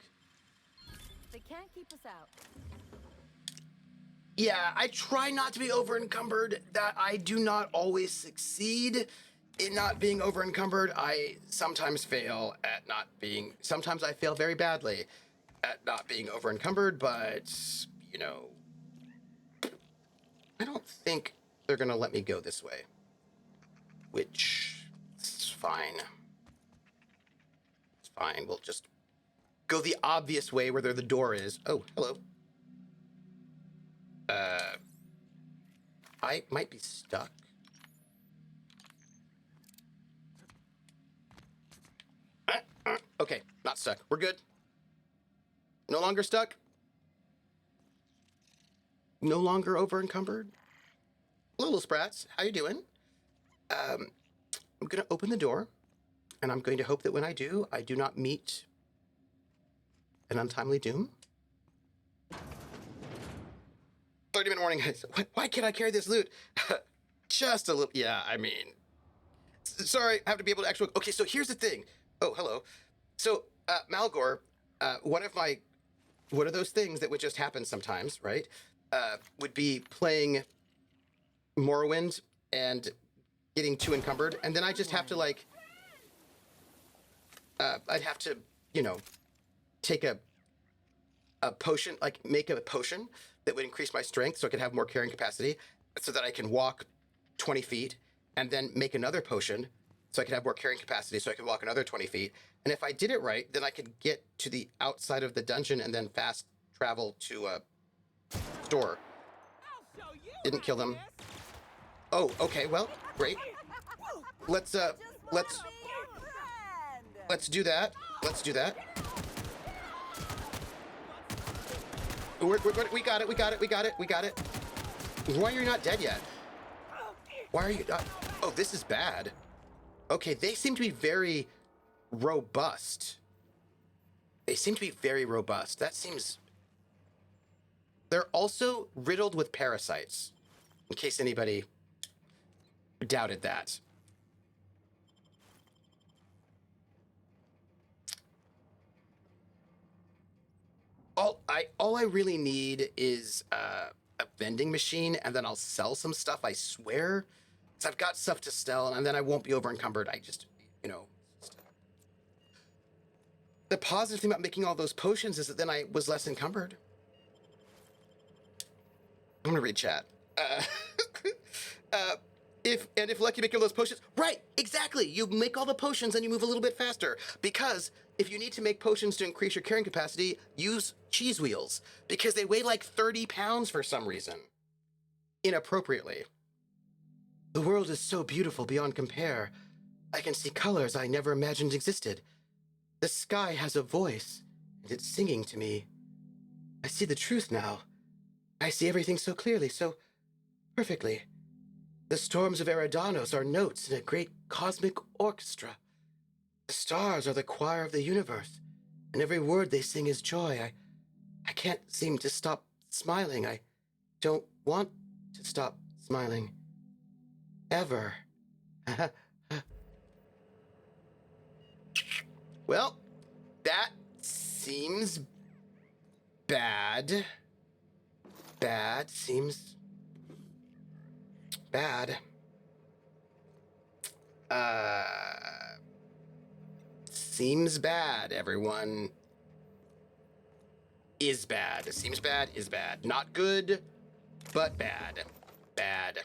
They can't keep us out. Yeah, I try not to be overencumbered. That I do not always succeed in not being overencumbered. I sometimes fail at not being... Sometimes I fail very badly at not being overencumbered, but, you know, I don't think they're gonna let me go this way. Which is fine. It's fine. We'll just go the obvious way where the door is. Oh, hello. I might be stuck. Okay, not stuck. We're good. No longer stuck. No longer over encumbered. Little Sprats, how you doing? I'm gonna open the door, and I'm going to hope that when I do not meet an untimely doom. 30-minute warning, guys. Why can't I carry this loot? Just a little. Yeah, I mean, sorry, I have to be able to actually. Okay, so here's the thing. Oh, hello. So, Malgor, one of those things that would just happen sometimes, right? Would be playing Morrowind and getting too encumbered, and then I just have to like, I'd have to, take a potion, like make a potion that would increase my strength so I could have more carrying capacity, so that I can walk 20 feet, and then make another potion so I could have more carrying capacity so I could walk another 20 feet. And if I did it right, then I could get to the outside of the dungeon and then fast travel to a store. Didn't kill them. Oh, okay, well, great. Let's do that. Let's do that. We got it. Why are you not dead yet? Why are you not? Oh, this is bad. Okay, they seem to be very robust. That seems... They're also riddled with parasites, in case anybody doubted that. All I really need is a vending machine, and then I'll sell some stuff, I swear. So I've got stuff to sell, and then I won't be over encumbered. I just, the positive thing about making all those potions is that then I was less encumbered. I'm gonna read chat. If lucky, make all those potions. Right, exactly. You make all the potions and you move a little bit faster. Because if you need to make potions to increase your carrying capacity, use cheese wheels. Because they weigh like 30 pounds for some reason. Inappropriately. The world is so beautiful beyond compare. I can see colors I never imagined existed. The sky has a voice, and it's singing to me. I see the truth now. I see everything so clearly, so perfectly. The storms of Eridanos are notes in a great cosmic orchestra. The stars are the choir of the universe, and every word they sing is joy. I can't seem to stop smiling. I don't want to stop smiling. Ever. Well, that seems bad. Seems bad. Seems bad, everyone. Is bad. Seems bad, is bad. Not good, but bad. Bad.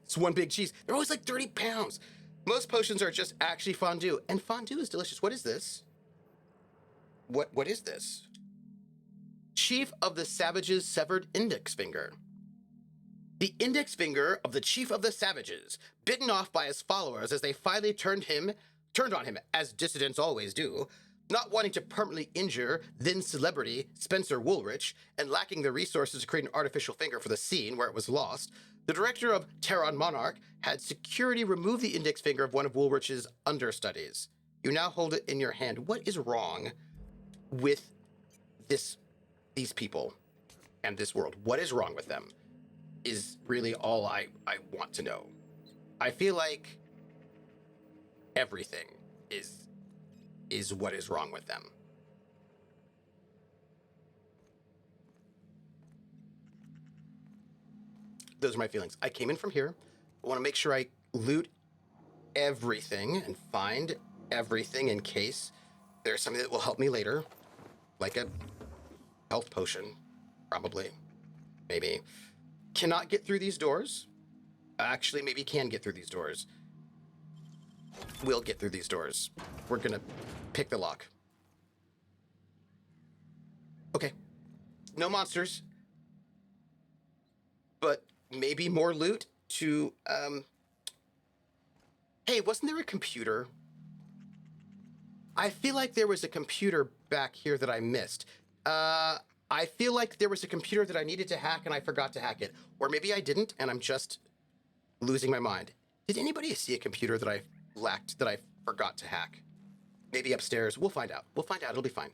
It's one big cheese. They're always like 30 pounds. Most potions are just actually fondue, and fondue is delicious. What is this? What is this? Chief of the Savages' severed index finger. The index finger of the Chief of the Savages, bitten off by his followers as they finally turned on him, as dissidents always do, not wanting to permanently injure then celebrity Spencer Woolrich, and lacking the resources to create an artificial finger for the scene where it was lost. The director of Terran Monarch had security remove the index finger of one of Woolrich's understudies. You now hold it in your hand. What is wrong with these people and this world? What is wrong with them is really all I want to know. I feel like everything is what is wrong with them. Those are my feelings. I came in from here. I want to make sure I loot everything and find everything in case there's something that will help me later, like a health potion, probably. maybe. Cannot get through these doors. Actually, maybe can get through these doors. Will get through these doors. We're gonna pick the lock. Okay. No monsters. But maybe more loot to, Hey, wasn't there a computer? I feel like there was a computer back here that I missed. I feel like there was a computer that I needed to hack and I forgot to hack it. Or maybe I didn't and I'm just losing my mind. Did anybody see a computer that I lacked, that I forgot to hack? Maybe upstairs. We'll find out. We'll find out. It'll be fine.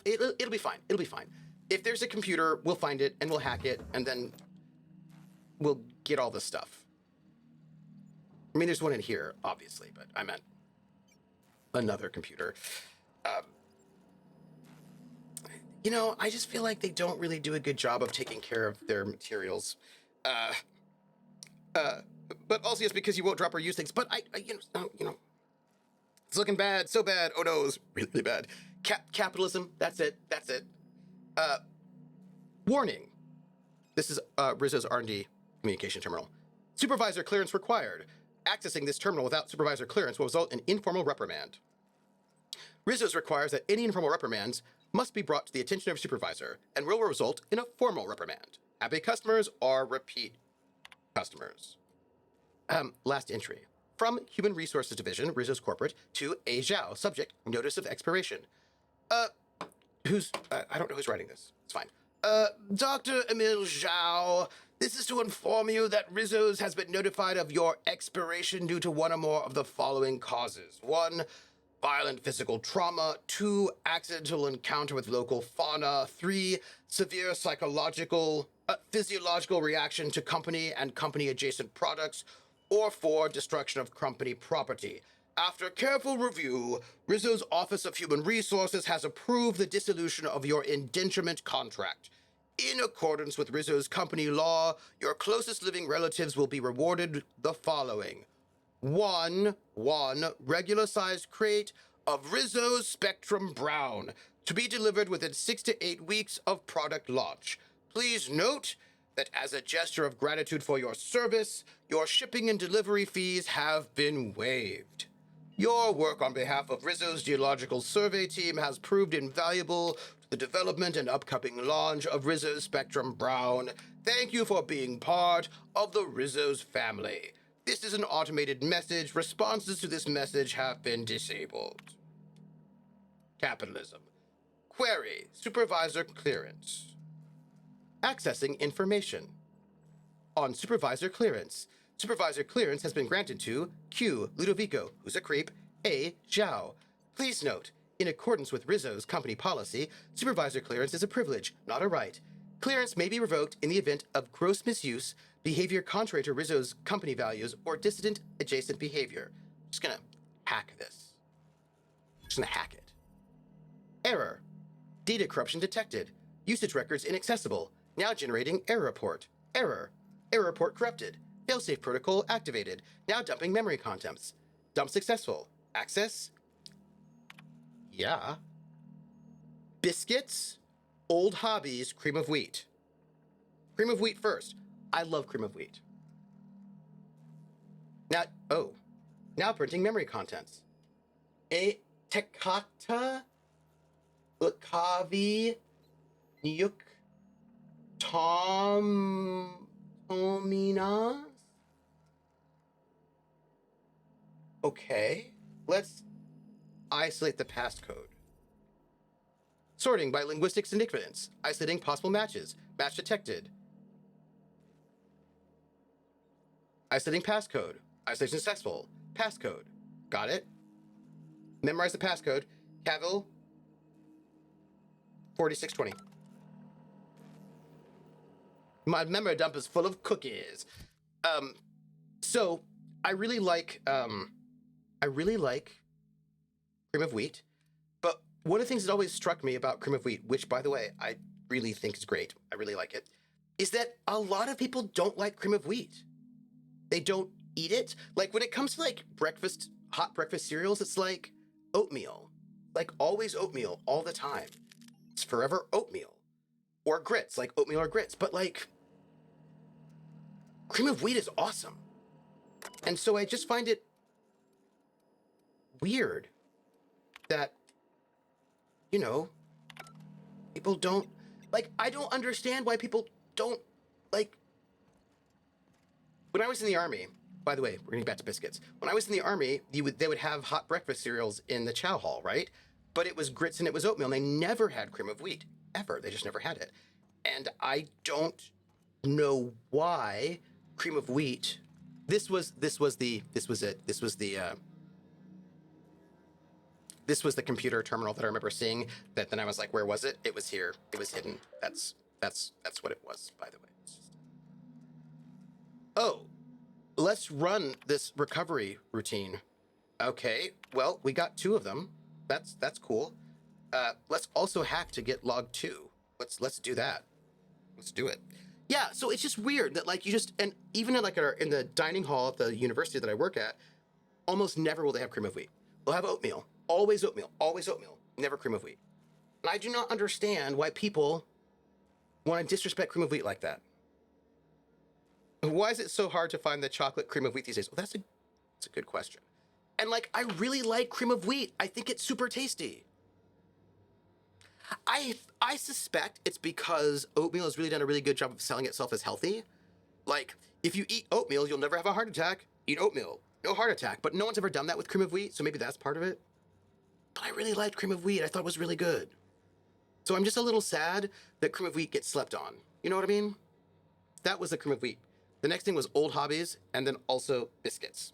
It'll be fine. It'll be fine. If there's a computer, we'll find it and we'll hack it and then we'll get all the stuff. I mean, there's one in here, obviously, but I meant another computer. You know, I just feel like they don't really do a good job of taking care of their materials. But also it's because you won't drop or use things. But I it's looking bad, so bad. Oh no, it's really, really bad. Capitalism, that's it. Warning. This is Rizzo's R&D communication terminal. Supervisor clearance required. Accessing this terminal without supervisor clearance will result in informal reprimand. Rizzo's requires that any informal reprimands must be brought to the attention of a supervisor and will result in a formal reprimand. Happy customers are repeat customers. Last entry. From Human Resources Division, Rizzo's Corporate, to A. Zhao, subject, notice of expiration. I don't know who's writing this. It's fine. Dr. Emil Zhao, this is to inform you that Rizzo's has been notified of your expiration due to one or more of the following causes. 1, violent physical trauma. 2, accidental encounter with local fauna. 3, severe physiological reaction to company and company-adjacent products. Or 4, destruction of company property. After careful review, Rizzo's Office of Human Resources has approved the dissolution of your indenturement contract. In accordance with Rizzo's company law, your closest living relatives will be rewarded the following. 1 regular-sized crate of Rizzo's Spectrum Brown, to be delivered within 6 to 8 weeks of product launch. Please note that as a gesture of gratitude for your service, your shipping and delivery fees have been waived. Your work on behalf of Rizzo's Geological Survey Team has proved invaluable to the development and upcoming launch of Rizzo's Spectrum Brown. Thank you for being part of the Rizzo's family. This is an automated message. Responses to this message have been disabled. Capitalism. Query. Supervisor clearance. Accessing information. On supervisor clearance. Supervisor clearance has been granted to Q. Ludovico, who's a creep, A. Zhao. Please note, in accordance with Rizzo's company policy, supervisor clearance is a privilege, not a right. Clearance may be revoked in the event of gross misuse, behavior contrary to Rizzo's company values, or dissident adjacent behavior. Just gonna hack this. Just gonna hack it. Error. Data corruption detected. Usage records inaccessible. Now generating error report. Error. Error report corrupted. Failsafe protocol activated. Now dumping memory contents. Dump successful. Access? Yeah. Biscuits. Old hobbies. Cream of wheat. Cream of wheat first. I love cream of wheat. Now printing memory contents. A Tekata Utkavi Nyuk Tominas. Okay, let's isolate the passcode. Sorting by linguistic significance. Isolating possible matches. Match detected. Isolating passcode. Isolation successful. Passcode. Got it. Memorize the passcode. Cavill 4620. My memory dump is full of cookies. So I really like cream of wheat, but one of the things that always struck me about cream of wheat, which by the way, I really think is great, I really like it, is that a lot of people don't like cream of wheat. They don't eat it. Like when it comes to like breakfast, hot breakfast cereals, it's like oatmeal, like always oatmeal all the time. It's forever oatmeal. or grits, like oatmeal or grits. But like, cream of wheat is awesome. And so I just find it weird that, you know, people don't, like, I don't understand why people don't, like, when I was in the army, by the way, we're getting back to biscuits. When I was in the army, they would have hot breakfast cereals in the chow hall, right? But it was grits and it was oatmeal, and they never had cream of wheat, ever. They just never had it. And I don't know why cream of wheat. This was the computer terminal that I remember seeing. That then I was like, where was it? It was here. It was hidden. That's what it was, by the way. Oh, let's run this recovery routine. Okay, well, we got 2 of them. That's cool. Let's also hack to get log 2. Let's do that. Let's do it. Yeah, so it's just weird that like you just, and even in like in the dining hall at the university that I work at, almost never will they have cream of wheat. They'll have oatmeal. Always oatmeal. Always oatmeal. Never cream of wheat. And I do not understand why people want to disrespect cream of wheat like that. Why is it so hard to find the chocolate cream of wheat these days? Well, that's a good question. And like, I really like cream of wheat. I think it's super tasty. I suspect it's because oatmeal has really done a really good job of selling itself as healthy. Like, if you eat oatmeal, you'll never have a heart attack. Eat oatmeal, no heart attack. But no one's ever done that with cream of wheat, so maybe that's part of it. But I really liked cream of wheat. I thought it was really good. So I'm just a little sad that cream of wheat gets slept on. You know what I mean? That was the cream of wheat. The next thing was old hobbies, and then also biscuits.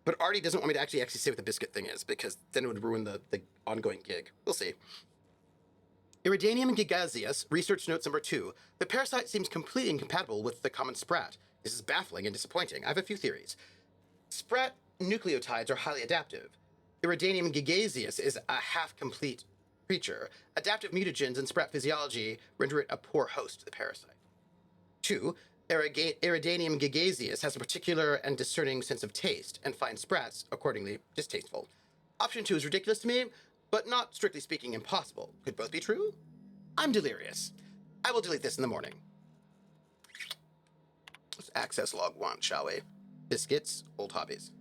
But Artie doesn't want me to actually say what the biscuit thing is, because then it would ruin the ongoing gig. We'll see. Iridanium gigaseus, research notes number 2. The parasite seems completely incompatible with the common sprat. This is baffling and disappointing. I have a few theories. Sprat nucleotides are highly adaptive. Iridanium gigaseus is a half-complete creature. Adaptive mutagens in sprat physiology render it a poor host to the parasite. 2. Iridanium gigaseus has a particular and discerning sense of taste, and finds sprats, accordingly, distasteful. Option 2 is ridiculous to me, but not, strictly speaking, impossible. Could both be true? I'm delirious. I will delete this in the morning. Let's access log 1, shall we? Biscuits, old hobbies.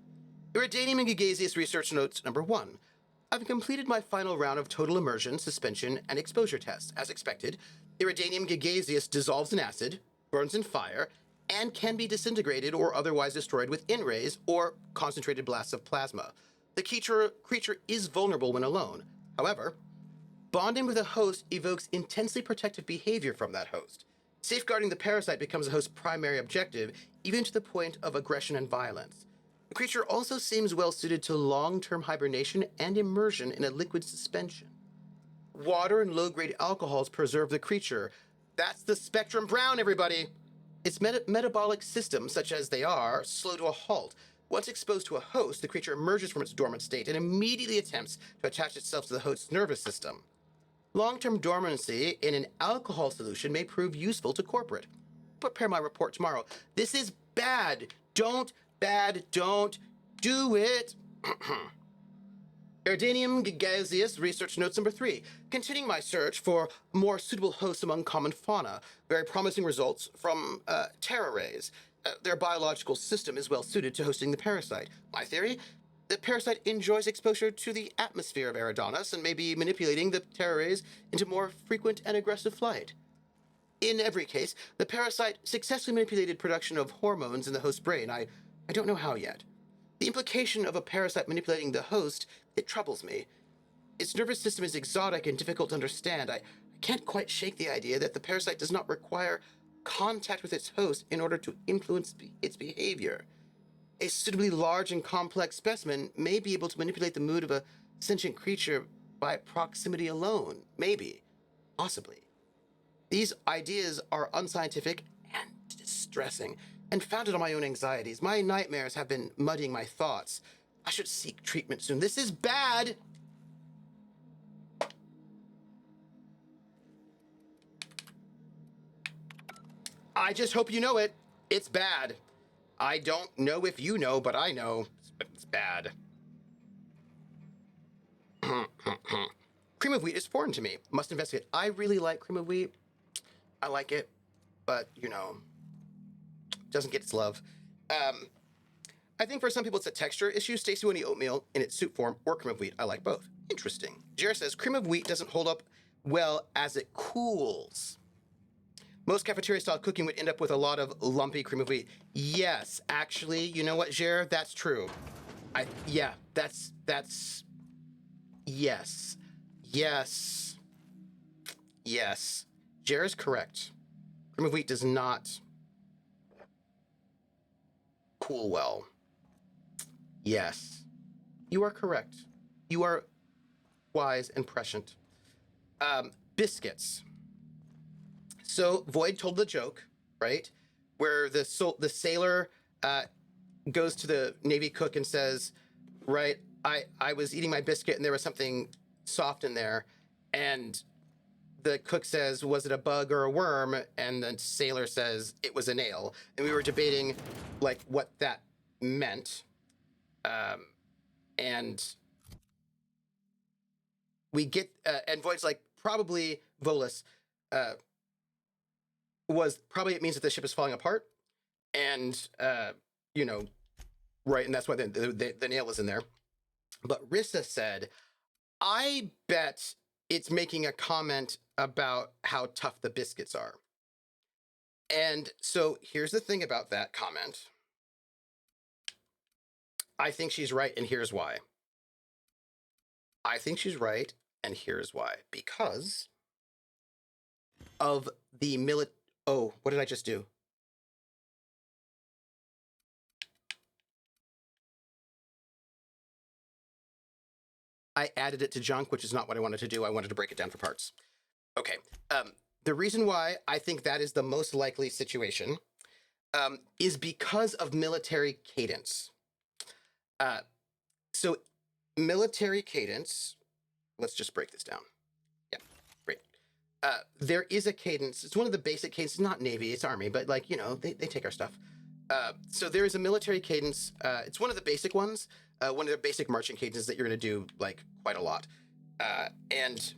Iridanium gigaseus research notes number 1. I've completed my final round of total immersion, suspension, and exposure tests. As expected, Iridanium gigaseus dissolves in acid, burns in fire, and can be disintegrated or otherwise destroyed with in-rays or concentrated blasts of plasma. The creature is vulnerable when alone. However, bonding with a host evokes intensely protective behavior from that host. Safeguarding the parasite becomes the host's primary objective, even to the point of aggression and violence. The creature also seems well suited to long-term hibernation and immersion in a liquid suspension. Water and low-grade alcohols preserve the creature. That's the spectrum brown, everybody! Its metabolic systems, such as they are, slow to a halt. Once exposed to a host, the creature emerges from its dormant state and immediately attempts to attach itself to the host's nervous system. Long-term dormancy in an alcohol solution may prove useful to corporate. Prepare my report tomorrow. This is bad. Don't do it. Iridanium gigaseus research notes number 3. Continuing my search for more suitable hosts among common fauna. Very promising results from Terra rays. Their biological system is well suited to hosting the parasite. My theory? The parasite enjoys exposure to the atmosphere of Eridanus and may be manipulating the Terra rays into more frequent and aggressive flight. In every case, the parasite successfully manipulated production of hormones in the host's brain. I don't know how yet. The implication of a parasite manipulating the host, it troubles me. Its nervous system is exotic and difficult to understand. I can't quite shake the idea that the parasite does not require contact with its host in order to influence its behavior. A suitably large and complex specimen may be able to manipulate the mood of a sentient creature by proximity alone. Maybe. Possibly. These ideas are unscientific and distressing, and founded on my own anxieties. My nightmares have been muddying my thoughts. I should seek treatment soon. This is bad! I just hope you know it. It's bad. I don't know if you know, but I know it's bad. Cream of wheat is foreign to me. Must investigate. I really like cream of wheat. I like it, but, you know, doesn't get its love. I think for some people it's a texture issue. Stacy wanted oatmeal in its soup form or cream of wheat. I like both. Interesting. Jared says cream of wheat doesn't hold up well as it cools. Most cafeteria-style cooking would end up with a lot of lumpy cream of wheat. Yes, actually, you know what, Jared? That's true. Yeah, that's yes. Yes. Yes. Jared's correct. Cream of wheat does not cool well. Yes. You are correct. You are wise and prescient. Biscuits. So Void told the joke, right? Where the sailor goes to the Navy cook and says, right, I was eating my biscuit and there was something soft in there. And the cook says, was it a bug or a worm? And the sailor says, it was a nail. And we were debating like what that meant. And we get, and Void's like, probably Volus was probably, it means that the ship is falling apart. And, you know, right. And that's why the nail was in there. But Rissa said, I bet it's making a comment about how tough the biscuits are. And so here's the thing about that comment. I think she's right, and here's why. I think she's right, and here's why. Because of the Oh, what did I just do? I added it to junk, which is not what I wanted to do. I wanted to break it down for parts. Okay. The reason why I think that is the most likely situation is because of military cadence. So military cadence, let's just break this down. Yeah, great. There is a cadence. It's one of the basic cadences, not Navy, it's Army, but like, you know, they take our stuff. So there is a military cadence. It's one of the basic ones, one of the basic marching cadences that you're going to do like quite a lot. And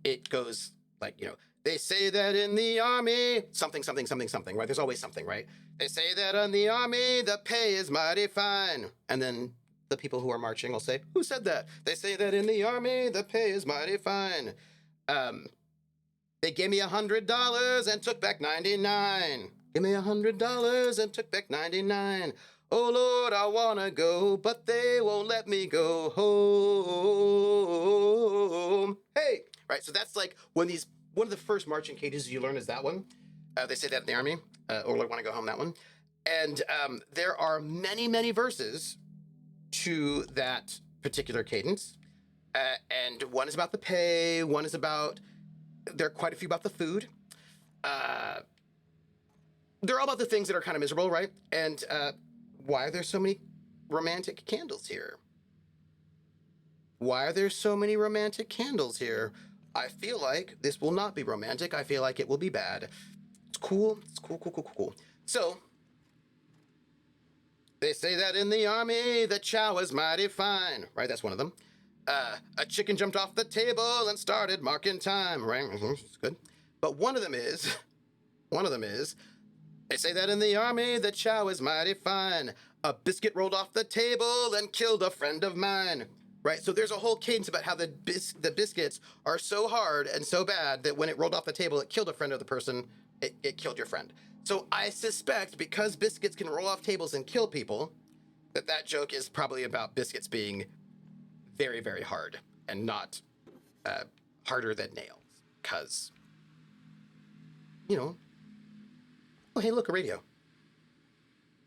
it goes like, you know, they say that in the Army, something, something, something, something, right? There's always something, right? They say that in the Army, the pay is mighty fine. And then the people who are marching will say, who said that? They say that in the Army, the pay is mighty fine. They gave me $100 and took back 99. Give me $100 and took back 99. Oh Lord, I wanna go, but they won't let me go home. Hey, right. So that's like one of the first marching cadences you learn is that one. They say that in the Army, or like want to go home, that one. And there are many, many verses to that particular cadence. And one is about the pay. One is about, there are quite a few about the food. They're all about the things that are kind of miserable, right? And why are there so many romantic candles here? Why are there so many romantic candles here? I feel like this will not be romantic. I feel like it will be bad. It's cool. It's cool, cool, cool, cool, cool. So, they say that in the Army, the chow is mighty fine. Right, that's one of them. A chicken jumped off the table and started marking time. Right, it's good. But one of them is, they say that in the Army, the chow is mighty fine. A biscuit rolled off the table and killed a friend of mine. Right, so there's a whole cadence about how the biscuits are so hard and so bad that when it rolled off the table, it killed a friend of the person, it killed your friend. So I suspect because biscuits can roll off tables and kill people, that joke is probably about biscuits being very, very hard and not harder than nails. Because, you know, oh, hey, look, a radio.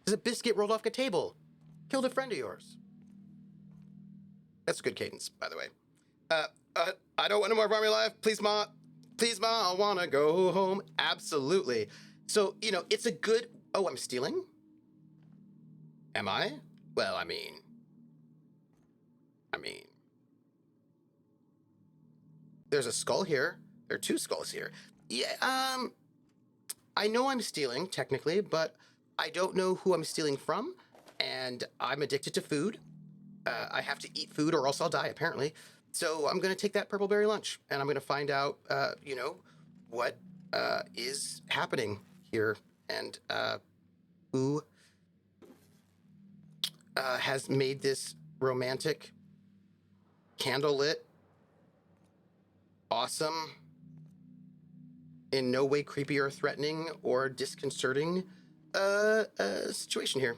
There's a biscuit rolled off a table, killed a friend of yours. That's a good cadence, by the way. I don't want no more Army life. Please, Ma. Please, Ma, I want to go home. Absolutely. So, you know, it's a good... Oh, I'm stealing? Am I? Well, I mean... There's a skull here. There are two skulls here. Yeah, I know I'm stealing, technically, but I don't know who I'm stealing from, and I'm addicted to food. I have to eat food or else I'll die, apparently. So I'm going to take that purple berry lunch, and I'm going to find out, you know, what is happening here, and who has made this romantic, candlelit, awesome, in no way creepy or threatening or disconcerting situation here.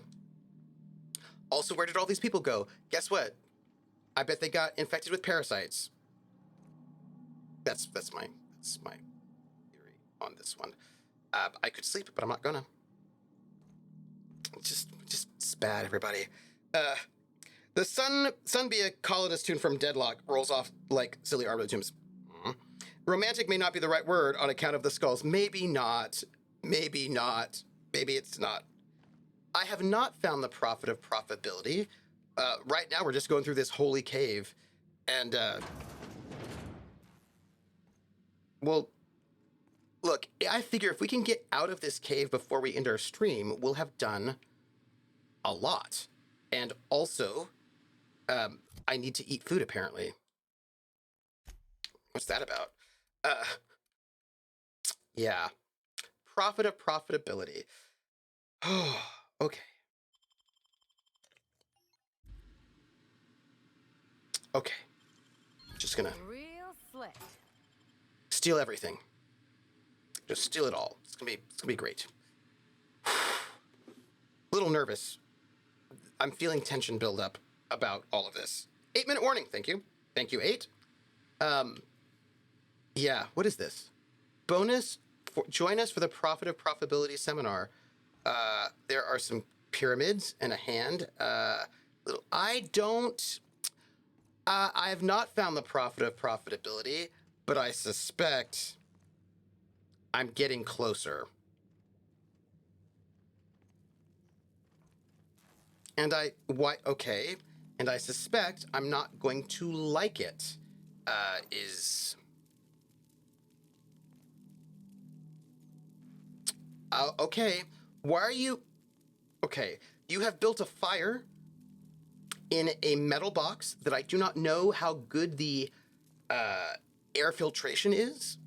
Also, where did all these people go? Guess what? I bet they got infected with parasites. That's my theory on this one. I could sleep, but I'm not gonna. Just it's bad, everybody. The Sunbia colonist tune from Deadlock rolls off like silly arbiter tunes. Romantic may not be the right word on account of the skulls. Maybe not. Maybe not. Maybe it's not. I have not found the prophet of profitability. Right now, we're just going through this holy cave. And, well, look, I figure if we can get out of this cave before we end our stream, we'll have done a lot. And also, I need to eat food, apparently. What's that about? Yeah. Profit of profitability. Oh, okay. Okay. Just gonna Real slick. steal everything. Just steal it all. It's gonna be great. A little nervous. I'm feeling tension build up about all of this. 8-minute warning. Thank you. Thank you, 8. Yeah. What is this? Bonus. Join us for the Profit of Profitability seminar. There are some pyramids and a hand. I have not found the Profit of Profitability, but I suspect I'm getting closer. And okay. And I suspect I'm not going to like it. Okay. Why are you... Okay. You have built a fire in a metal box that I do not know how good the air filtration is.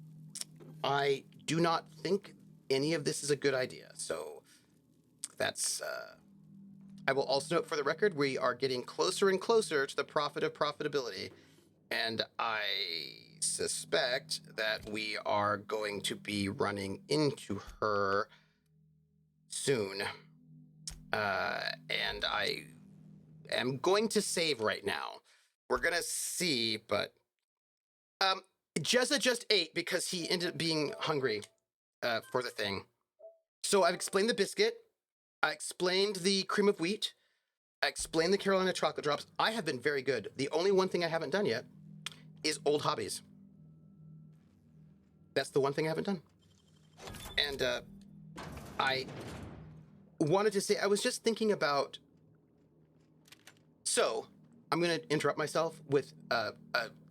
I do not think any of this is a good idea. So that's... I will also note for the record, we are getting closer and closer to the profit of profitability. And I suspect that we are going to be running into her soon. And I am going to save right now. We're going to see, but Jezza just ate because he ended up being hungry for the thing. So I've explained the biscuit. I explained the cream of wheat. I explained the Carolina chocolate drops. I have been very good. The only one thing I haven't done yet is old hobbies. That's the one thing I haven't done. And I wanted to say, I was just thinking about... So, I'm going to interrupt myself with a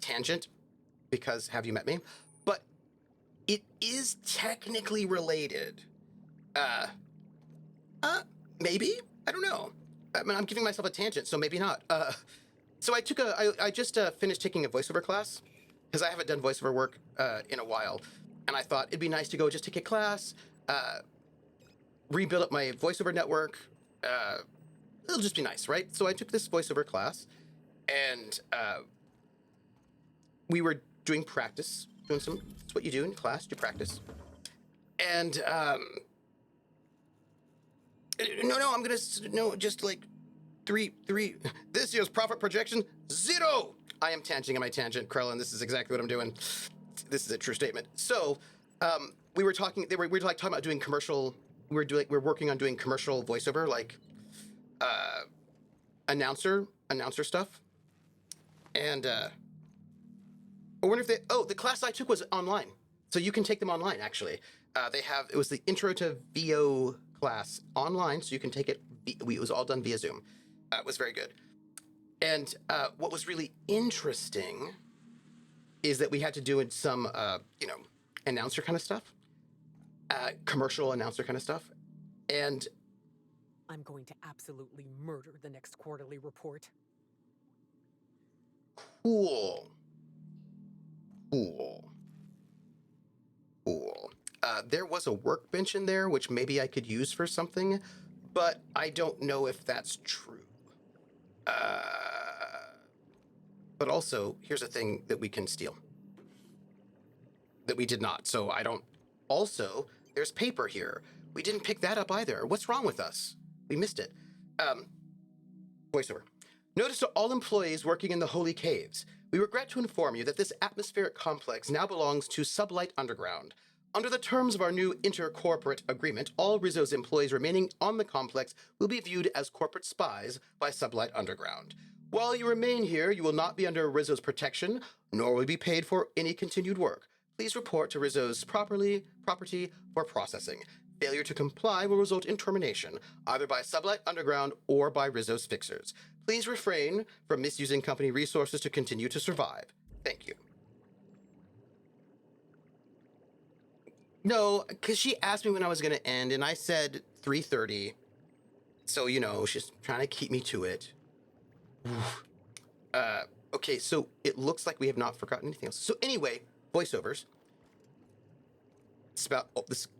tangent, because have you met me? But it is technically related. Maybe? I don't know. I mean, I'm giving myself a tangent, so maybe not. So I just finished taking a voiceover class, because I haven't done voiceover work in a while. And I thought it'd be nice to go just take a class, rebuild up my voiceover network. It'll just be nice, right? So I took this voiceover class, and we were doing practice, that's what you do in class, you practice. And, just like three, this year's profit projection, 0. I am tangenting my tangent, Krellin, this is exactly what I'm doing. This is a true statement. So, we were talking about doing commercial, we're working on doing commercial voiceover, like, announcer stuff. And, I wonder if the class I took was online. So you can take them online, actually. It was the Intro to VO class online, so you can take it, it was all done via Zoom. It was very good. And what was really interesting is that we had to do some, announcer kind of stuff, commercial announcer kind of stuff. And I'm going to absolutely murder the next quarterly report. Cool. There was a workbench in there, which maybe I could use for something, but I don't know if that's true. But also, here's a thing that we can steal. That we did not, so I don't... Also, there's paper here. We didn't pick that up either. What's wrong with us? We missed it. Voiceover. Notice to all employees working in the Holy Caves. We regret to inform you that this atmospheric complex now belongs to Sublight Underground. Under the terms of our new inter-corporate agreement, all Rizzo's employees remaining on the complex will be viewed as corporate spies by Sublight Underground. While you remain here, you will not be under Rizzo's protection, nor will you be paid for any continued work. Please report to Rizzo's property for processing. Failure to comply will result in termination, either by Sublight Underground or by Rizzo's fixers. Please refrain from misusing company resources to continue to survive. Thank you. No, because she asked me when I was going to end, and I said 3:30. So, you know, she's trying to keep me to it. Okay, so it looks like we have not forgotten anything else. So anyway, voiceovers. It's about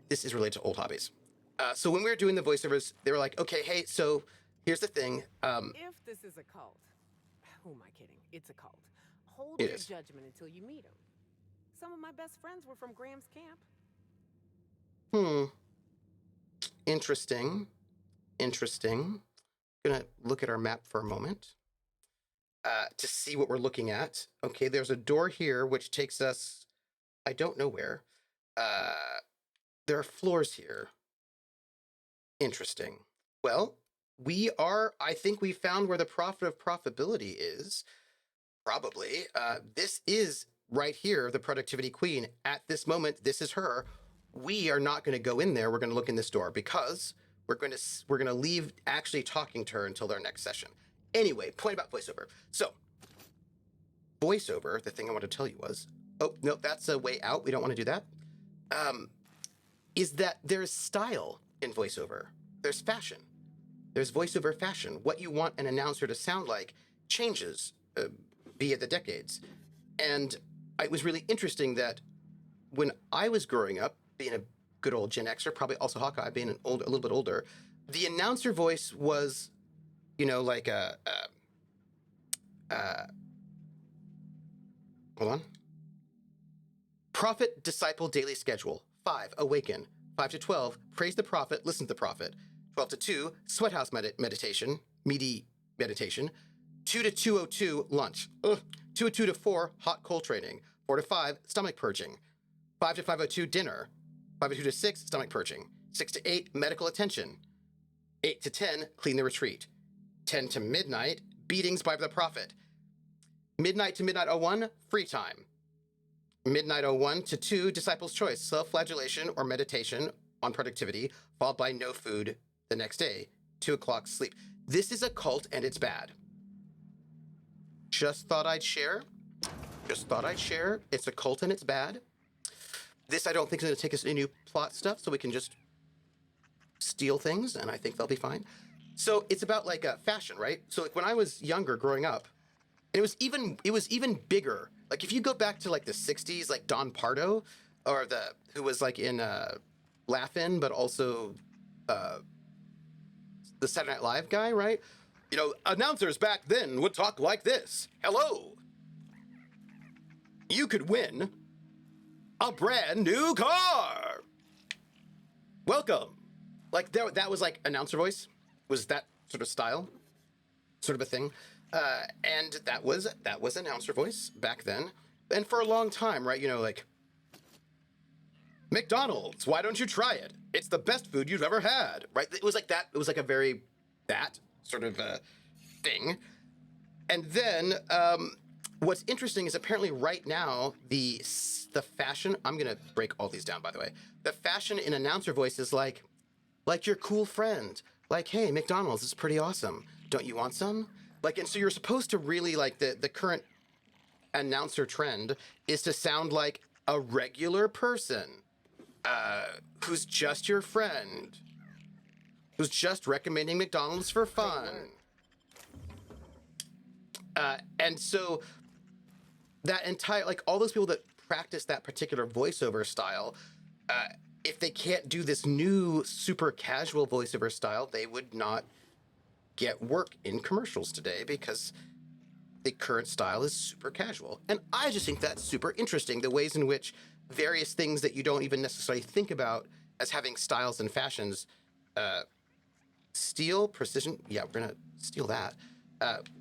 this is related to old hobbies. So when we were doing the voiceovers, they were like, okay, hey, so here's the thing. If this is a cult, who am I kidding? It's a cult. Hold your judgment until you meet them. Some of my best friends were from Graham's camp. Interesting. Gonna look at our map for a moment to see what we're looking at. Okay, there's a door here which takes us, I don't know where. There are floors here. Interesting. Well, I think we found where the profit of profitability is. Probably. This is right here, the productivity queen. At this moment, this is her. We are not going to go in there. We're going to look in this door because we're going to leave actually talking to her until their next session. Anyway, point about voiceover. So, voiceover, the thing I want to tell you was, oh, no, that's a way out. We don't want to do that. Is that there's style in voiceover. There's fashion. There's voiceover fashion. What you want an announcer to sound like changes via the decades. And it was really interesting that when I was growing up, being a good old Gen Xer, probably also Hawkeye, being a little bit older, the announcer voice was, you know, like hold on. Prophet, disciple, daily schedule. 5, awaken. 5 to 12, praise the prophet, listen to the prophet. 12 to 2, sweat house meditation, meaty meditation. 2 to 2:02, lunch. 2:02 to 4, hot cold training. 4 to 5, stomach purging. 5 to 5:02, dinner. 5:02 to 6, stomach purging. 6 to 8, medical attention. 8 to 10, clean the retreat. 10 to midnight, beatings by the prophet. Midnight to midnight 01, free time. Midnight 01 to 2, disciple's choice, self-flagellation or meditation on productivity, followed by no food the next day. 2 o'clock, sleep. This is a cult and it's bad. Just thought I'd share. It's a cult and it's bad. This I don't think is going to take us any new plot stuff, so we can just steal things, and I think they'll be fine. So it's about like fashion, right? So like when I was younger, growing up, it was even bigger. Like if you go back to like the '60s, like Don Pardo, or who was like in Laugh-In, but also the Saturday Night Live guy, right? You know, announcers back then would talk like this. Hello. You could win a brand new car. Welcome. Like that was like announcer voice. Was that sort of style, sort of a thing, and that was announcer voice back then, and for a long time, right? You know, like McDonald's. Why don't you try it? It's the best food you've ever had, right? It was like that. It was like a very that sort of thing, and then what's interesting is apparently right now the fashion. I'm gonna break all these down, by the way. The fashion in announcer voice is like your cool friend. Like, hey, McDonald's is pretty awesome. Don't you want some? Like, and so you're supposed to really like the current announcer trend is to sound like a regular person who's just your friend, who's just recommending McDonald's for fun. And so that entire, like all those people that practice that particular voiceover style if they can't do this new super casual voiceover style, they would not get work in commercials today because the current style is super casual. And I just think that's super interesting, the ways in which various things that you don't even necessarily think about as having styles and fashions, steel, precision, yeah, we're gonna steal that,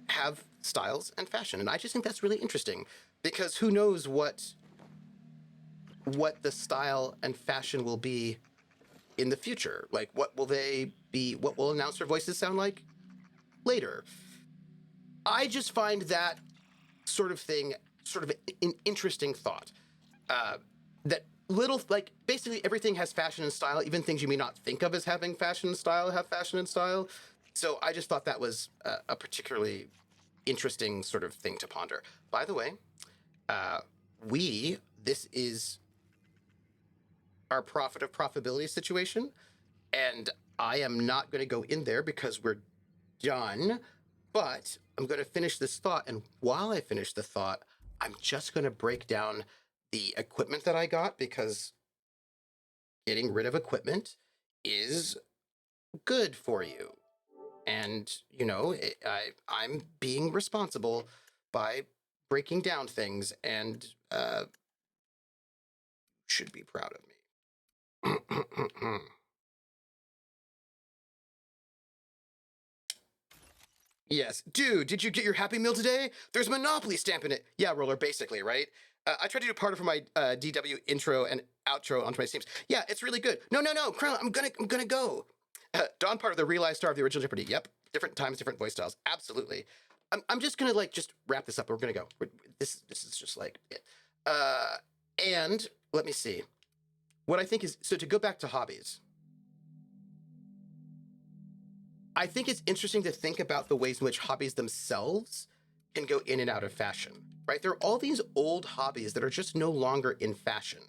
have styles and fashion. And I just think that's really interesting because who knows what the style and fashion will be in the future. Like, what will they be? What will announcer voices sound like later? I just find that sort of thing sort of an interesting thought. That little, like, basically everything has fashion and style, even things you may not think of as having fashion and style have fashion and style. So I just thought that was a particularly interesting sort of thing to ponder. By the way, this is our profit of profitability situation, and I am not going to go in there because we're done, but I'm going to finish this thought. And while I finish the thought, I'm just going to break down the equipment that I got, because getting rid of equipment is good for you. And, you know, I'm being responsible by breaking down things, and should be proud of me. Yes. Dude, did you get your Happy Meal today? There's a Monopoly stamp in it. Yeah, Roller, basically, right? I tried to do part of my DW intro and outro onto my streams. Yeah, it's really good. No, Crown, I'm gonna go. Dawn, part of the realized star of the original Jeopardy. Yep. Different times, different voice styles. Absolutely. I'm just gonna just wrap this up. We're gonna go. This is just like it. And let me see. What I think is, so to go back to hobbies, I think it's interesting to think about the ways in which hobbies themselves can go in and out of fashion, right? There are all these old hobbies that are just no longer in fashion.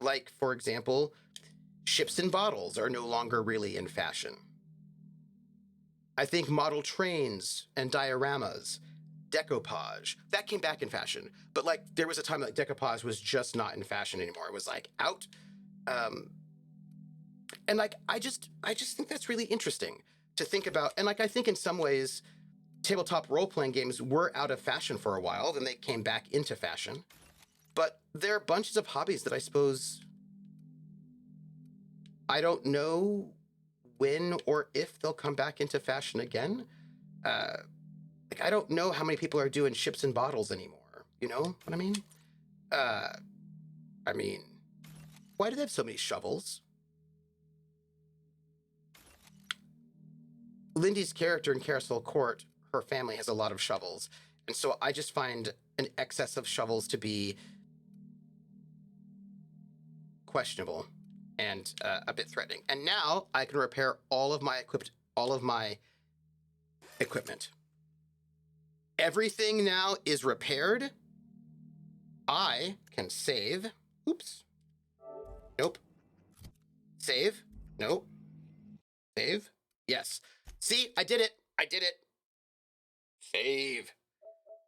Like, for example, ships and bottles are no longer really in fashion. I think model trains and dioramas, decoupage, that came back in fashion. But like, there was a time that decoupage was just not in fashion anymore. It was like out. And like, I just think that's really interesting to think about. And like, I think in some ways, tabletop role-playing games were out of fashion for a while, then they came back into fashion. But there are bunches of hobbies that I suppose I don't know when or if they'll come back into fashion again. Like, I don't know how many people are doing ships and bottles anymore. You know what I mean? Why do they have so many shovels? Lindy's character in Carousel Court, her family has a lot of shovels. And so I just find an excess of shovels to be questionable and a bit threatening. And now I can repair all of my equipment. Everything now is repaired. I can save. Oops. Nope. Save. Nope. Save. Yes. See, I did it. Save.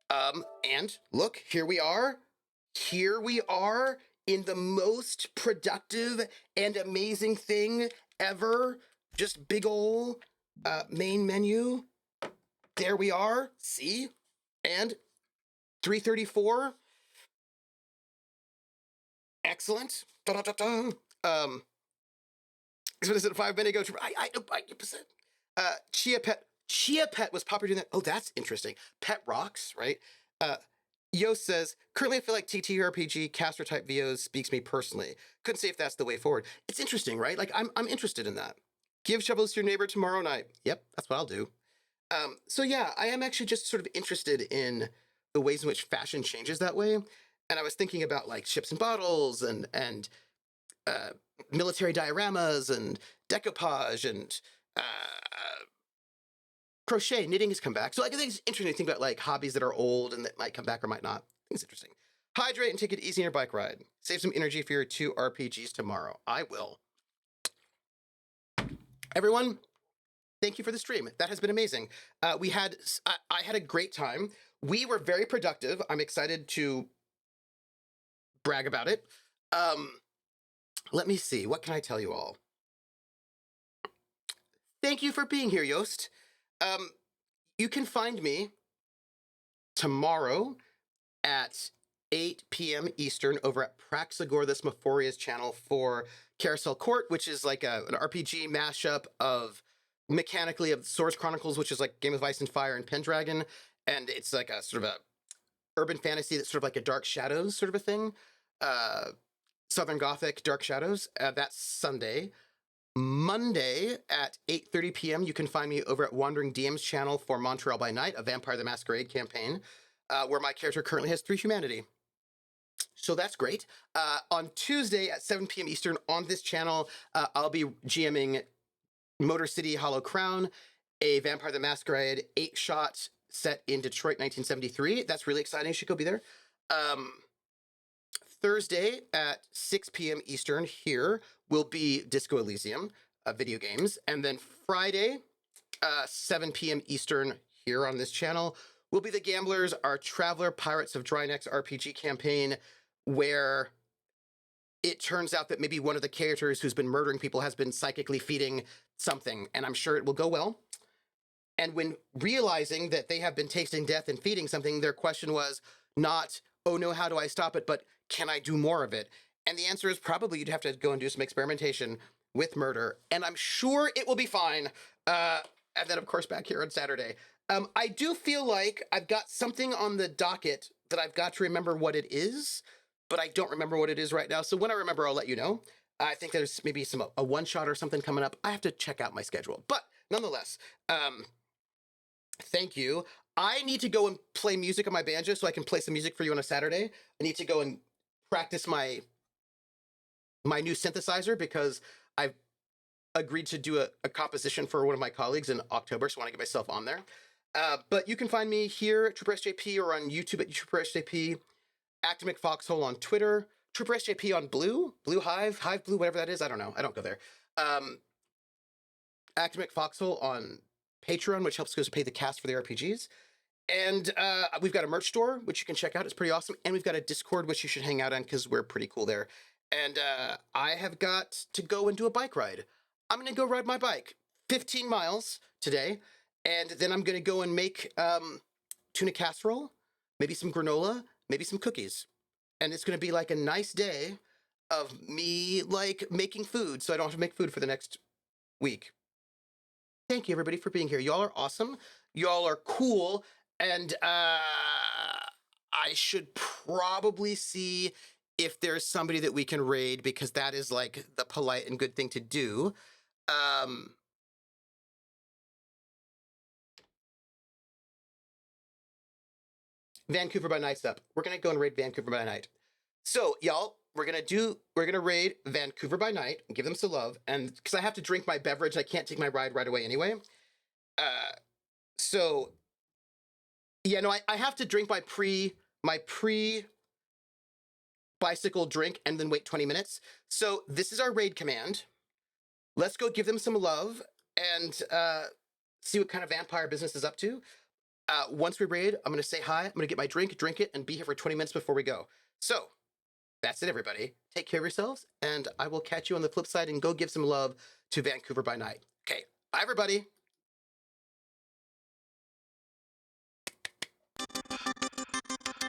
And look, here we are. In the most productive and amazing thing ever. Just big ol' main menu. There we are. See? And 334. Excellent. Da-da-da-da. What is it? 5 minute ago. I 100%. Chia Pet was popular doing that. Oh, that's interesting. Pet rocks, right? Yost says, currently I feel like TTRPG caster type VOs speaks me personally. Couldn't say if that's the way forward. It's interesting, right? Like, I'm interested in that. Give shovels to your neighbor tomorrow night. Yep, that's what I'll do. So yeah, I am actually just sort of interested in the ways in which fashion changes that way. And I was thinking about like ships and bottles and military dioramas and decoupage and crochet. Knitting has come back. So I think it's interesting to think about like hobbies that are old and that might come back or might not. I think it's interesting. Hydrate and take it easy on your bike ride. Save some energy for your 2 RPGs tomorrow. I will. Everyone, thank you for the stream. That has been amazing. I had a great time. We were very productive. I'm excited to brag about it. let me see. What can I tell you all? Thank you for being here, Yost. You can find me tomorrow at 8 p.m. Eastern over at Praxagor, the Smophoria's channel for Carousel Court, which is like an RPG mashup of mechanically of Swords Chronicles, which is like Game of Ice and Fire and Pendragon, and it's like a sort of a urban fantasy that's sort of like a Dark Shadows sort of a thing. Southern Gothic Dark Shadows. That's Sunday. Monday at 8:30 p.m. you can find me over at Wandering DM's channel for Montreal by Night, a Vampire the Masquerade campaign, where my character currently has 3 humanity. So that's great. On Tuesday at 7 p.m. Eastern on this channel, I'll be GMing Motor City Hollow Crown, a Vampire the Masquerade 8-shot set in Detroit 1973. That's really exciting. You should go be there. Thursday at 6 p.m. Eastern here will be Disco Elysium, video games. And then Friday, 7 p.m. Eastern here on this channel will be The Gamblers, our Traveler Pirates of Drynecks RPG campaign, where it turns out that maybe one of the characters who's been murdering people has been psychically feeding something, and I'm sure it will go well. And when realizing that they have been tasting death and feeding something, their question was not, oh no, how do I stop it, but can I do more of it? And the answer is probably you'd have to go and do some experimentation with murder, and I'm sure it will be fine. And then, of course, back here on Saturday. I do feel like I've got something on the docket that I've got to remember what it is, but I don't remember what it is right now. So when I remember, I'll let you know. I think there's maybe a one-shot or something coming up. I have to check out my schedule. But nonetheless, thank you. I need to go and play music on my banjo so I can play some music for you on a Saturday. I need to go and practice my new synthesizer because I've agreed to do a composition for one of my colleagues in October, so I want to get myself on there. But you can find me here at Trooper SJP or on YouTube at Trooper SJP, Actimic Foxhole on Twitter, Trooper SJP on Blue Hive, Hive Blue, whatever that is. I don't know. I don't go there. Actimic Foxhole on Patreon, which helps us pay the cast for the RPGs. And we've got a merch store, which you can check out. It's pretty awesome. And we've got a Discord, which you should hang out on because we're pretty cool there. And I have got to go and do a bike ride. I'm going to go ride my bike 15 miles today. And then I'm going to go and make tuna casserole, maybe some granola, maybe some cookies. And it's going to be like a nice day of me like making food so I don't have to make food for the next week. Thank you, everybody, for being here. Y'all are awesome. Y'all are cool. And I should probably see if there's somebody that we can raid, because that is like the polite and good thing to do. Vancouver by Night's up. We're going to go and raid Vancouver by Night. So, y'all, we're going to raid Vancouver by Night and give them some love. And because I have to drink my beverage, I can't take my ride right away anyway. So, yeah, no, I have to drink my pre bicycle drink and then wait 20 minutes. So this is our raid command. Let's go give them some love and see what kind of vampire business is up to. Once we raid, I'm going to say hi. I'm going to get my drink it, and be here for 20 minutes before we go. So that's it, everybody. Take care of yourselves, and I will catch you on the flip side and go give some love to Vancouver by Night. Okay, bye, everybody.